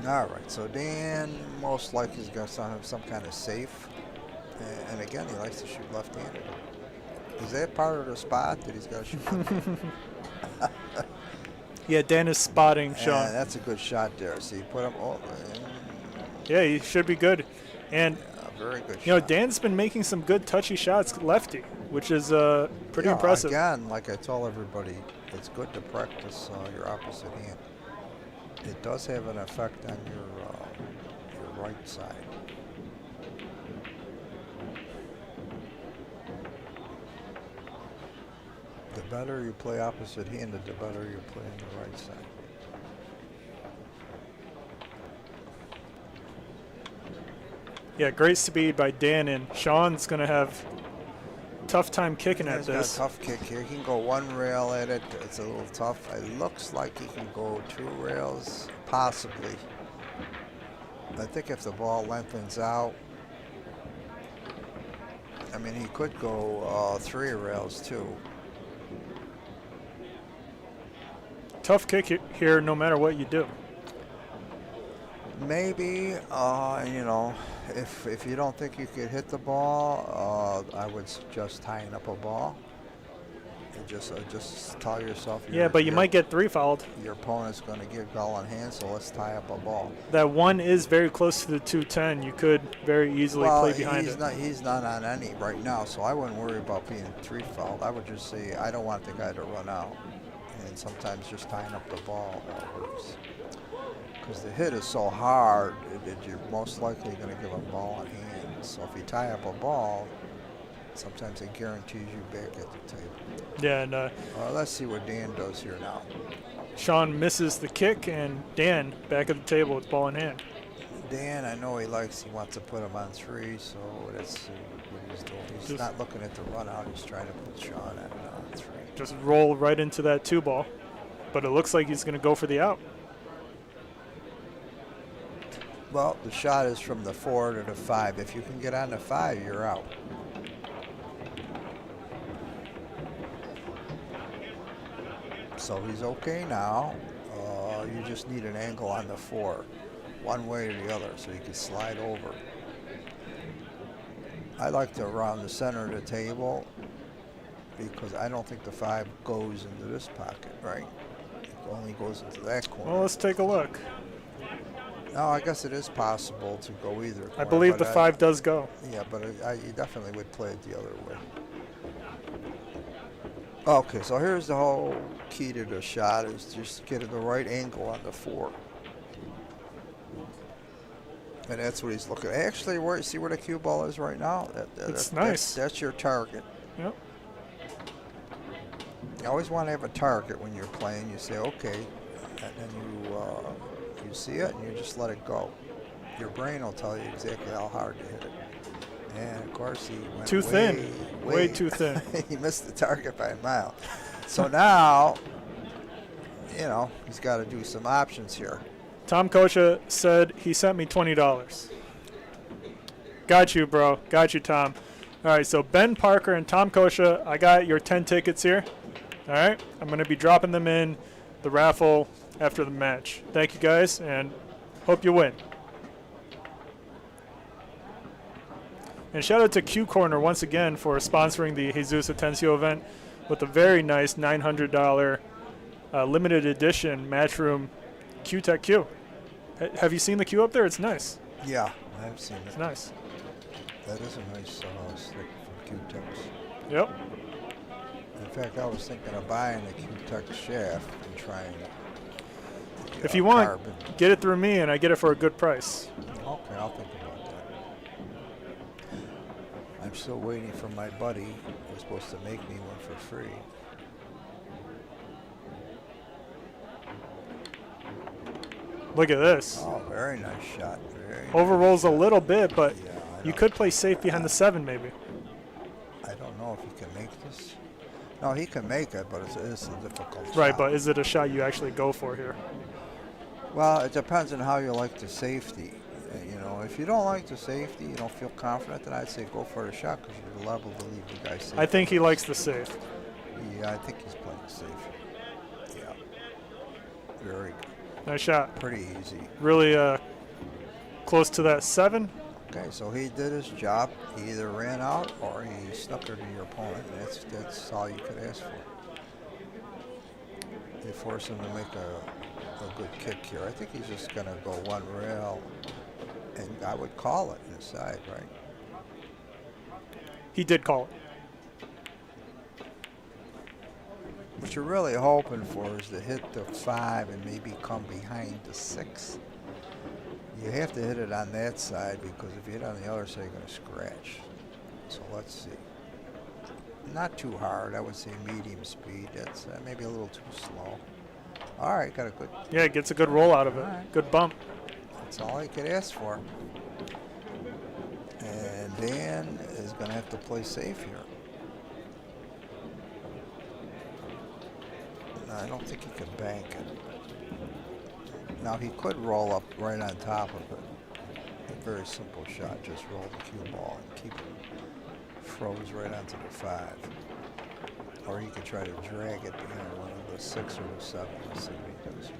All right, so Dan most likely is going to have some kind of safe. And again, he likes to shoot left-handed. Is that part of the spot that he's got to shoot left-handed? Yeah, Dan is spotting Chhun. Yeah, that's a good shot there. See, put him. Oh, Yeah, he should be good. And very good. you know, shot. Dan's been making some good touchy shots lefty, which is pretty impressive. Again, like I told everybody, it's good to practice your opposite hand. It does have an effect on your right side. The better you play opposite-handed, the better you play on the right side. Yeah, great speed by Dan, and Chhun's going to have tough time kicking at He's got this. a tough kick here. He can go one rail at it. It's a little tough. It looks like he can go 2 rails, possibly. I think if the ball lengthens out, I mean, he could go 3 rails too. Tough kick here no matter what you do. Maybe, you know, if you don't think you could hit the ball, I would suggest tying up a ball. And just tell yourself. Yeah, but you might get 3 fouled. Your opponent's going to get ball in hand, so let's tie up a ball. That one is very close to the 210. You could very easily play behind it. He's not on any right now, so I wouldn't worry about being 3 fouled. I would just say I don't want the guy to run out. And sometimes just tying up the ball works. Because the hit is so hard that you're most likely going to give a ball in hand. So if you tie up a ball, sometimes it guarantees you back at the table. Yeah, and Let's see what Dan does here now. Chhun misses the kick, and Dan back at the table with ball in hand. Dan, I know he wants to put him on 3, so let's see what he's doing. He's not looking at the run out, he's trying to put Chhun on 3. Just roll right into that 2 ball. But it looks like he's going to go for the out. Well, the shot is from the 4 to the 5. If you can get on the 5, you're out. So he's okay now. You just need an angle on the 4, one way or the other, so you can slide over. I like to around the center of the table because I don't think the 5 goes into this pocket, right? It only goes into that corner. Well, let's take a look. No, I guess it is possible to go either corner. I believe the 5 does go. Yeah, but you definitely would play it the other way. Okay, so here's the whole key to the shot is just get the right angle on the 4. And that's what he's looking at. Actually, see where the cue ball is right now? It's nice. That's your target. Yep. You always want to have a target when you're playing. You say, okay, and then you see it and you just let it go. Your brain will tell you exactly how hard to hit it. And of course he went too thin. Way too thin. He missed the target by a mile. So now, you know, he's got to do some options here. Tom Kosha said he sent me $20. Got you, bro. Got you, Tom. All right, so Ben Parker and Tom Kosha, I got your 10 tickets here. All right, I'm going to be dropping them in the raffle after the match. Thank you, guys, and hope you win. And shout out to Q Corner once again for sponsoring the Jesus Atencio event with a very nice $900 limited edition Matchroom Q-Tech Q. Have you seen the Q up there? It's nice. Yeah, I've seen it. It's nice. That is a nice stick from Q-Techs. Yep. In fact, I was thinking of buying a Q-Tech shaft and trying. If you want, carbon. get it through me, and I get it for a good price. Okay, I'll think about that. I'm still waiting for my buddy who was supposed to make me one for free. Look at this. Oh, very nice shot. Very Overrolls nice a little bit, but Yeah, you could play safe behind the 7 maybe. I don't know if he can make this. No, he can make it, but it's a difficult shot. Right, but is it a shot you actually go for here? Well, it depends on how you like the safety. You know, if you don't like the safety, you don't feel confident, then I'd say go for the shot because you're liable to leave the guy safe. I think he likes the safe. Yeah, I think he's playing safe. Yeah. Very good. Nice shot. Pretty easy. Really close to that 7. Okay, so he did his job. He either ran out or he snuck her to your opponent. That's all you could ask for. You force him to make a good kick here. I think he's just going to go one rail, and I would call it inside, right? He did call it. What you're really hoping for is to hit the 5 and maybe come behind the 6. You have to hit it on that side because if you hit on the other side, you're going to scratch. So let's see. Not too hard. I would say medium speed. That's maybe a little too slow. All right, got a good. Yeah, it gets a good roll out of it. Right. Good bump. That's all I could ask for. And Dan is going to have to play safe here. No, I don't think he can bank it. Now he could roll up right on top of it. A very simple shot. Just roll the cue ball and keep it froze right onto the 5. Or he could try to drag it behind one of the 6 or the 7. Let's see what he does.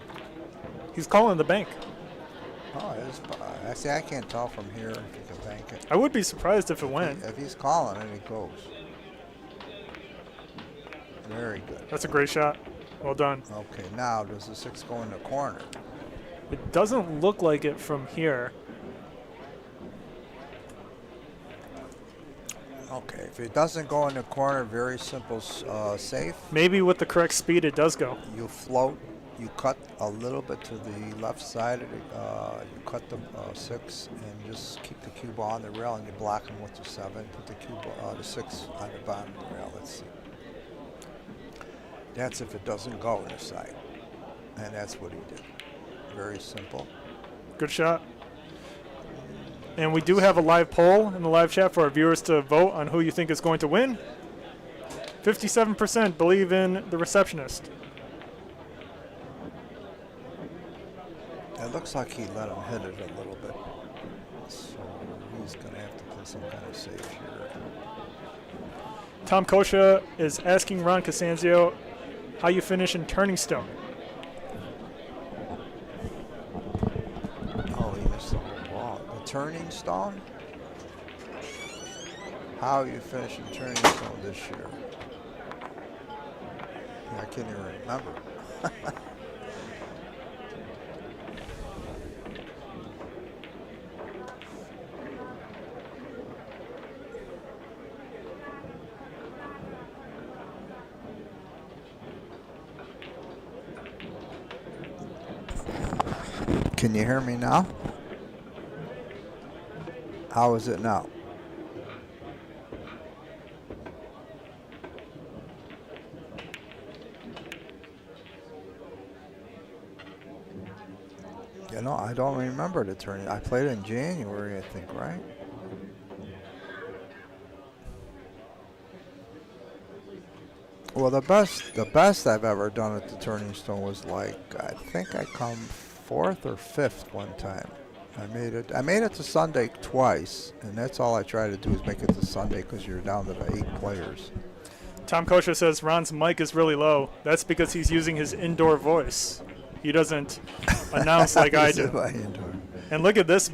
He's calling the bank. Oh, it is. Actually, I can't tell from here if he can bank it. I would be surprised if it went. If he's calling it, it goes. Very good. That's a great shot. Well done. Okay, now does the 6 go in the corner? It doesn't look like it from here. Okay, if it doesn't go in the corner, very simple, safe. Maybe with the correct speed, it does go. You float. You cut a little bit to the left side of it. You cut the 6 and just keep the cue ball on the rail, and you block him with the 7. Put the 6 on the bottom of the rail. Let's see. That's if it doesn't go in the side, and that's what he did. Very simple. Good shot. And we do have a live poll in the live chat for our viewers to vote on who you think is going to win. 57% believe in the receptionist. It looks like he let him hit it a little bit. So he's going to have to play some kind of safe here. Tom Kosha is asking Ron Costanzo how you finish in Turning Stone. Oh, he missed the whole ball. The Turning Stone? How you finish in Turning Stone this year? Yeah, I can't even remember. Can you hear me now? How is it now? You know, I don't remember the tournament. I played in January, I think, right? Well, the best I've ever done at the Turning Stone was like, I think I come 4th or 5th one time. I made it to Sunday twice, and that's all I try to do is make it to Sunday because you're down to the 8 players. Tom Kosha says Ron's mic is really low. That's because he's using his indoor voice. He doesn't announce like I do. And look at this.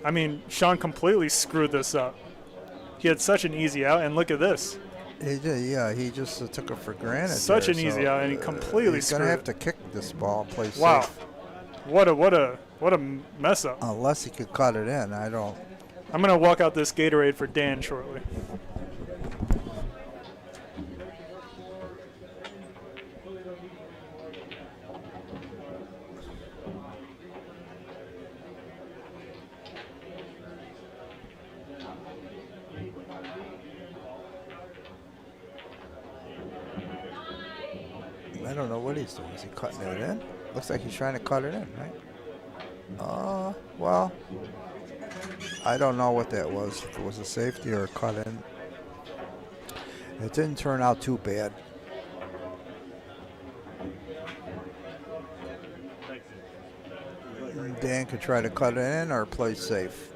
I mean, Sean completely screwed this up. He had such an easy out, and look at this. He did, yeah. He just took it for granted. Such there, an easy out, and he completely he's screwed gonna it. have to kick this ball and play Wow. safe. What a mess up. Unless he could cut it in. I don't. I'm going to walk out this Gatorade for Dan shortly. I don't know what he's doing. Is he cutting it in? Looks like he's trying to cut it in, right? Well, I don't know what that was. If it was a safety or a cut in. It didn't turn out too bad. Dan could try to cut it in or play safe.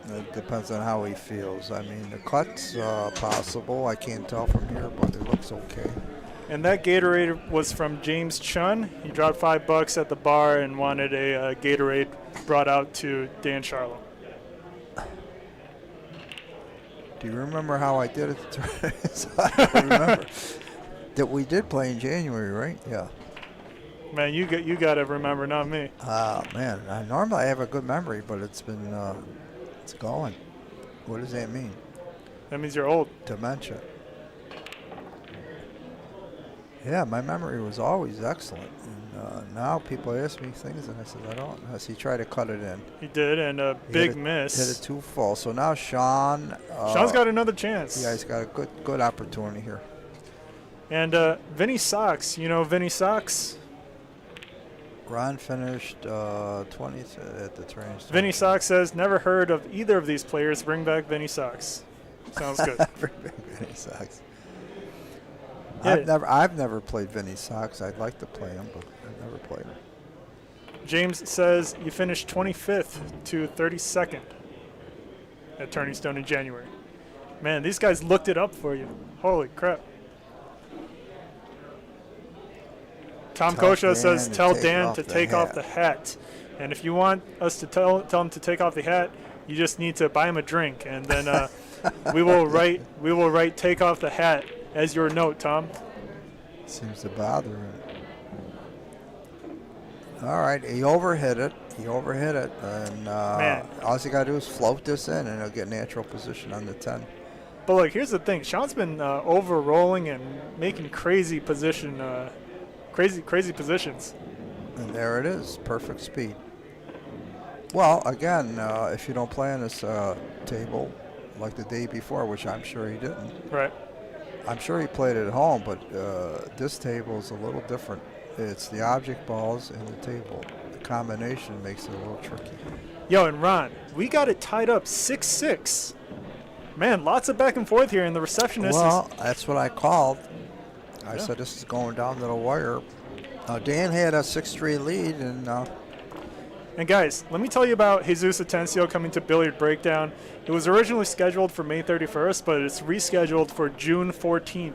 It depends on how he feels. I mean, the cut's possible. I can't tell from here, but it looks okay. And that Gatorade was from James Chhun. He dropped $5 at the bar and wanted a Gatorade brought out to Dan Sharlow. Do you remember how I did it? I don't remember. That we did play in January, right? Yeah. Man, you got to remember, not me. Man, normally I have a good memory, but it's been it's gone. What does that mean? That means you're old. Dementia. Yeah, my memory was always excellent. And now people ask me things, and I said, I don't. As he tried to cut it in. He did, and a big miss. Hit it too full. So now Sean. Sean's got another chance. Yeah, he's got a good opportunity here. And Vinny Sox, you know Vinny Sox? Ron finished 20th at the training station. Vinny Sox says, never heard of either of these players. Bring back Vinny Sox. Sounds good. Bring back Vinny Sox. Yeah. I've never played Vinny Sox. I'd like to play him, but I've never played him. James says you finished 25th to 32nd at Turning Stone in January. Man, these guys looked it up for you. Holy crap. Tom Kosha says, tell Dan to take off the hat. And if you want us to tell him to take off the hat, you just need to buy him a drink. And then we will write take off the hat as your note, Tom. Seems to bother him. All right, he overhit it. And all you got to do is float this in, and he'll get natural position on the 10. But look, here's the thing. Sean's been over-rolling and making crazy positions. And there it is, perfect speed. Well, again, if you don't play on this table like the day before, which I'm sure he didn't. Right. I'm sure he played at home, but this table is a little different. It's the object balls and the table. The combination makes it a little tricky. Yo, and Ron, we got it tied up 6-6. Man, lots of back and forth here, and the receptionist that's what I called. I said this is going down to the wire. Dan had a 6-3 lead, And guys, let me tell you about Jesus Atencio coming to Billiard Breakdown. It was originally scheduled for May 31st, but it's rescheduled for June 14th.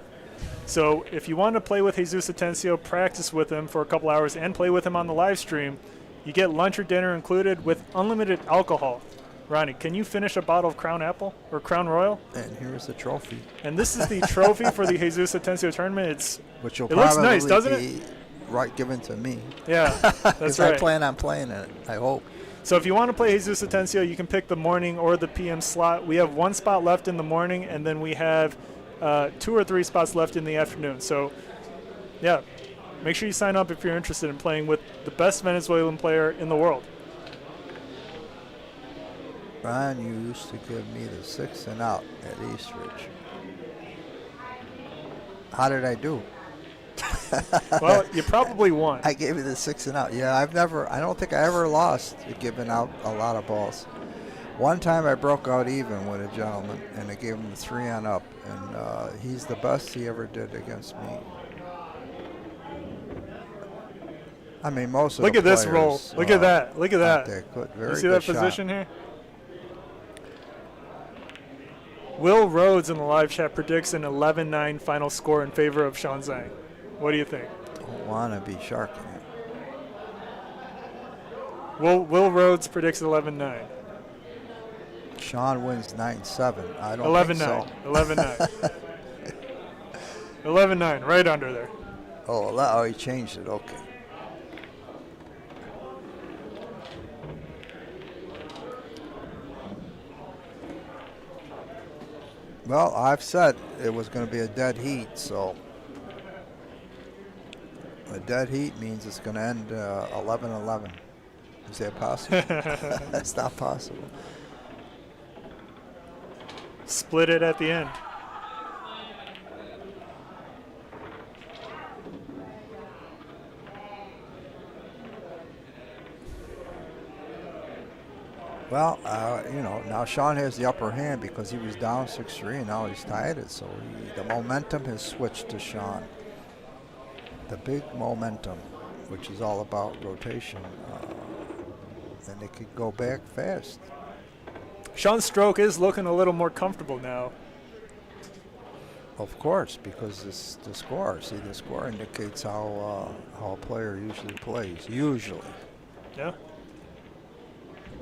So if you want to play with Jesus Atencio, practice with him for a couple hours, and play with him on the live stream, you get lunch or dinner included with unlimited alcohol. Ronnie, can you finish a bottle of Crown Apple or Crown Royal? And here's the trophy. And this is the trophy for the Jesus Atencio tournament. Which will it looks nice, doesn't it? Right, given to me. Yeah, that's right. I plan on playing it, I hope. So if you want to play Jesus Atencio, you can pick the morning or the PM slot. We have one spot left in the morning, and then we have 2 or 3 spots left in the afternoon. So, yeah, make sure you sign up if you're interested in playing with the best Venezuelan player in the world. Ron, you used to give me the 6 and out at Eastridge. How did I do? Well, you probably won. I gave you the 6 and out. Yeah, I don't think I ever lost giving out a lot of balls. One time I broke out even with a gentleman, and I gave him the 3 on up, and he's the best he ever did against me. I mean, most of Look the at this players, roll. Look at that. Look at that. Good. Very you see good that shot. position here? Will Rhodes in the live chat predicts an 11-9 final score in favor of Sean Zeng. What do you think? Don't want to be sharking it. Will Rhodes predicts 11-9. Sean wins 9-7. I don't 11-9. think so. 11-9. 11-9, right under there. Oh, he changed it. Okay. Well, I've said it was going to be a dead heat, so a dead heat means it's going to end 11-11. Is that possible? That's not possible. Split it at the end. Well, now Sean has the upper hand because he was down 6-3, and now he's tied it. So the momentum has switched to Sean. The big momentum. which is all about rotation, then they could go back fast. Sean's stroke is looking a little more comfortable now. Of course, because the score. See, the score indicates how a player usually plays. Usually. Yeah.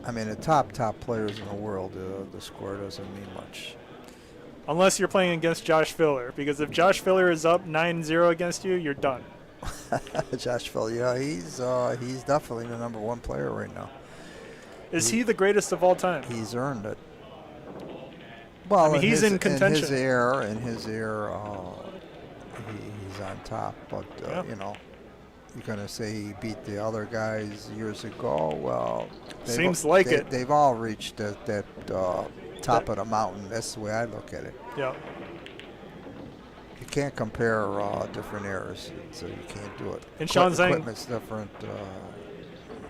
I mean, the top players in the world, the score doesn't mean much. Unless you're playing against Josh Filler, because if Josh Filler is up 9-0 against you, you're done. Josh Filler, yeah, he's definitely the number one player right now. Is he the greatest of all time? He's earned it. Well, I mean, he's in contention. In his ear, he's on top. But you know, you're gonna say he beat the other guys years ago. Well, seems like it. They've all reached that top of the mountain. That's the way I look at it. Yeah. You can't compare different eras, so you can't do it. And Sean Zeng, equipment's different.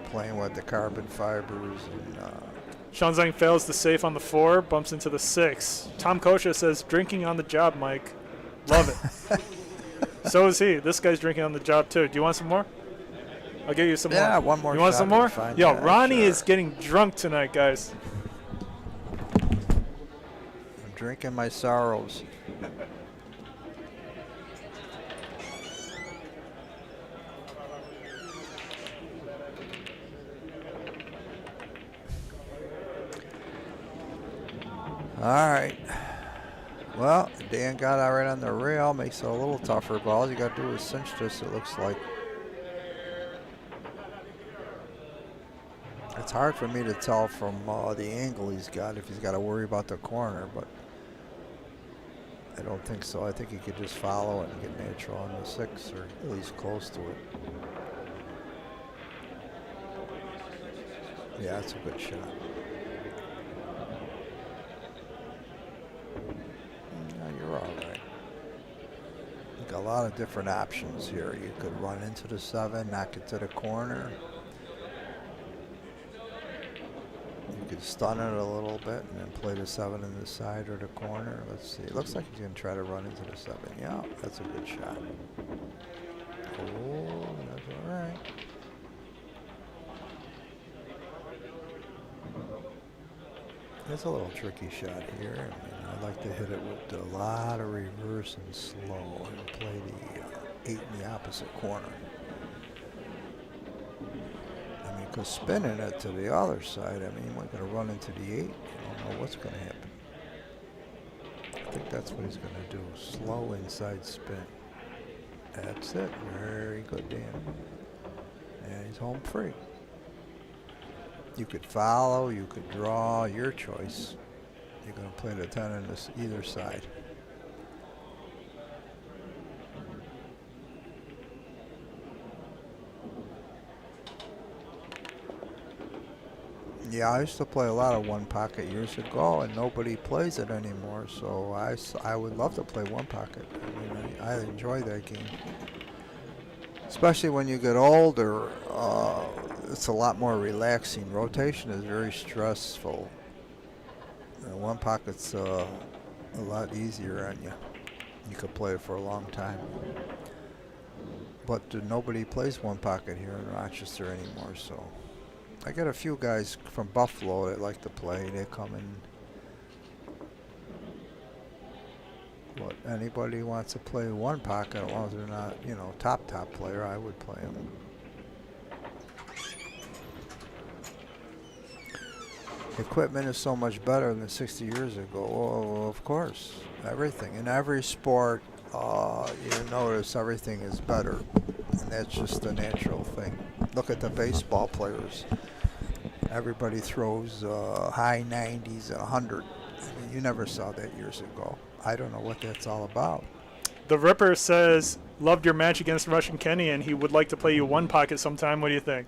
Playing with the carbon fibers and. Sean Zeng fails the safe on the 4, bumps into the 6. Tom Kosha says, drinking on the job, Mike. Love it. So is he. This guy's drinking on the job, too. Do you want some more? I'll give you some more. Yeah, one more. You want some more? Yo, Yeah, Ronnie sure. is getting drunk tonight, guys. I'm drinking my sorrows. All right. Well, Dan got out right on the rail. Makes it a little tougher, but all you got to do is cinch this, it looks like. It's hard for me to tell from the angle he's got if he's got to worry about the corner, but I don't think so. I think he could just follow it and get natural on the 6, or at least close to it. Yeah, that's a good shot. You're all right. You got a lot of different options here. You could run into the 7, knock it to the corner. You could stun it a little bit and then play the 7 in the side or the corner. Let's see. It looks like he's going to try to run into the 7. Yeah, that's a good shot. Oh, that's all right. It's a little tricky shot here. I mean, I like to hit it with a lot of reverse and slow and play the 8 in the opposite corner. I mean, because spinning it to the other side, I mean, we're going to run into the 8. You don't know what's going to happen. I think that's what he's going to do. Slow inside spin. That's it. Very good, Dan. And he's home free. You could follow, you could draw, your choice. You're going to play the 10 on this either side. Yeah, I used to play a lot of one pocket years ago, and nobody plays it anymore. So I would love to play one pocket. I mean, I enjoy that game. Especially when you get older, it's a lot more relaxing. Rotation is very stressful. One pocket's a lot easier on you. You could play it for a long time. But nobody plays one pocket here in Rochester anymore, so I got a few guys from Buffalo that like to play. They come in. But anybody who wants to play one pocket, as long as they're not, you know, top player, I would play them. Equipment is so much better than 60 years ago. Oh, of course, everything. In every sport, you notice everything is better, and that's just a natural thing. Look at the baseball players. Everybody throws high 90s and 100. I mean, you never saw that years ago. I don't know what that's all about. The Ripper says, loved your match against Russian Kenny, and he would like to play you one pocket sometime. What do you think?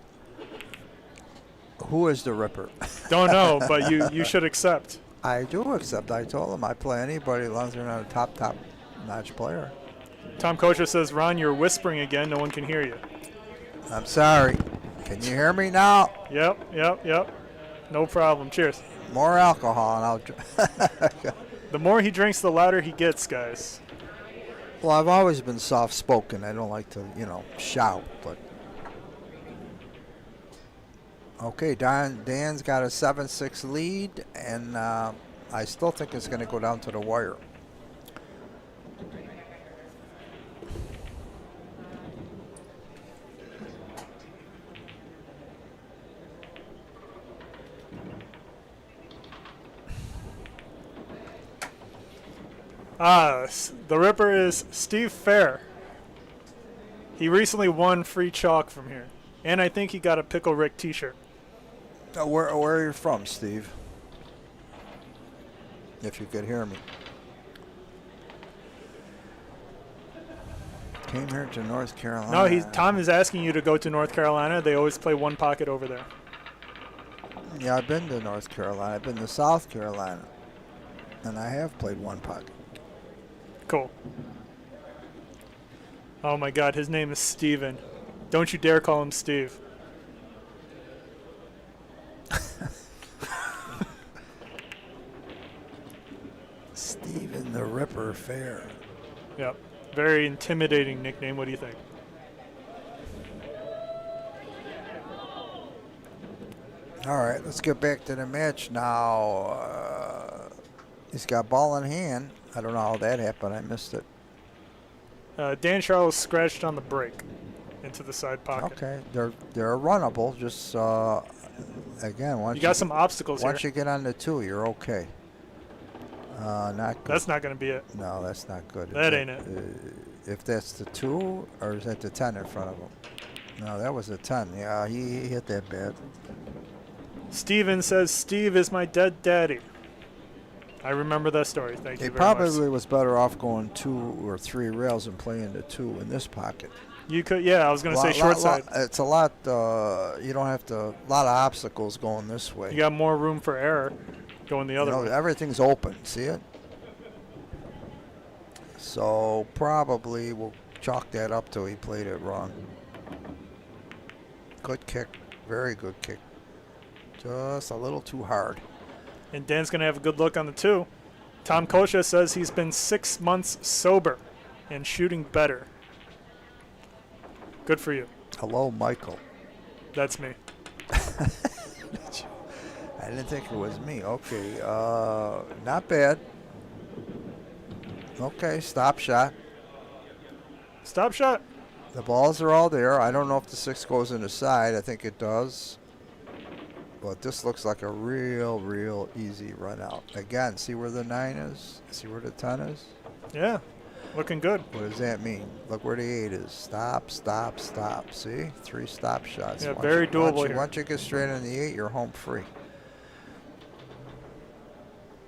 Who is the Ripper? Don't know, but you should accept. I do accept. I told him I'd play anybody as long as they're not a top-notch player. Tom Kosha says, Ron, you're whispering again. No one can hear you. I'm sorry. Can you hear me now? Yep. No problem. Cheers. More alcohol, and I'll... The more he drinks, the louder he gets, guys. Well, I've always been soft-spoken. I don't like to, you know, shout, but Okay, Dan's got a 7-6 lead, and I still think it's going to go down to the wire. The Ripper is Steve Fair. He recently won free chalk from here. And I think he got a Pickle Rick t-shirt. Where are you from, Steve? If you could hear me. Came here to North Carolina. No, Tom is asking you to go to North Carolina. They always play one pocket over there. Yeah, I've been to North Carolina. I've been to South Carolina. And I have played one pocket. Cool. Oh my God, his name is Steven. Don't you dare call him Steve. Steven the Ripper Fair. Yep. Very intimidating nickname. What do you think? All right, let's get back to the match now. He's got ball in hand. I don't know how that happened. I missed it. Dan Sharlow scratched on the break into the side pocket. Okay, they're runnable. Just again, once you got some obstacles once here. you get on the 2, you're okay. Not good. That's not going to be it. No, that's not good. That ain't it. If that's the 2, or is that the 10 in front of him? No, that was a 10. Yeah, he hit that bad. Steven says, Steve is my dead daddy. I remember that story. Thank you He very much. probably was better off going 2 or 3 rails and playing the 2 in this pocket. You could, yeah, I was going to say short side. It's a lot, you don't have to, a lot of obstacles going this way. You got more room for error going the other way. Everything's open, see it? So probably we'll chalk that up till he played it wrong. Good kick, very good kick. Just a little too hard. And Dan's going to have a good look on the 2. Tom Kosha says he's been 6 months sober and shooting better. Good for you. Hello, Michael. That's me. I didn't think it was me. Okay, not bad. Okay, stop shot. Stop shot. The balls are all there. I don't know if the 6 goes in the side. I think it does. But this looks like a real easy run out. Again, see where the 9 is? See where the 10 is? Yeah, looking good. What does that mean? Look where the 8 is. Stop, stop, stop. See? 3 stop shots. Yeah, very doable here. Once you get straight on the 8, you're home free.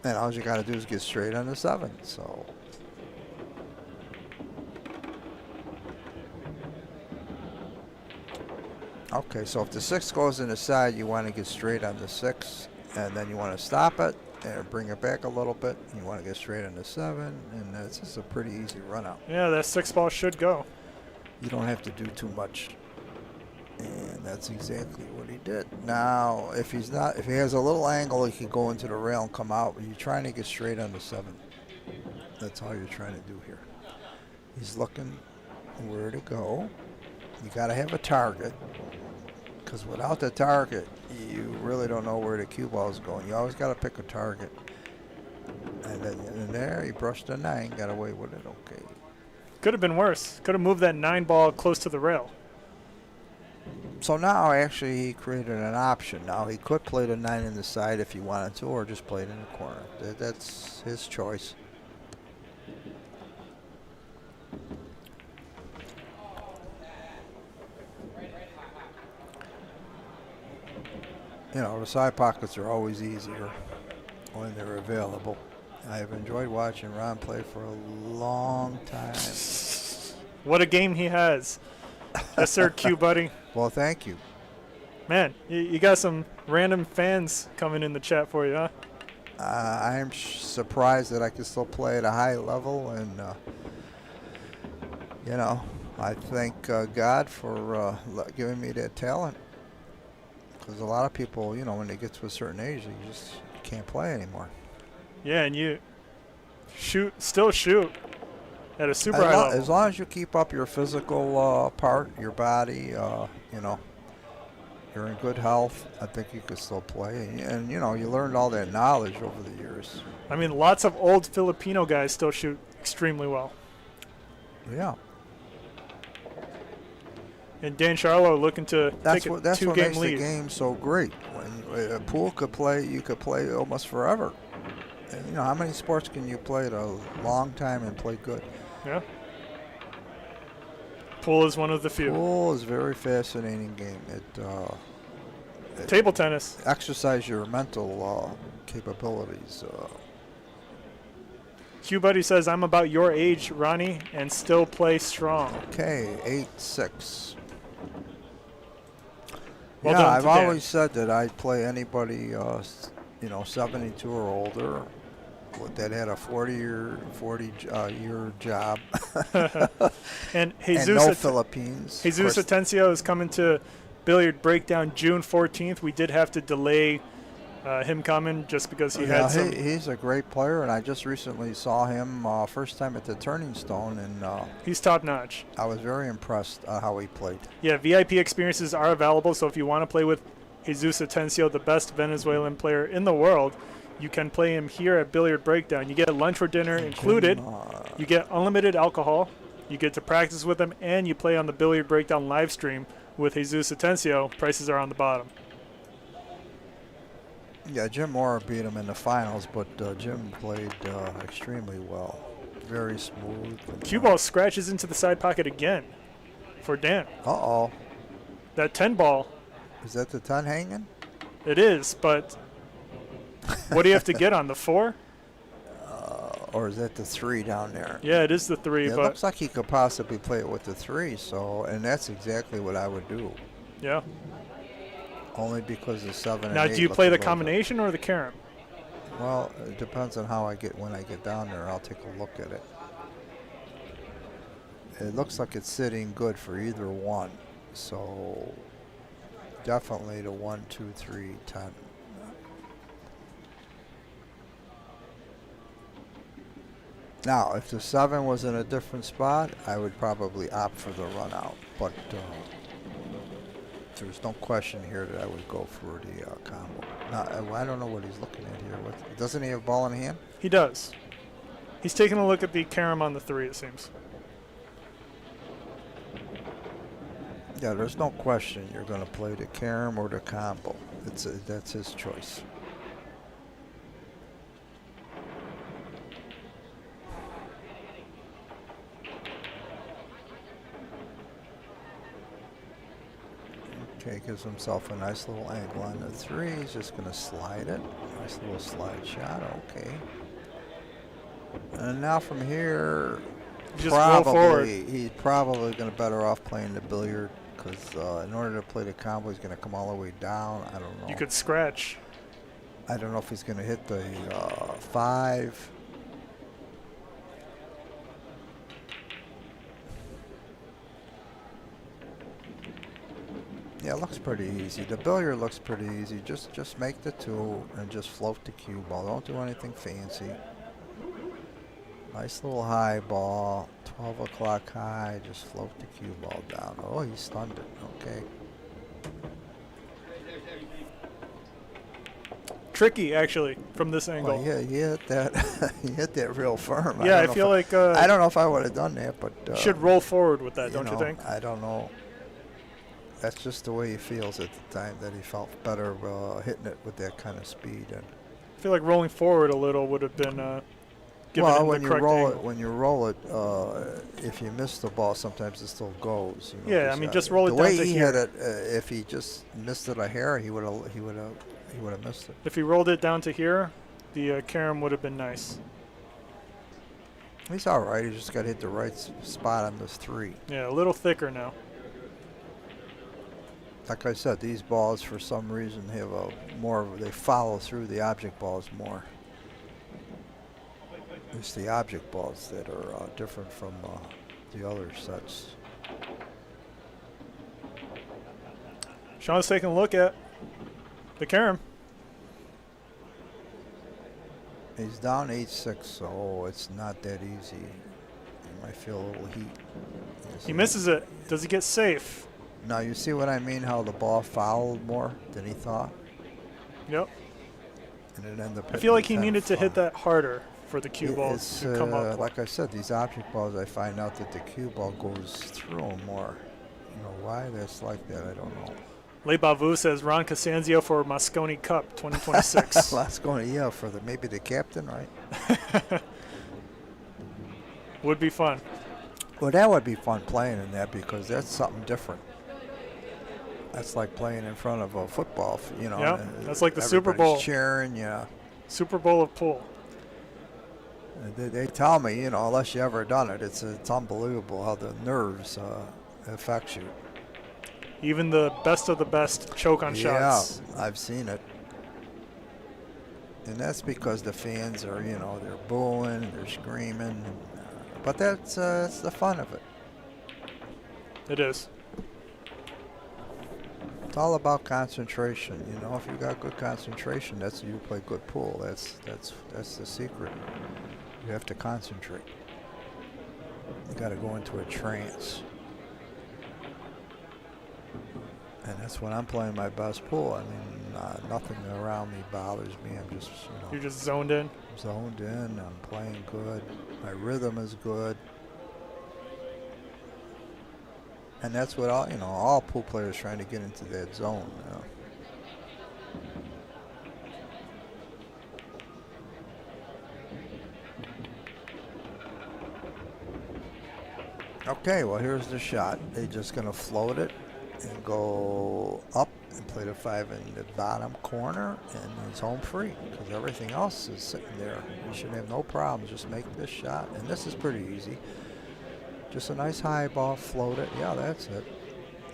And all you got to do is get straight on the 7. So... Okay, so if the 6 goes in the side, you want to get straight on the 6, and then you want to stop it and bring it back a little bit. You want to get straight on the 7, and that's just a pretty easy run out. Yeah, that 6 ball should go. You don't have to do too much. And that's exactly what he did. Now, if he has a little angle, he can go into the rail and come out. But you're trying to get straight on the 7. That's all you're trying to do here. He's looking where to go. You got to have a target. Because without the target, you really don't know where the cue ball is going. You always got to pick a target. And then in there, he brushed the 9, got away with it. Okay. Could have been worse. Could have moved that 9 ball close to the rail. So now, actually, he created an option. Now, he could play the 9 in the side if he wanted to, or just play it in the corner. That's his choice. You know, the side pockets are always easier when they're available. I have enjoyed watching Ron play for a long time. What a game he has. Yes, sir, Q, buddy. Well, thank you. Man, you got some random fans coming in the chat for you, huh? I am surprised that I can still play at a high level, and, you know, I thank God for giving me that talent. Because a lot of people, you know, when they get to a certain age, you just can't play anymore. Yeah, and you still shoot at a super high level. As long as you keep up your physical part, your body, you know, you're in good health, I think you could still play. And you know, you learned all that knowledge over the years. I mean, lots of old Filipino guys still shoot extremely well. Yeah. And Dan Sharlow looking to take a That's what two-game makes lead. the game so great. When a pool could play, you could play almost forever. And, you know, how many sports can you play at a long time and play good? Yeah. Pool is one of the few. Pool is a very fascinating game. It Table tennis. exercise your mental capabilities. Q Buddy says, I'm about your age, Ronnie, and still play strong. Okay, 8-6. Well yeah, done I've to Dan. always said that I'd play anybody, 72 or older that had a 40-year job. And and Jesus, no Philippines. Jesus Of course, Atencio is coming to Billiard Breakdown June 14th. We did have to delay him coming just because he had some. he's a great player, and I just recently saw him first time at the Turning Stone, and He's top notch. I was very impressed how he played. Yeah, VIP experiences are available, so if you want to play with Jesus Atencio, the best Venezuelan player in the world, you can play him here at Billiard Breakdown. You get lunch or dinner included. You get unlimited alcohol. You get to practice with him, and you play on the Billiard Breakdown live stream with Jesus Atencio. Prices are on the bottom. Yeah, Jim Mora beat him in the finals, but Jim played extremely well. Very smooth. Cue ball scratches into the side pocket again for Dan. Uh-oh. That 10 ball, Is that the 10 hanging? it is, but what do you have to get on the 4? Or is that the 3 down there? Yeah, it is the 3, Yeah, it but looks like he could possibly play it with the 3, and that's exactly what I would do. yeah. Only because the 7 and Now, 8 do you look play a the little combination or the carom? bit- Well, it depends on how when I get down there. I'll take a look at it. It looks like it's sitting good for either one. So definitely the 1, 2, 3, 10. Now, if the 7 was in a different spot, I would probably opt for the run out. But there's no question here that I would go for the combo. Now, I don't know what he's looking at here. Doesn't he have ball in hand? He does. He's taking a look at the carom on the 3, it seems. Yeah, there's no question you're going to play the carom or the combo. That's his choice. Okay, gives himself a nice little angle on the 3. He's just going to slide it. Nice little slide shot. Okay. And now from here, Just roll forward. he's probably going to better off playing the billiard because in order to play the combo, he's going to come all the way down. I don't know. You could scratch. I don't know if he's going to hit the 5. Yeah, it looks pretty easy. The billiard looks pretty easy. Just make the 2 and just float the cue ball. Don't do anything fancy. Nice little high ball. 12 o'clock high. Just float the cue ball down. Oh, he stunned it. Okay. Tricky, actually, from this angle. Well, yeah, he hit that. He hit that real firm. Yeah, I don't know feel if like I don't know if I would have done that, but you should roll forward with that, don't you know, think? I don't know. That's just the way he feels at the time, that he felt better hitting it with that kind of speed. And I feel like rolling forward a little would have been given him when the you correct roll angle. it, when you roll it, if you miss the ball, sometimes it still goes. You know, Yeah, I mean, just roll it the down way to he here. hit it. If he just missed it a hair, he would have missed it. If he rolled it down to here, the carom would have been nice. He's all right. He just got to hit the right spot on this 3. Yeah, a little thicker now. Like I said, these balls for some reason have they follow through the object balls more. It's the object balls that are different from the other sets. Sean's taking a look at the carom. He's down 8-6, so it's not that easy. He might feel a little heat. He misses it. Does he get safe? Now you see what I mean? How the ball fouled more than he thought, Yep. and it ended up. I feel like he hitting needed to hit that harder for the cue ball It's to come up. like I said, these object balls. I find out that the cue ball goes through them more. You know why that's like that? I don't know. Le Bavu says Ron Costanzio for Mosconi Cup 2026. Last going, yeah, for maybe the captain, right? Would be fun. Well, that would be fun playing in that because that's something different. That's like playing in front of a football, you know. Yeah, that's like the Super Bowl. Everybody's cheering, yeah. Super Bowl of pool. They tell me, you know, unless you ever done it, it's unbelievable how the nerves affect you. Even the best of the best choke on shots. Yeah, I've seen it. And that's because the fans are, you know, they're booing, they're screaming. But that's the fun of it. It is. It's all about concentration. You know, if you got good concentration, that's you play good pool. That's the secret. You have to concentrate. You got to go into a trance. And that's when I'm playing my best pool. I mean, nothing around me bothers me. I'm just, you know. You're just zoned in? Zoned in. I'm playing good. My rhythm is good. And that's what all pool players trying to get into that zone. You know. Okay, well, here's the shot. They're just going to float it and go up and play the 5 in the bottom corner, and he's home free because everything else is sitting there. You should have no problems. Just make this shot, and this is pretty easy. Just a nice high ball, float it. Yeah, that's it.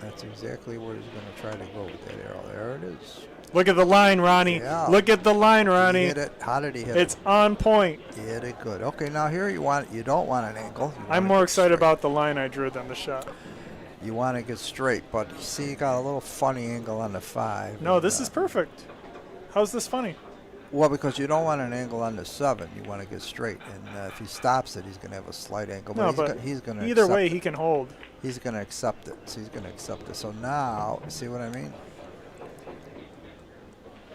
That's exactly where he's going to try to go with that arrow. There it is. Look at the line, Ronnie. Yeah. Look at the line, Ronnie. He hit it. How did he hit it? It's on point. He hit it good. Okay, now here you don't want an angle. I'm more excited about the line I drew than the shot. You want to get straight, but you see you got a little funny angle on the 5. No, this is perfect. How's this funny? Well, because you don't want an angle on the 7. You want to get straight. And if he stops it, he's going to have a slight angle. No, but he's going to either way, he can hold. He's going to accept it. So he's going to accept it. So now, see what I mean?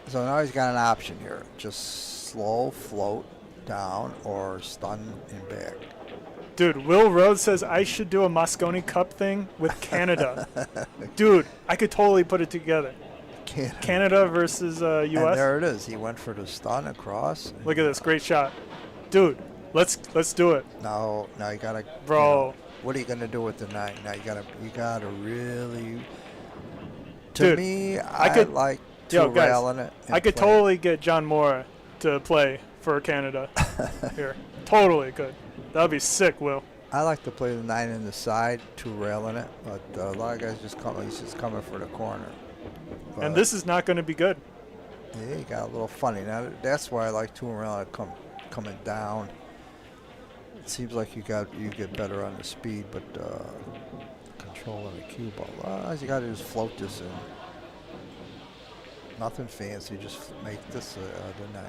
So now he's got an option here. Just slow float down or stun and back. Dude, Will Rhodes says I should do a Mosconi Cup thing with Canada. Dude, I could totally put it together. Canada versus U.S. And there it is. He went for the stun across. Look at this, great shot, dude. Let's do it. Now you gotta. Bro, you know, what are you gonna do with the 9? Now you gotta really. To Dude, me, I could like yo, to guys, rail in it. I could totally get John Mora to play for Canada here. Totally could. That'd be sick, Will. I like to play the 9 in the side, 2 rail in it, but a lot of guys he's just coming for the corner. But and this is not going to be good. Yeah, he got a little funny. Now that's why I like 2 around coming down. It seems like you get better on the speed, but controlling the cue ball. All you got to do is float this in. Nothing fancy, just make this the 9.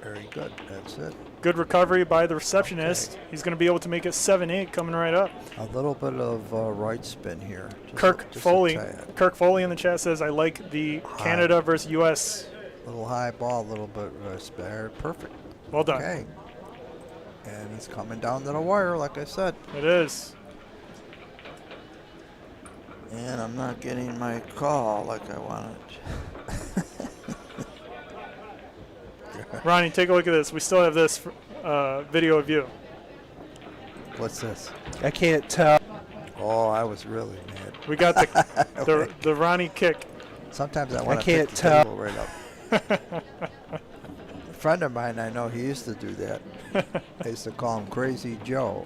Very good. That's it. Good recovery by the receptionist. Okay. He's going to be able to make it 7-8 coming right up. A little bit of right spin here. Kirk Foley in the chat says, I like the Canada versus U.S. Little high ball, a little bit spare. Perfect. Well done. Okay. And it's coming down to the wire, like I said. It is. And I'm not getting my call like I wanted. Ronnie, take a look at this. We still have this video of you. What's this? I can't tell. Oh, I was really mad. We got the Ronnie kick. Sometimes I want to pick the table right up. A friend of mine, I know, he used to do that. I used to call him Crazy Joe.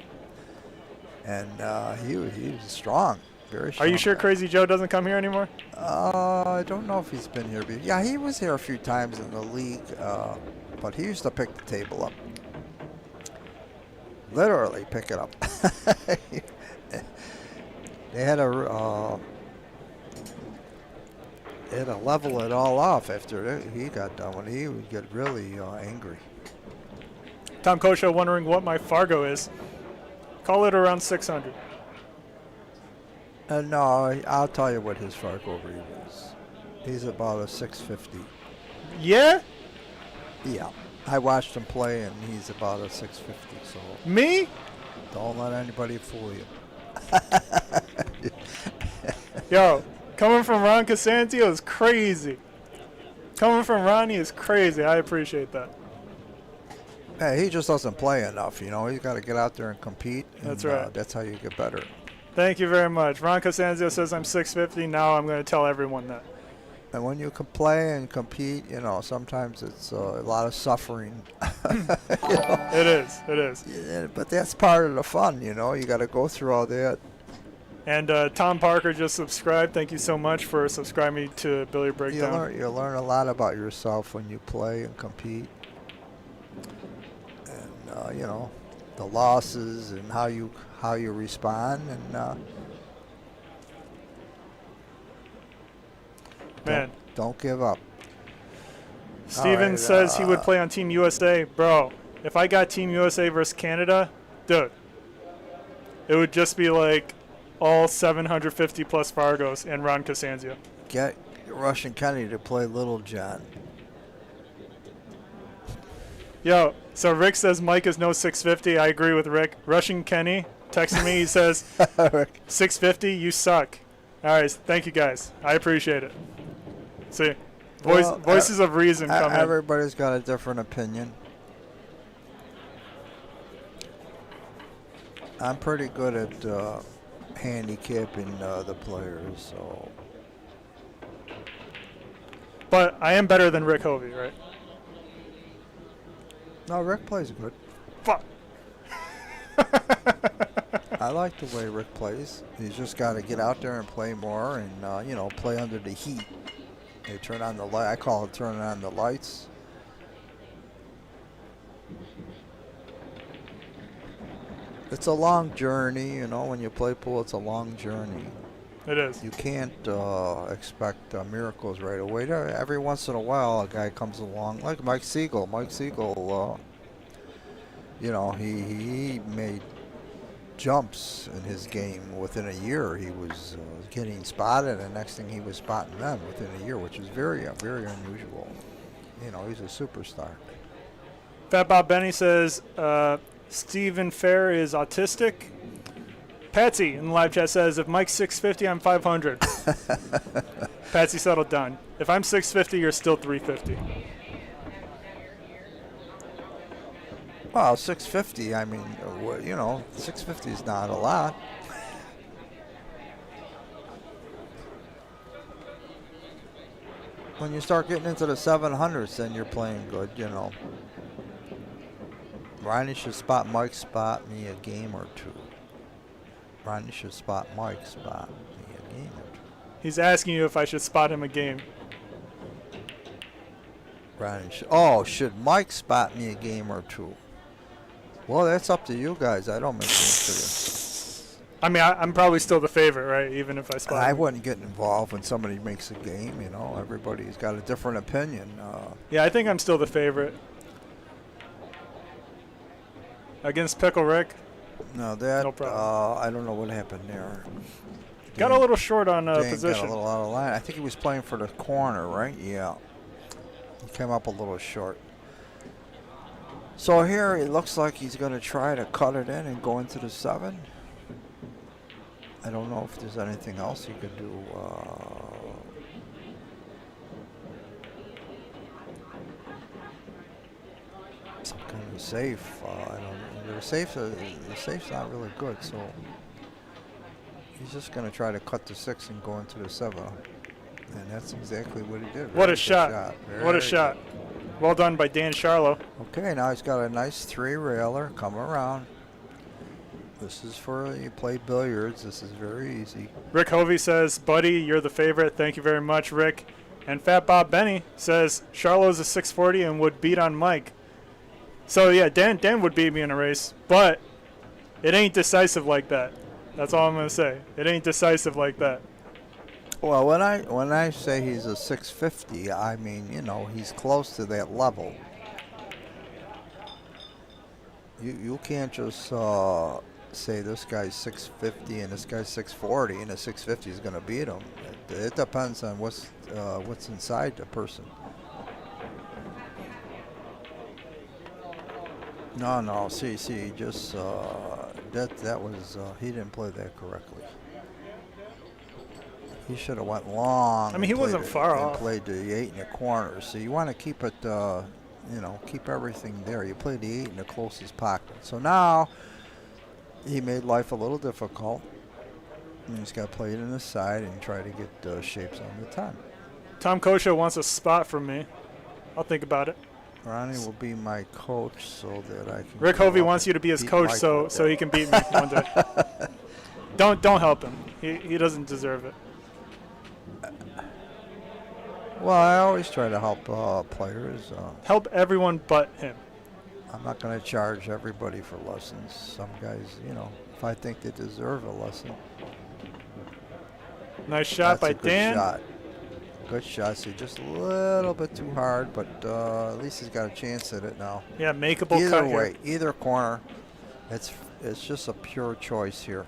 And he was strong. Very strong. Are you sure Crazy Joe doesn't come here anymore? I don't know if he's been here before. Yeah, he was here a few times in the league, but he used to pick the table up. Literally pick it up. They had to level it all off after he got done. When he would get really angry. Tom Kosha wondering what my Fargo is. Call it around 600. No, I'll tell you what his Fargo read is. He's about a 650. Yeah? Yeah. I watched him play, and he's about a 650, so Me? don't let anybody fool you. Yo, coming from Ron Casantio is crazy. Coming from Ronnie is crazy. I appreciate that. Hey, he just doesn't play enough, you know. He's got to get out there and compete. And, That's right. That's how you get better. Thank you very much. Ron Costanzo says I'm 650. Now I'm going to tell everyone that. And when you can play and compete, you know, sometimes it's a lot of suffering. You know? It is. It is. Yeah, but that's part of the fun, you know. You got to go through all that. And Tom Parker just subscribed. Thank you so much for subscribing to Billiard Breakdown. You learn a lot about yourself when you play and compete. And, you know, the losses and how you respond. And Man. don't give up. Steven says he would play on Team USA. Bro, if I got Team USA versus Canada, dude, it would just be like all 750 plus Fargos and Ron Costanzo. Get Russian Kenny to play Little John. Yo, so Rick says Mike is no 650. I agree with Rick. Russian Kenny texting me. He says 650, you suck. All right, thank you guys. I appreciate it. See, voices of reason come in. Everybody's got a different opinion. I'm pretty good at handicapping the players, so. But I am better than Rick Hovey, right? No, Rick plays good. Fuck. I like the way Rick plays. He's just got to get out there and play more and, you know, play under the heat. They turn on the light. I call it turning on the lights. It's a long journey, you know. When you play pool, it's a long journey. It is. You can't expect miracles right away. Every once in a while, a guy comes along, like Mike Siegel. Mike Siegel, you know, he made jumps in his game within a year. He was getting spotted, and next thing he was spotting them within a year, which is very, very unusual. You know, he's a superstar. Fat Bob Benny says Stephen Fair is autistic. Patsy in the live chat says if Mike's 650, I'm 500. Patsy settled down. If I'm 650, you're still 350. Well, 650, I mean, you know, 650 is not a lot. When you start getting into the 700s, then you're playing good, you know. Ronnie should spot Mike, spot me a game or two. Ronnie should spot Mike, spot me a game or two. He's asking you if I should spot him a game. Ronnie should Mike spot me a game or two? Well, that's up to you guys. I don't make games for you. I mean, I'm probably still the favorite, right? Even if I spot I him. wouldn't get involved when somebody makes a game, you know. Everybody's got a different opinion. Yeah, I think I'm still the favorite. Against Pickle Rick. No, that, No problem. I don't know what happened there. Got a little short on Dan position. got a little out of line. I think he was playing for the corner, right? Yeah. He came up a little short. So here it looks like he's going to try to cut it in and go into the 7. I don't know if there's anything else he could do. Some kind of safe. I don't know. The safe's not really good, so he's just going to try to cut the 6 and go into the 7. And that's exactly what he did. What a shot. What a shot. Well done by Dan Sharlow. Okay, now he's got a nice 3-railer coming around. This is for you play billiards. This is very easy. Rick Hovey says, buddy, you're the favorite. Thank you very much, Rick. And Fat Bob Benny says, Sharlow's a 640 and would beat on Mike. So, yeah, Dan would beat me in a race, but it ain't decisive like that. That's all I'm going to say. It ain't decisive like that. Well, when I say he's a 650, I mean, you know, he's close to that level. You can't just say this guy's 650 and this guy's 640, and the 650 is going to beat him. It depends on what's inside the person. No. See, just that was he didn't play that correctly. He should have went long. I mean, he wasn't far off. Played the 8 in the corner. So you want to keep it, keep everything there. You play the 8 in the closest pocket. So now he made life a little difficult. And he's got to play it in the side and try to get shapes on the 10. Tom Kosha wants a spot from me. I'll think about it. Ronnie will be my coach so that I can. Rick Hovey wants you to be his coach so he can beat me one day. Don't help him. He doesn't deserve it. Well, I always try to help players. Help everyone but him. I'm not going to charge everybody for lessons. Some guys, if I think they deserve a lesson. Nice shot by Dan. Good shot. See, just a little bit too hard, but at least he's got a chance at it now. Yeah, makeable either cut way, here. Either corner, it's just a pure choice here.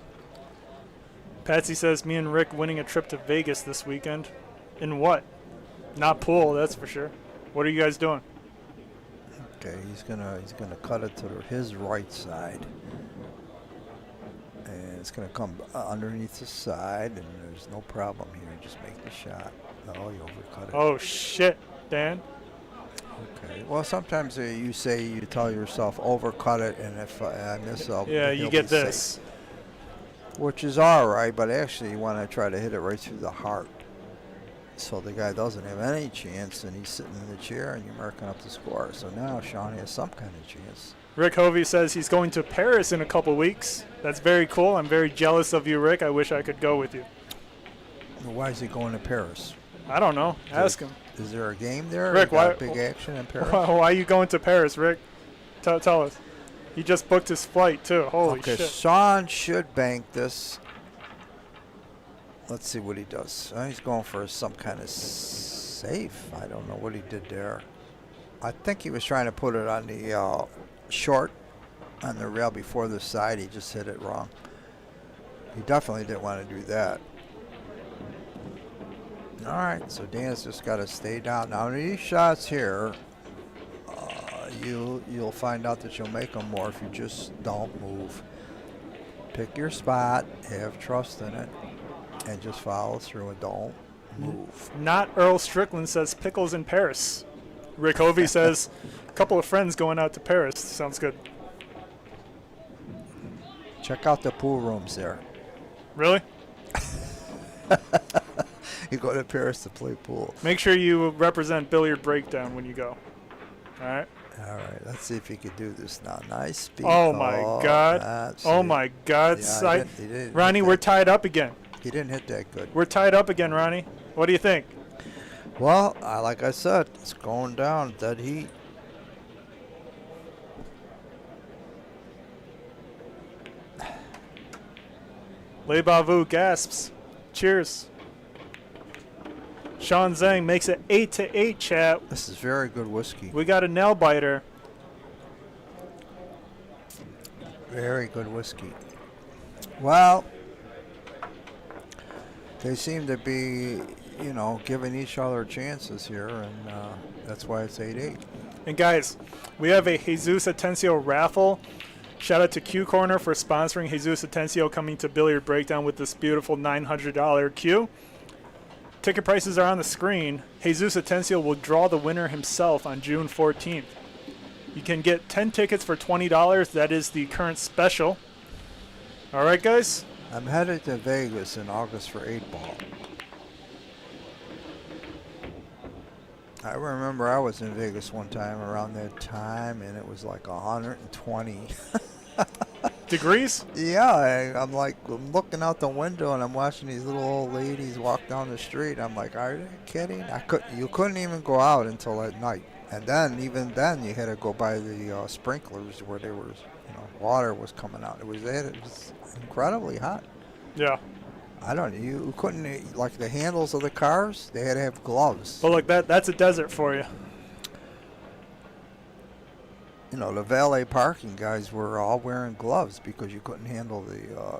Patsy says, me and Rick winning a trip to Vegas this weekend. In what? Not pool, that's for sure. What are you guys doing? Okay, he's gonna cut it to his right side, and it's gonna come underneath the side, and there's no problem here. Just make the shot. No, you overcut it. Oh shit, Dan. Okay. Well, sometimes you tell yourself overcut it, and if I miss up, yeah, you get this, safe. Which is all right, but actually you want to try to hit it right through the heart. So the guy doesn't have any chance, and he's sitting in the chair, and you're marking up the score. So now Sean has some kind of chance. Rick Hovey says he's going to Paris in a couple weeks. That's very cool. I'm very jealous of you, Rick. I wish I could go with you. Well, why is he going to Paris? I don't know. Ask him. Is there a game there? Rick, why big action in Paris? Why are you going to Paris, Rick? Tell us. He just booked his flight, too. Holy shit. Okay, Sean should bank this. Let's see what he does. He's going for some kind of safe. I don't know what he did there. I think he was trying to put it on the short on the rail before the side. He just hit it wrong. He definitely didn't want to do that. All right, so Dan's just got to stay down. Now, these shots here, you'll find out that you'll make them more if you just don't move. Pick your spot, have trust in it, and just follow through and don't move. Not Earl Strickland says pickles in Paris. Rick Hovey says a couple of friends going out to Paris. Sounds good. Check out the pool rooms there. Really? You go to Paris to play pool. Make sure you represent Billiard Breakdown when you go. All right? All right, let's see if he could do this now. Nice speed. Oh, my God. Oh, my God. Yeah, he didn't Ronnie, we're tied up again. He didn't hit that good. We're tied up again, Ronnie. What do you think? Well, like I said, it's going down, dead heat. Le Bavu gasps. Cheers. Sean Zeng makes it 8-8, chat. This is very good whiskey. We got a nail biter. Very good whiskey. Well, they seem to be, giving each other chances here, and that's why it's 8-8. And guys, we have a Jesus Atencio raffle. Shout out to Q Corner for sponsoring Jesus Atencio coming to Billiard Breakdown with this beautiful $900 Q. Ticket prices are on the screen. Jesus Atencio will draw the winner himself on June 14th. You can get 10 tickets for $20. That is the current special. All right, guys? I'm headed to Vegas in August for 8-ball. I remember I was in Vegas one time around that time, and it was like 120. Degrees? Yeah, I'm looking out the window, and I'm watching these little old ladies walk down the street. I'm like, are you kidding? You couldn't even go out until at night. And then, even then, you had to go by the sprinklers where there was, water was coming out. It was incredibly hot. Yeah. I don't know. You couldn't, like the handles of the cars, they had to have gloves. But look, that's a desert for you. you know, the valet parking guys were all wearing gloves because you couldn't handle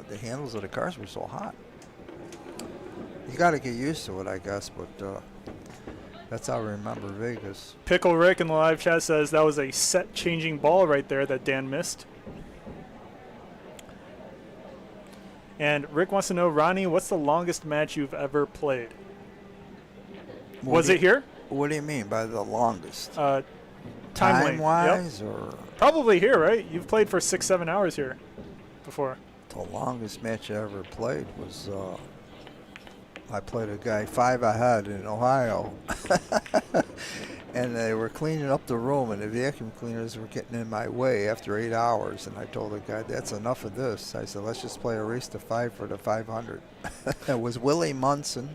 the handles of the cars were so hot. You got to get used to it, I guess, but that's how I remember Vegas. Pickle Rick in the live chat says that was a set-changing ball right there that Dan missed. And Rick wants to know, Ronnie, what's the longest match you've ever played? Was it here? What do you mean by the longest? Time-wise? Yep. Or probably here, right? You've played for 6-7 hours here before. The longest match I ever played was I played a guy 5 ahead in Ohio. And they were cleaning up the room, and the vacuum cleaners were getting in my way after 8 hours. And I told the guy, that's enough of this. I said, let's just play a race to 5 for the 500. It was Willie Munson.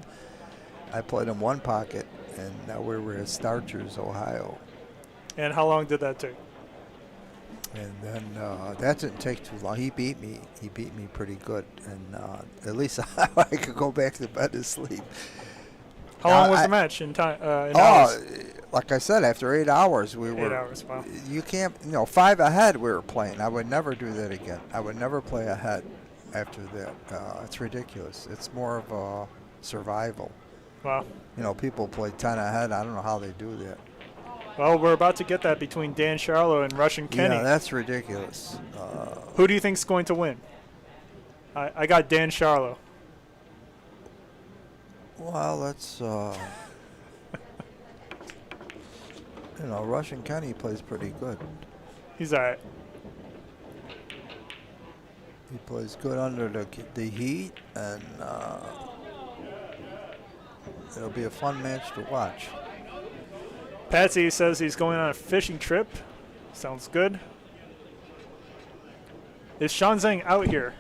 I played him one pocket, and now we were at Starchers, Ohio. And how long did that take? And then that didn't take too long. He beat me. He beat me pretty good. And at least I could go back to bed to sleep. How long was the match in time? Hours? Like I said, after 8 hours, we were. 8 hours, wow. You can't, 5 ahead we were playing. I would never do that again. I would never play ahead after that. It's ridiculous. It's more of a survival. Wow. People play 10 ahead. I don't know how they do that. Well, we're about to get that between Dan Sharlow and Russian Kenny. Yeah, that's ridiculous. Who do you think's going to win? I got Dan Sharlow. Well, let's, Russian Kenny plays pretty good. He's all right. He plays good under the heat, and it'll be a fun match to watch. Patsy says he's going on a fishing trip. Sounds good. Is Sean Zeng out here?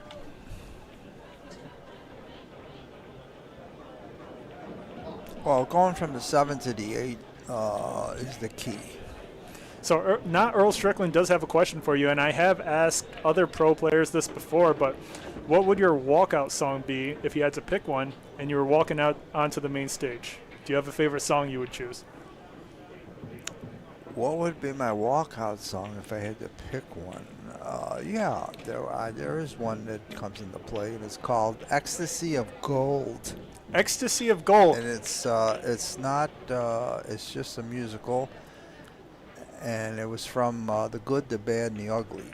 Well, going from the 7 to the 8 is the key. So not Earl Strickland does have a question for you, and I have asked other pro players this before, but what would your walkout song be if you had to pick one and you were walking out onto the main stage? Do you have a favorite song you would choose? What would be my walkout song if I had to pick one? Yeah, there is one that comes into play, and it's called Ecstasy of Gold. Ecstasy of Gold. And it's not, it's just a musical, and it was from The Good, the Bad, and the Ugly.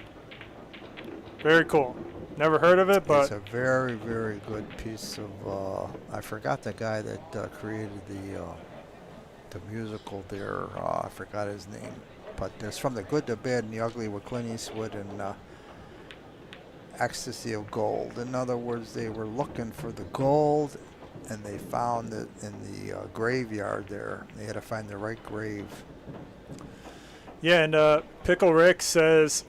Very cool. Never heard of it, but it's a very, very good piece of, I forgot the guy that created the musical there. I forgot his name. But it's from The Good, the Bad, and the Ugly with Clint Eastwood and Ecstasy of Gold. In other words, they were looking for the gold, and they found it in the graveyard there. They had to find the right grave. Yeah, and Pickle Rick says,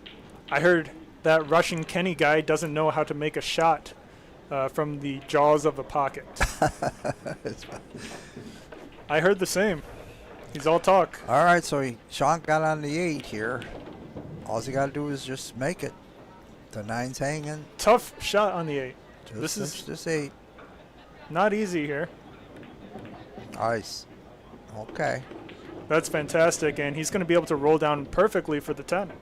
I heard that Russian Kenny guy doesn't know how to make a shot from the jaws of a pocket. I heard the same. He's all talk. All right, so Sean got on the 8 here. All you got to do is just make it. The 9's hanging. Tough shot on the 8. This is just 8. Not easy here. Nice. Okay. That's fantastic, and he's going to be able to roll down perfectly for the 10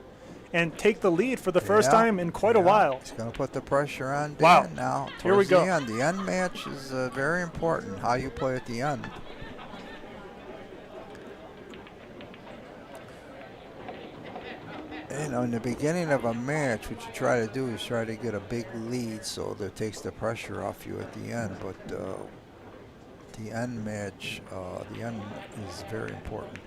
and take the lead for the first time in quite a while. He's going to put the pressure on Dan Wow. now. Here we go. The end. The end match is very important, how you play at the end. In the beginning of a match, what you try to do is try to get a big lead so that it takes the pressure off you at the end. But the end match, the end is very important.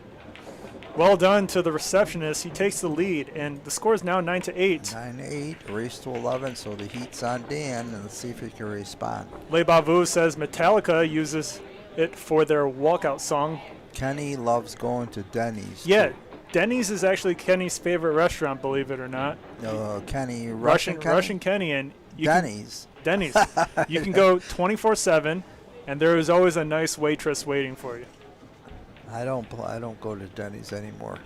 Well done to the receptionist. He takes the lead, and the score is now 9-8. 9-8, race to 11, so the heat's on Dan, and let's see if he can respond. Le Bavu says Metallica uses it for their walkout song. Kenny loves going to Denny's. Yeah. too. Denny's is actually Kenny's favorite restaurant, believe it or not. Kenny, Russian Kenny, and Denny's. Denny's. You can go 24/7, and there is always a nice waitress waiting for you. I don't go to Denny's anymore.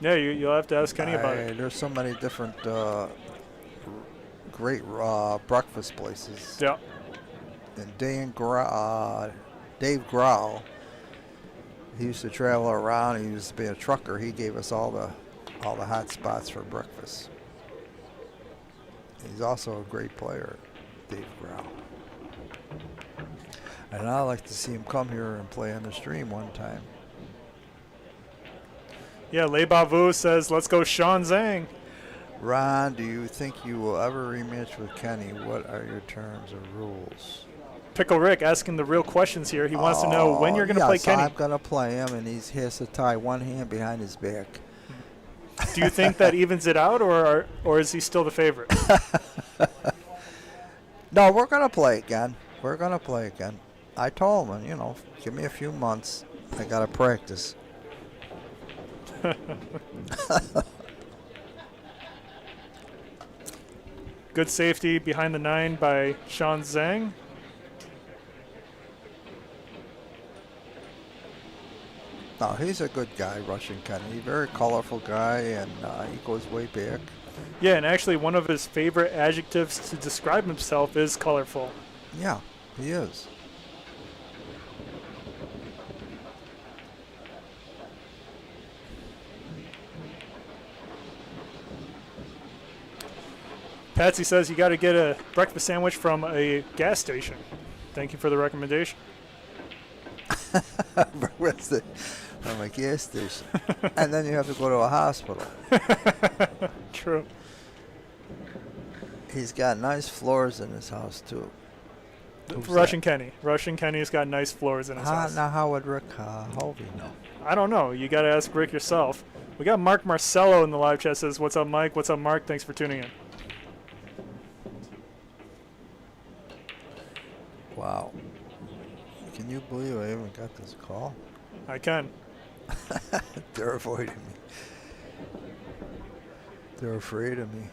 Yeah, you'll have to ask Kenny about it. There's so many different great breakfast places. Yeah. And Dave Grau, he used to travel around. He used to be a trucker. He gave us all all the hot spots for breakfast. He's also a great player, Dave Grau. And I'd like to see him come here and play on the stream one time. Yeah, Le Bavu says, let's go Sean Zeng. Ron, do you think you will ever rematch with Kenny? What are your terms or rules? Pickle Rick asking the real questions here. He wants to know when you're going to play Kenny. I'm going to play him, and he has to tie one hand behind his back. Do you think that evens it out, or is he still the favorite? No, we're going to play again. We're going to play again. I told him, you know, give me a few months. I got to practice. Good safety behind the 9 by Sean Zeng. No, he's a good guy, Russian Kenny. Very colorful guy, and he goes way back. Yeah, and actually one of his favorite adjectives to describe himself is colorful. Yeah, he is. Patsy says you got to get a breakfast sandwich from a gas station. Thank you for the recommendation. From a gas station. And then you have to go to a hospital. True. He's got nice floors in his house, too. Russian Kenny. Russian Kenny's got nice floors in his house. Now, how would Rick Hovey know? I don't know. You got to ask Rick yourself. We got Mark Marcello in the live chat. Says, what's up, Mike? What's up, Mark? Thanks for tuning in. Wow. Can you believe I even got this call? I can. They're avoiding me. They're afraid of me.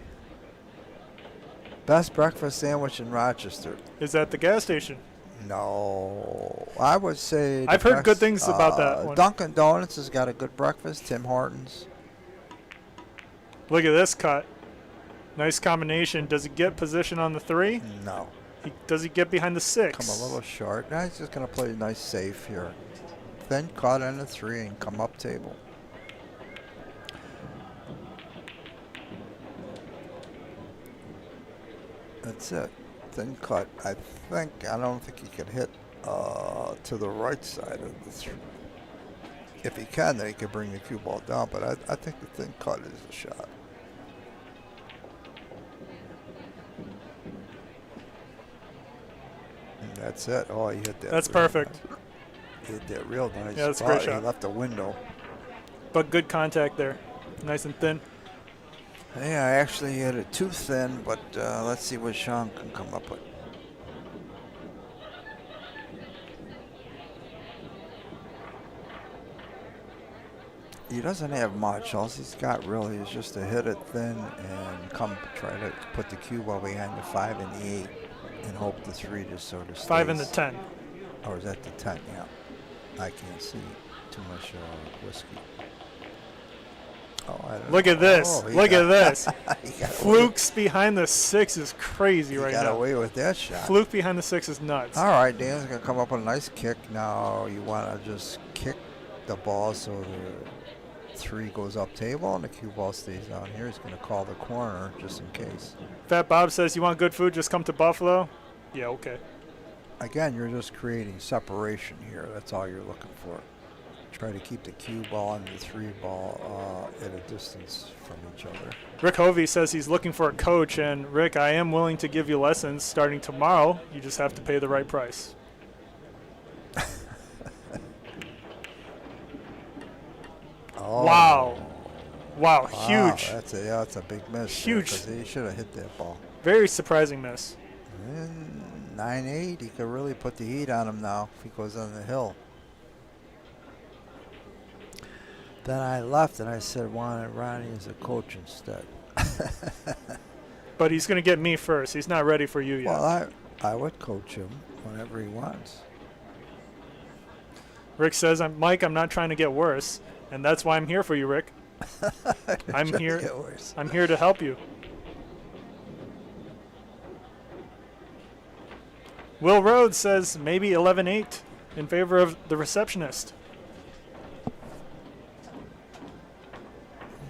Best breakfast sandwich in Rochester. Is that the gas station? No. I would say... I've heard good things about that one. Dunkin' Donuts has got a good breakfast. Tim Hortons. Look at this cut. Nice combination. Does he get position on the 3? No. Does he get behind the 6? Come a little short. Now he's just going to play nice safe here. Then cut on the 3 and come up table. That's it. Thin cut. I don't think he can hit to the right side of the 3. If he can, then he can bring the cue ball down. But I think the thin cut is the shot. And that's it. Oh, he hit that. That's perfect. He hit that real nice. Yeah, that's a great shot. He left a window. But good contact there. Nice and thin. Yeah, I actually hit it too thin, but let's see what Sean can come up with. He doesn't have much. All he's got really is just to hit it thin and try to put the cue ball behind the 5 and the 8 and hope the 3 just sort of stays. 5 and the 10. Or is that the 10? Yeah. I can't see too much whiskey. Oh, I don't Look know. at this. Oh, Look at this. Flukes Flukes behind the 6 is crazy right now. Got away with that shot. Fluke behind the 6 is nuts. All right, Dan's going to come up with a nice kick. Now you want to just kick the ball so the 3 goes up table and the cue ball stays down here. He's going to call the corner just in case. Fat Bob says, you want good food, just come to Buffalo. Yeah, okay. Again, you're just creating separation here. That's all you're looking for. Try to keep the cue ball and the 3 ball at a distance from each other. Rick Hovey says he's looking for a coach, and Rick, I am willing to give you lessons starting tomorrow. You just have to pay the right price. Oh. Wow. Wow, huge. That's a big miss. Huge. Because he should have hit that ball. Very surprising miss. And 9-8, he could really put the heat on him now if he goes on the hill. Then I left and I said, wanted Ronnie as a coach instead. But he's going to get me first. He's not ready for you yet. Well, I would coach him whenever he wants. Rick says, Mike, I'm not trying to get worse. And that's why I'm here for you, Rick. I'm here to help you. Will Rhodes says maybe 11-8 in favor of the receptionist.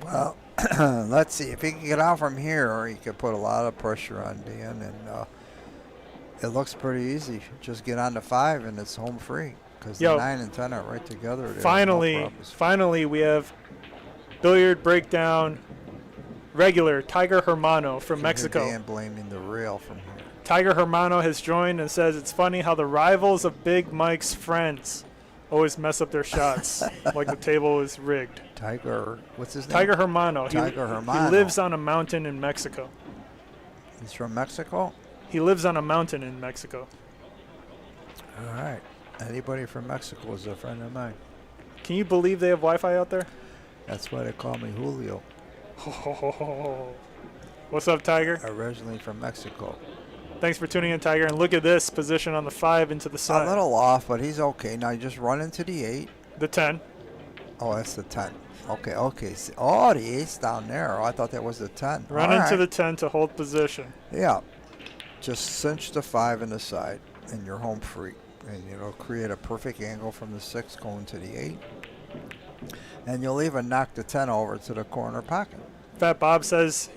Well, Let's see if he can get out from here. He could put a lot of pressure on Dan, and it looks pretty easy. Just get on to 5, and it's home free because the 9 and 10 are right together. There. Finally, we have billiard breakdown regular Tiger Hermano from Mexico. Dan blaming the rail from here. Tiger Hermano has joined and says it's funny how the rivals of Big Mike's friends always mess up their shots, like the table is rigged. Tiger, what's his name? Tiger Hermano. Tiger Hermano. He lives on a mountain in Mexico. He's from Mexico? He lives on a mountain in Mexico. All right. Anybody from Mexico is a friend of mine. Can you believe they have Wi-Fi out there? That's why they call me Julio. What's up, Tiger? Originally from Mexico. Thanks for tuning in, Tiger. And look at this position on the 5 into the side. A little off, but he's okay. Now you just run into the 8. The 10. Oh, that's the 10. Okay. Oh, the 8's down there. Oh, I thought that was the 10. Run into the 10 to hold position. Yeah. Just cinch the 5 in the side, and you're home free. And it'll create a perfect angle from the 6 going to the 8. And you'll even knock the 10 over to the corner pocket. Fat Bob says,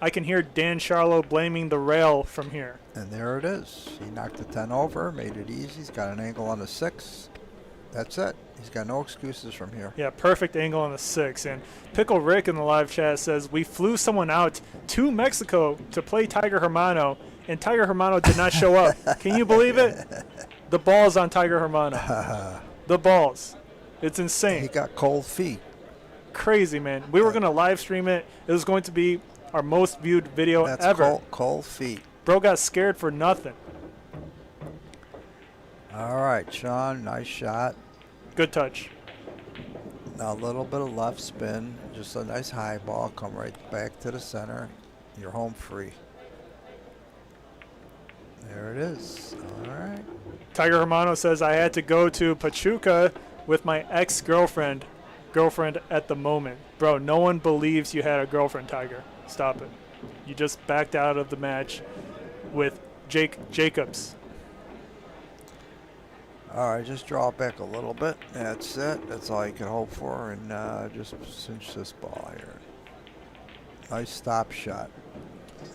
I can hear Dan Sharlow blaming the rail from here. And there it is. He knocked the 10 over, made it easy. He's got an angle on the 6. That's it. He's got no excuses from here. Yeah, perfect angle on the 6. And Pickle Rick in the live chat says, we flew someone out to Mexico to play Tiger Hermano, and Tiger Hermano did not show up. Can you believe it? The balls on Tiger Hermano. The balls. It's insane. He got cold feet. Crazy, man. We were going to live stream it. It was going to be our most viewed video ever. That's cold feet. Bro got scared for nothing. All right, Chhun, nice shot. Good touch. Now a little bit of left spin, just a nice high ball, come right back to the center. You're home free. There it is. All right. Tiger Hermano says, I had to go to Pachuca with my ex-girlfriend at the moment. Bro, no one believes you had a girlfriend, Tiger. Stop it. You just backed out of the match with Jake Jacobs. All right, just draw it back a little bit. That's it. That's all you can hope for. And just cinch this ball here. Nice stop shot.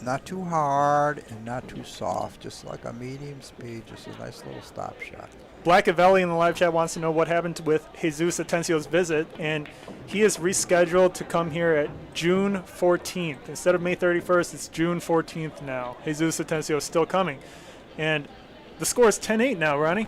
Not too hard and not too soft. Just like a medium speed. Just a nice little stop shot. Black Avelli in the live chat wants to know what happened with Jesus Atencio's visit, and he is rescheduled to come here at June 14th. Instead of May 31st, it's June 14th now. Jesus Atencio is still coming. And the score is 10-8 now, Ronnie.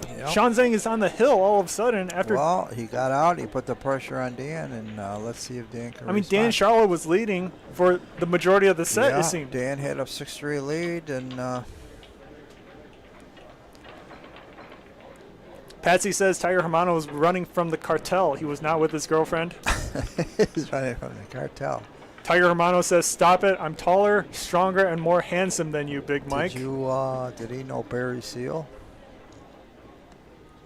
Yep. Sean Zeng is on the hill all of a sudden after. Well, he got out. He put the pressure on Dan, and let's see if Dan can respond. Dan Sharlow was leading for the majority of the set, it seemed. Dan had a 6-3 lead, and Patsy says Tiger Hermano was running from the cartel. He was not with his girlfriend. he's running from the cartel. Tiger Hermano says, stop it. I'm taller, stronger, and more handsome than you, Big Mike. Did he know Barry Seal?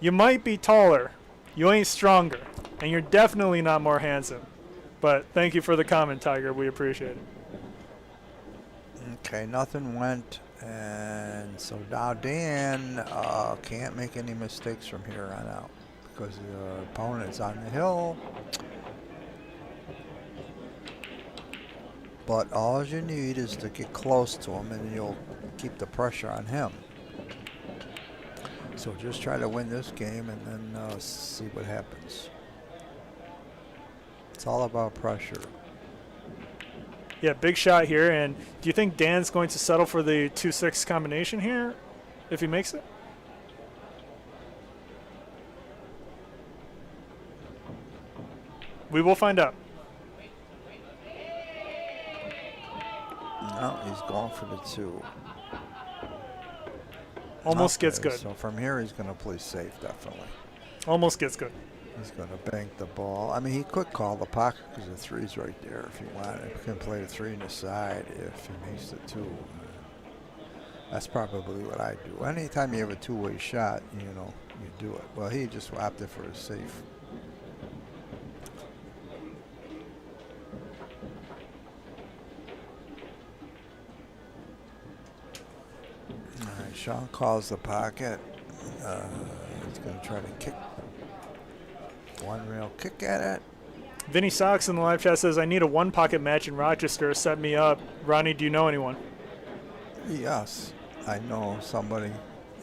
You might be taller. You ain't stronger. And you're definitely not more handsome. But thank you for the comment, Tiger. We appreciate it. Okay, nothing went. And so now Dan can't make any mistakes from here on out because the opponent's on the hill. But all you need is to get close to him and you'll keep the pressure on him. So just try to win this game and then see what happens. It's all about pressure. Yeah, big shot here. And do you think Dan's going to settle for the 2-6 combination here if he makes it? We will find out. No, he's going for the 2. Almost gets good. So from here, he's going to play safe, definitely. Almost gets good. He's going to bank the ball. I mean, he could call the pocket because the 3's right there if he wanted. He can play the 3 in the side if he makes the 2. That's probably what I do. Anytime you have a two-way shot, you do it. Well, he just opted for a safe. All right, Sean calls the pocket. He's going to try to kick. One real kick at it. Vinny Sox in the live chat says, I need a one-pocket match in Rochester. Set me up. Ronnie, do you know anyone? Yes, I know somebody,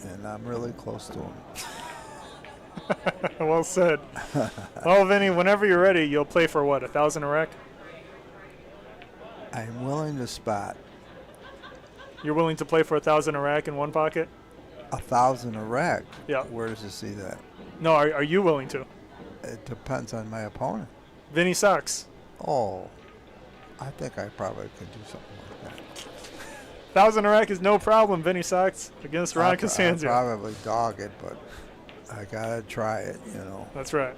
and I'm really close to him. Well said. Well, Vinny, whenever you're ready, you'll play for what, 1,000 a rack? I'm willing to spot You're willing to play for 1,000 a rack in one pocket? 1,000 a rack. Yeah. Where does it see that? No, are you willing to? It depends on my opponent. Vinny Sox. Oh, I think I probably could do something like that. 1,000 a rack is no problem, Vinny Sox, against Ron I'll Costanzo. probably dog it, but I gotta try it, you know. That's right.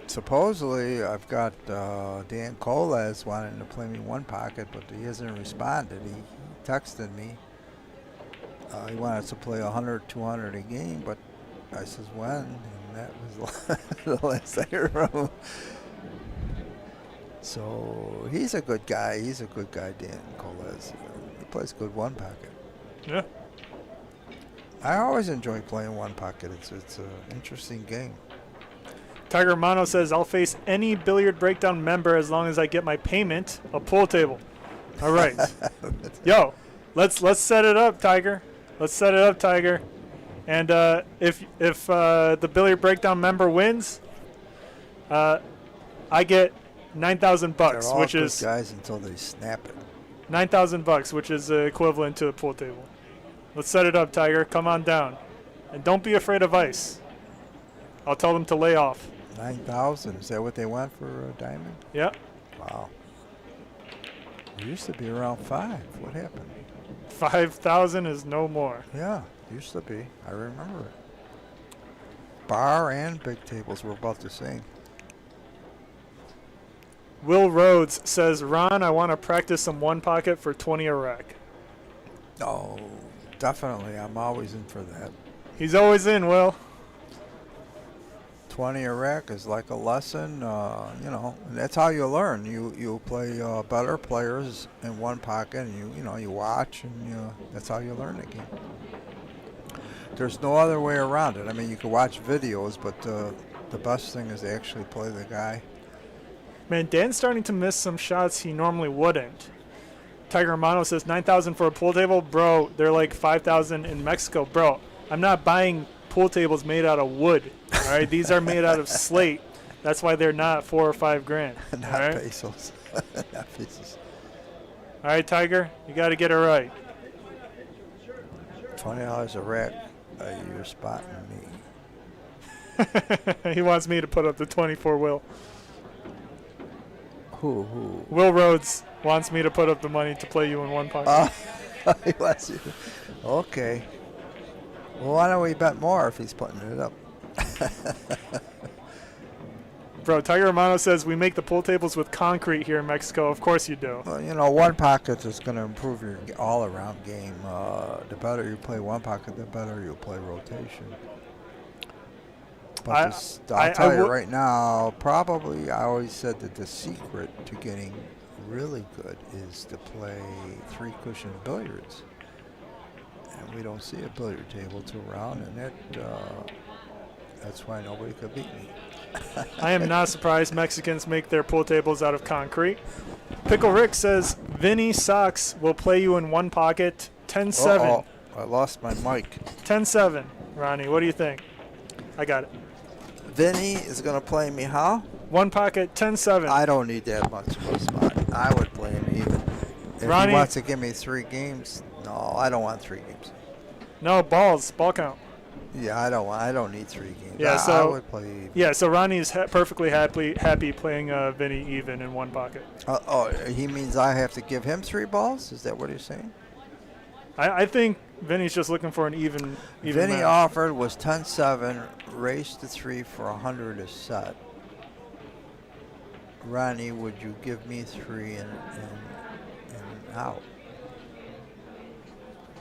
Supposedly, I've got Dan Colas wanting to play me one pocket, but he hasn't responded. He texted me. He wanted to play 100, 200 a game, but I says when, and that was the last I heard from him. So he's a good guy. He's a good guy, Dan Colas. He plays good one pocket. Yeah. I always enjoy playing one pocket. It's an interesting game. Tiger Romano says, I'll face any billiard breakdown member as long as I get my payment, a pool table. All right. Yo, let's set it up, Tiger. Let's set it up, Tiger. And if the billiard breakdown member wins, I get $9,000 bucks, They're all which good is guys until they snap it. $9,000 which is equivalent to a pool table. Let's set it up, Tiger. Come on down, and don't be afraid of ice. I'll tell them to lay off. 9,000. Is that what they want for a diamond? Yeah. Wow. It used to be around 5. What happened? 5,000 is no more. Yeah, used to be. I remember it. Bar and big tables were about the same. Will Rhodes says, Ron, I want to practice some one pocket for 20 a rack. Oh, definitely. I'm always in for that. He's always in, Will. 20 a rack is like a lesson, you know, and that's how you learn. You play better players in one pocket, and you watch, and that's how you learn the game. There's no other way around it. I mean, you can watch videos, but the best thing is to actually play the guy. Man, Dan's starting to miss some shots he normally wouldn't. Tiger Romano says 9,000 for a pool table. Bro, they're like 5,000 in Mexico. Bro, I'm not buying pool tables made out of wood. All right, these are made out of slate. That's why they're not $4 or $5 grand. Not all right? pesos. Not pesos. All right, Tiger, you got to get it right. $20 a rack. You're spotting me. He wants me to put up the 24 Will. Who? Will Rhodes wants me to put up the money to play you in one pocket. He wants you. Okay. Well, why don't we bet more if he's putting it up? Bro, Tiger Romano says we make the pool tables with concrete here in Mexico. Of course you do. Well, one pocket is going to improve your all-around game. The better you play one pocket, the better you play rotation. But I'll tell you right now, probably I always said that the secret to getting really good is to play 3-cushion billiards. And we don't see a billiard table too round, and that's why nobody could beat me. I am not surprised Mexicans make their pool tables out of concrete. Pickle Rick says Vinny Sox will play you in one pocket 10-7. Uh-oh, I lost my mic. 10-7. Ronnie, what do you think? I got it. Vinny is going to play me how? One pocket 10-7. I don't need that much of a spot. I would play him even. If Ronnie, he wants to give me 3 games, no, I don't want 3 games. No, ball count. Yeah, I don't need 3 games. Yeah, I would play even. Yeah, so Ronnie is perfectly happy playing Vinny even in one pocket. He means I have to give him 3 balls? Is that what he's saying? I think Vinny's just looking for an even Vinny match. offered was 10-7, raised to 3 for 100 a set. Ronnie, would you give me 3 and out?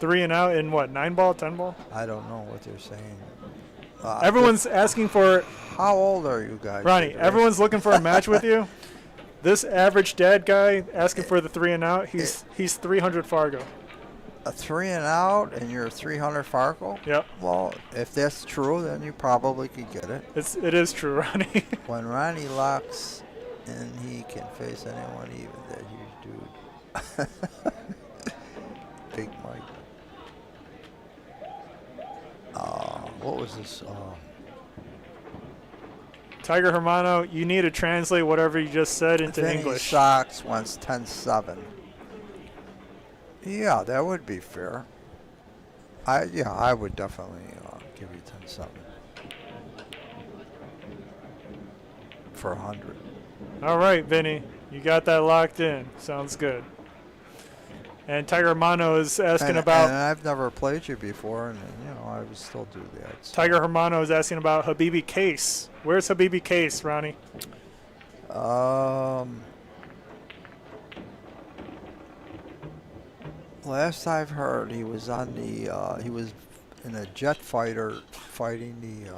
3 and out in what, 9 ball, 10 ball? I don't know what they're saying. Everyone's asking for... How old are you guys? Ronnie, everyone's looking for a match with you. This average dad guy asking for the 3 and out, he's 300 Fargo. A 3 and out, and you're 300 Farkle? Yep. Well, if that's true, then you probably could get it. It is true, Ronnie. When Ronnie locks, and he can face anyone, even that huge dude. Big Mike. What was this? Tiger Hermano, you need to translate whatever you just said into Vinny English. Sox wants 10-7. Yeah, that would be fair. I would definitely give you 10-7 for 100. All right, Vinny, you got that locked in. Sounds good. And Tiger Hermano is asking about. And I've never played you before, and I would still do that. So. Tiger Hermano is asking about Habibi Case. Where's Habibi Case, Ronnie? Last I've heard, he was on the. He was in a jet fighter fighting the.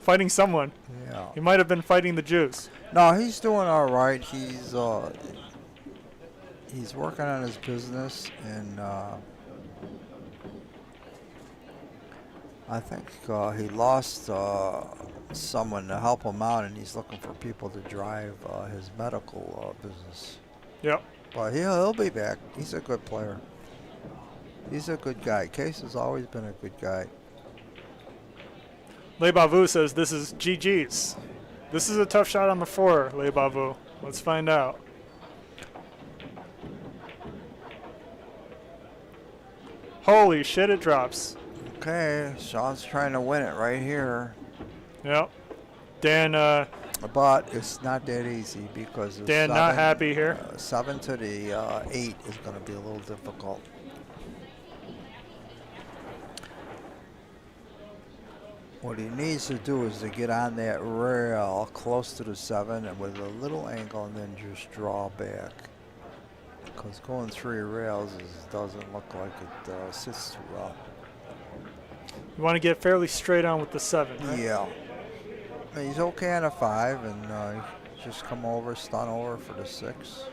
Fighting someone. Yeah. He might have been fighting the Jews. No, he's doing all right. He's working on his business, and I think he lost someone to help him out, and he's looking for people to drive his medical business. Yep. But he'll be back. He's a good player. He's a good guy. Case has always been a good guy. Le Bavu says this is GG's. This is a tough shot on the 4, Le Bavu. Let's find out. Holy shit, it drops. Okay, Sean's trying to win it right here. Yep. Dan, but it's not that easy because Dan not happy here. 7 to the 8 is going to be a little difficult. What he needs to do is to get on that rail close to the 7 and with a little angle, and then just draw back. Because going 3 rails doesn't look like it sits too well. You want to get fairly straight on with the 7, right? Yeah. He's okay on a 5, and just come over, stun over for the 6.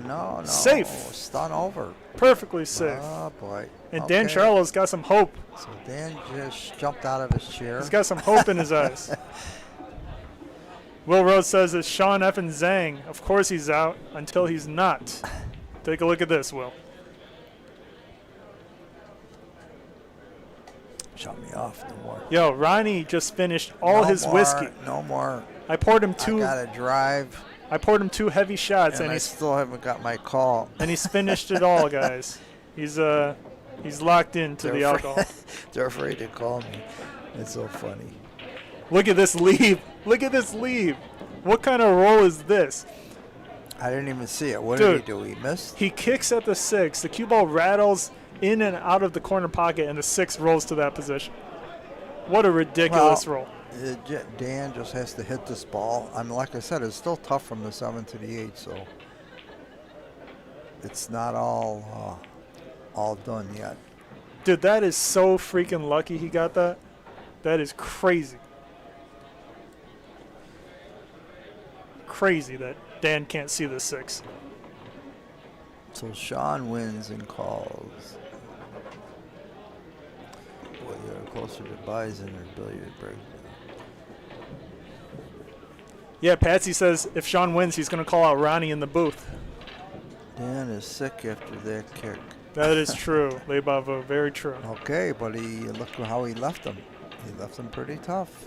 No. Safe. Stun over. Perfectly safe. Oh, boy. And okay. Dan Sharlow's got some hope. So Dan just jumped out of his chair. He's got some hope in his eyes. Will Rose says it's Sean Evans Zeng. Of course he's out until he's not. Take a look at this, Will. Shut me off, no more. Yo, Ronnie just finished all his whiskey. No more. I poured him 2. I gotta drive. I poured him 2 heavy shots, and I still haven't got my call. And he's finished it all, guys. He's locked into the alcohol. They're afraid to call me. It's so funny. Look at this leave. Look at this leave. What kind of roll is this? I didn't even see it. What Dude, did he do? He missed? He kicks at the 6. The cue ball rattles in and out of the corner pocket, and the 6 rolls to that position. What a ridiculous roll. Dan just has to hit this ball. I mean, like I said, it's still tough from the 7 to the 8, so it's not all done yet. Dude, that is so freaking lucky he got that. That is crazy. Crazy that Dan can't see the 6. So Sean wins and calls. Boy, you're closer to Bison or billiard breakdown. Yeah, Patsy says if Sean wins, he's going to call out Ronnie in the booth. Dan is sick after that kick. That is true, Le Bavo, very true. Okay, but look how he left him. He left him pretty tough.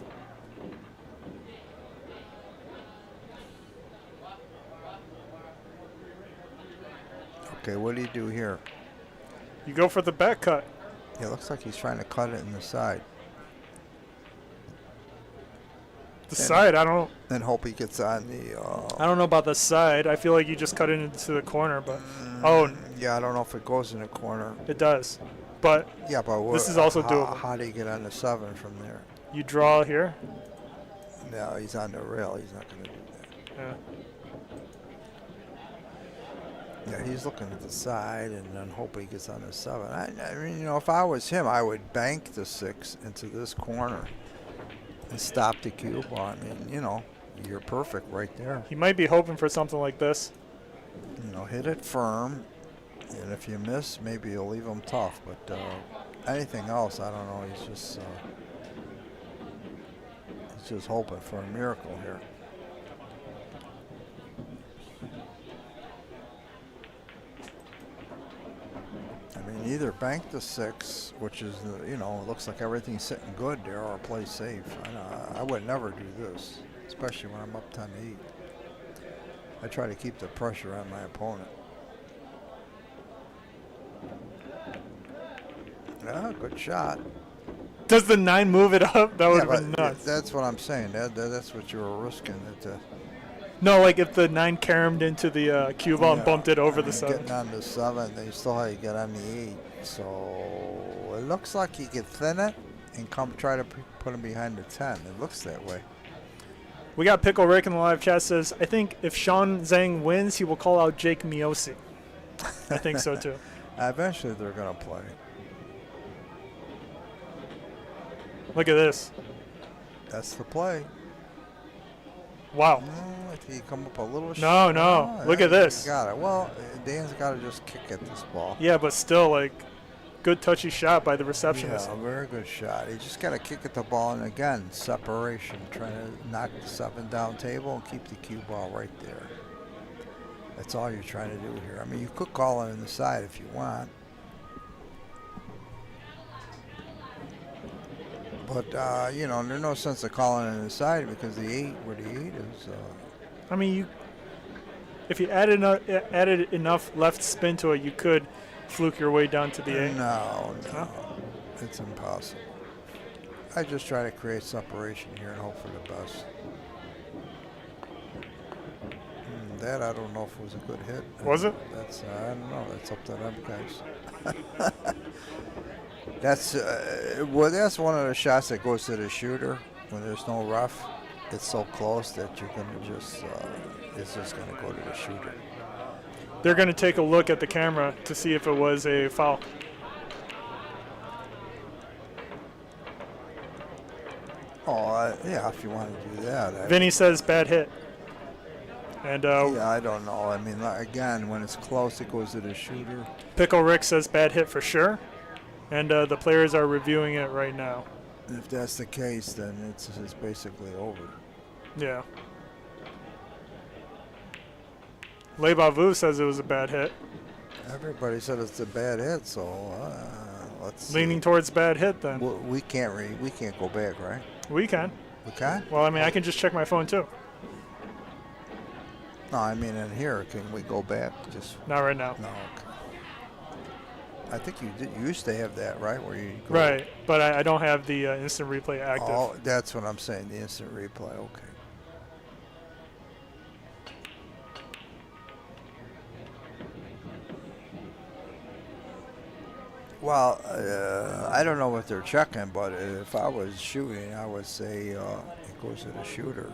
Okay, what do you do here? You go for the back cut. It looks like he's trying to cut it in the side. The side, I don't. And hope he gets on the. I don't know about the side. I feel like you just cut it into the corner, but yeah, I don't know if it goes in the corner. It does, but yeah, but this is also doable. How do you get on the 7 from there? You draw here. No, he's on the rail. He's not going to do that. Yeah. Yeah, he's looking at the side and then hope he gets on the 7. I mean, if I was him, I would bank the 6 into this corner and stop the cue ball. I mean, you're perfect right there. He might be hoping for something like this. Hit it firm And if you miss, maybe you'll leave him tough. But anything else, I don't know. He's just hoping for a miracle here. I mean, either bank the 6, which is, you know, it looks like everything's sitting good there, or play safe. I would never do this, especially when I'm up 10-8. I try to keep the pressure on my opponent. Yeah, good shot. Does the 9 move it up? That would have but been nuts. That's what I'm saying. That's what you were risking. No, like if the 9 caromed into the cue ball and bumped it over the 7. Getting on the 7, they still had to get on the 8. So it looks like he could thin it and come try to put him behind the 10. It looks that way. We got Pickle Rick in the live chat says, I think if Sean Zeng wins, he will call out Jake Miosi. I think so too. Eventually they're going to play. Look at this. That's the play. Wow. If you come up a little No. Look at this. Got it. Well, Dan's got to just kick at this ball. Yeah, but still, like, good touchy shot by the receptionist. Yeah, very good shot. He just got to kick at the ball, and again, separation, trying to knock the 7 down table and keep the cue ball right there. That's all you're trying to do here. I mean, you could call it in the side if you want. But, you know, there's no sense of calling it in the side because the 8, where the 8 is. I mean, if you added enough left spin to it, you could fluke your way down to the 8. No. It's impossible. I just try to create separation here and hope for the best. That I don't know if it was a good hit. Was it? That's I don't know. That's up to them guys. That's well. That's one of the shots that goes to the shooter when there's no rough. It's so close that you're gonna just it's just gonna go to the shooter. They're gonna take a look at the camera to see if it was a foul. Oh yeah, if you want to do that. Vinny says bad hit. And yeah, I don't know. I mean, again, when it's close, it goes to the shooter. Pickle Rick says bad hit for sure. And the players are reviewing it right now. If that's the case, then it's basically over. Yeah. Lebavu says it was a bad hit. Everybody said it's a bad hit, so let's leaning towards bad hit then. We can't go back, right? We can. We can? Well, I mean, I can just check my phone too. No, I mean in here, can we go back? Just not right now. No. Okay. I think you used to have that, right? Where you go right, but I don't have the instant replay active. Oh, that's what I'm saying. The instant replay. Okay. Well, I don't know what they're checking, but if I was shooting, I would say it goes to the shooter.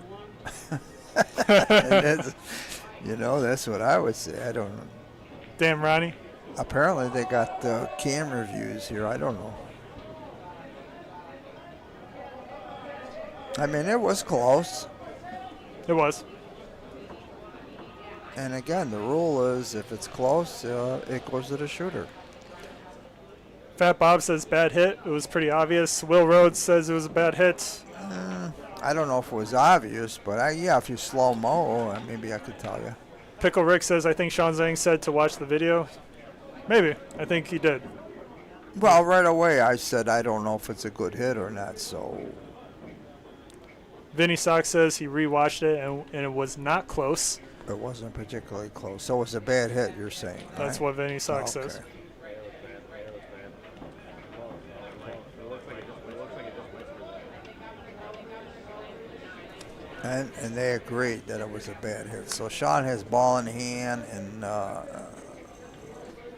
You know, that's what I would say. I don't know. Damn, Ronnie. Apparently, they got camera views here. I don't know. I mean, it was close. It was. And again, the rule is if it's close, it goes to the shooter. Fat Bob says bad hit. It was pretty obvious. Will Rhodes says it was a bad hit. I don't know if it was obvious, but yeah, if you slow-mo, maybe I could tell you. Pickle Rick says, I think Sean Zeng said to watch the video. Maybe. I think he did. Well, right away I said I don't know if it's a good hit or not, so. Vinny Sock says he rewatched it and it was not close. It wasn't particularly close. So it was a bad hit, you're saying, right? That's what Vinny Sock says. And they agreed that it was a bad hit. So Sean has ball in hand, and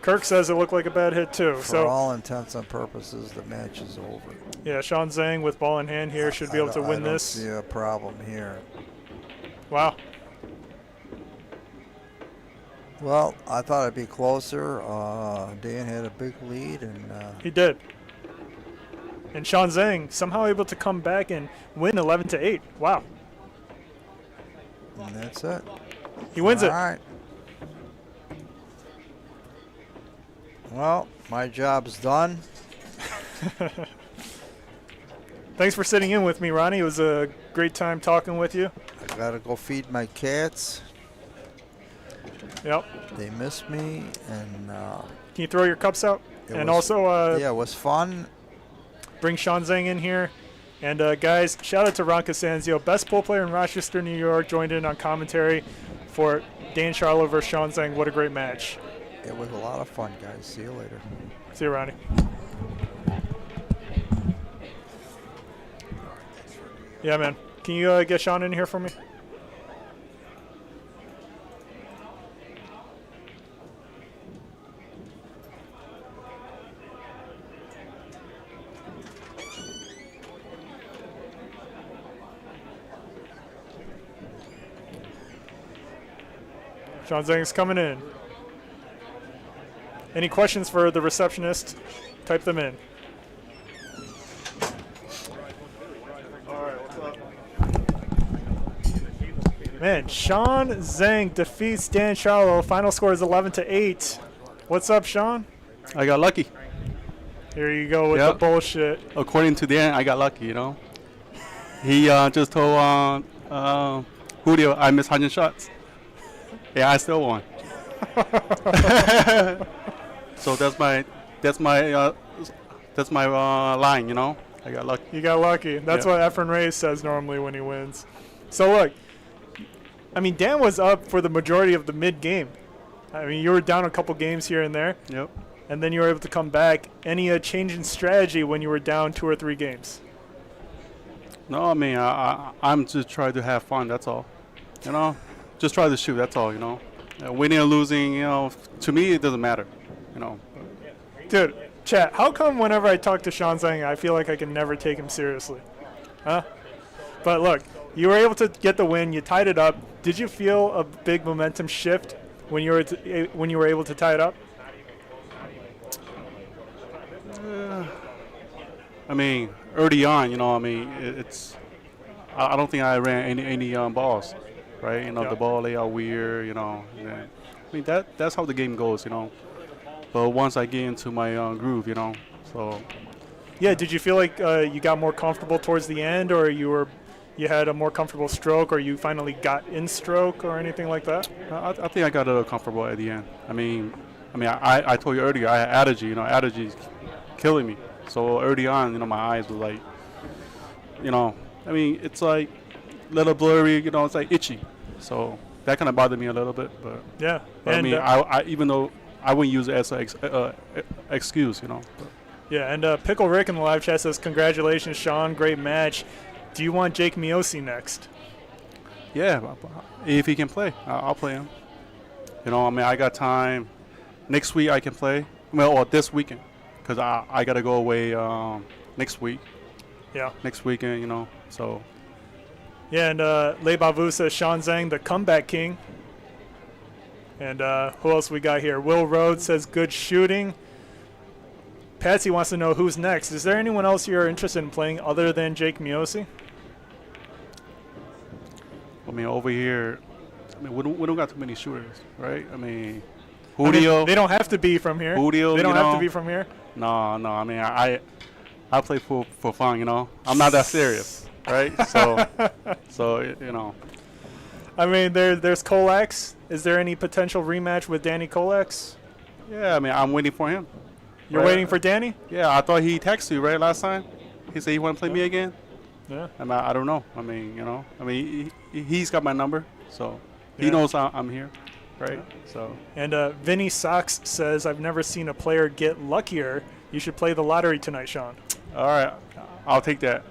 Kirk says it looked like a bad hit too. For all intents and purposes, the match is over. Yeah, Sean Zeng with ball in hand here should be able to win this. I don't see a problem here. Wow. Well, I thought it'd be closer. Dan had a big lead, and he did. And Sean Zeng somehow able to come back and win 11-8. Wow. And that's it. He wins it. All right. Well, my job's done. Thanks for sitting in with me, Ronnie. It was a great time talking with you. I gotta go feed my cats. Yep. They miss me, and Can you throw your cups out? And was- also yeah, it was fun. bring Sean Zeng in here. And guys, shout out to Ron Costanzio, best pool player in Rochester, New York, joined in on commentary for Dan Sharlow versus Sean Zeng. What a great match. It was a lot of fun, guys. See you later. See you, Ronnie. Yeah, man. Can you get Sean in here for me? Sean Zeng's coming in. Any questions for the receptionist? Type them in. Man, Sean Zeng defeats Dan Sharlow. Final score is 11-8. What's up, Sean? I got lucky. Here you go with Yep. the bullshit. According to Dan, I got lucky, you know. He just told Julio I missed 100 shots. Yeah, I still won. So that's my line, you know. I got lucky. You got lucky. That's Yeah. what Efren Reyes says normally when he wins. So look, I mean, Dan was up for the majority of the mid-game. I mean, you were down a couple games here and there, Yep. and then you were able to come back. Any change in strategy when you were down 2 or 3 games? No, I mean I'm just trying to have fun. That's all. You know, just try to shoot. That's all. You know, winning or losing. You know, to me it doesn't matter. You know. Dude, chat, how come whenever I talk to Sean Zeng, I feel like I can never take him seriously? Huh? But look, you were able to get the win. You tied it up. Did you feel a big momentum shift when you were able to tie it up? I mean, early on, you know, I mean, I don't think I ran any balls, right? You know, Yeah. the ball lay out weird, you know. And then, I mean, that's how the game goes, you know. But once I get into my groove, you know, so. Yeah, did you feel like you got more comfortable towards the end, or you had a more comfortable stroke, or you finally got in stroke, or anything like that? I think I got a little comfortable at the end. I mean, I told you earlier, I had allergy, you know, allergies killing me. So early on, you know, my eyes were like, you know, I mean, it's like a little blurry, you know, it's like itchy. So that kind of bothered me a little bit, but Yeah. I And mean, I even though I wouldn't use it as an excuse, you know. But yeah, and Pickle Rick in the live chat says, "Congratulations, Sean, great match. Do you want Jake Miosi next?" yeah, if he can play, I'll play him. You know, I mean, I got time. Next week I can play. Well, or this weekend, because I got to go away next week. Yeah. Next weekend, you know, so. Yeah, and Le Bavu says, Sean Zeng, the comeback king. And who else we got here? Will Rhodes says, good shooting. Patsy wants to know who's next. Is there anyone else you're interested in playing other than Jake Miosi? I mean, over here, I mean, we don't got too many shooters, right? I mean, Julio. They don't have to be from here. Julio, They don't you have to know. be from here. No. I mean, I play for fun, you know. I'm not that serious, right? So you know. I mean, there's Kolex. Is there any potential rematch with Danny Kolex? Yeah, I mean, I'm waiting for him. You're Right. waiting for Danny? Yeah, I thought he texted you right last time. He said he want to play me again. Yeah. I mean, I don't know. I mean, you know. I mean, he's got my number, so he Yeah. knows I'm here, right? So. And Vinny Sox says, I've never seen a player get luckier. You should play the lottery tonight, Sean. All right, I'll take that.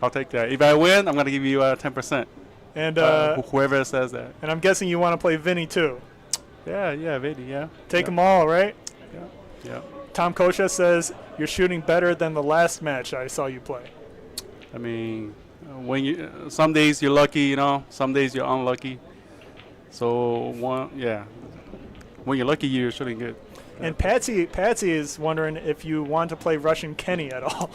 If I win, I'm gonna give you 10%. And Whoever says that. and I'm guessing you want to play Vinny too. Yeah, Vinny, yeah. Take them all, right? Yeah. Tom Kosha says, you're shooting better than the last match I saw you play. I mean, when some days you're lucky, you know. Some days you're unlucky. So when you're lucky, you're shooting good. And Patsy is wondering if you want to play Russian Kenny at all.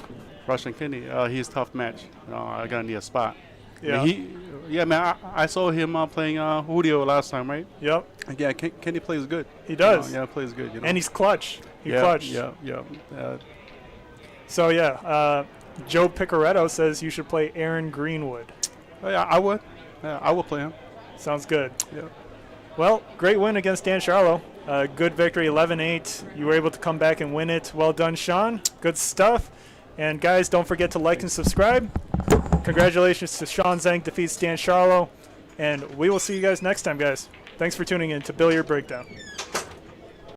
Russian Kenny, he's a tough match. You know, I gotta need a spot. Yeah. I mean, man, I saw him playing Julio last time, right? Yep, Yeah, Kenny plays good. he does. You know, yeah, plays good. You know. And he's clutch. He yeah, clutched. Yeah. So, yeah, Joe Picaretto says you should play Aaron Greenwood. Yeah, I would. Yeah, I would play him. Sounds good. Yeah. Well, great win against Dan Sharlow. Good victory, 11-8. You were able to come back and win it. Well done, Sean. Good stuff. And, guys, don't forget to like and subscribe. Congratulations to Sean Zeng defeats Dan Sharlow. And we will see you guys next time, guys. Thanks for tuning in to Billiard Breakdown.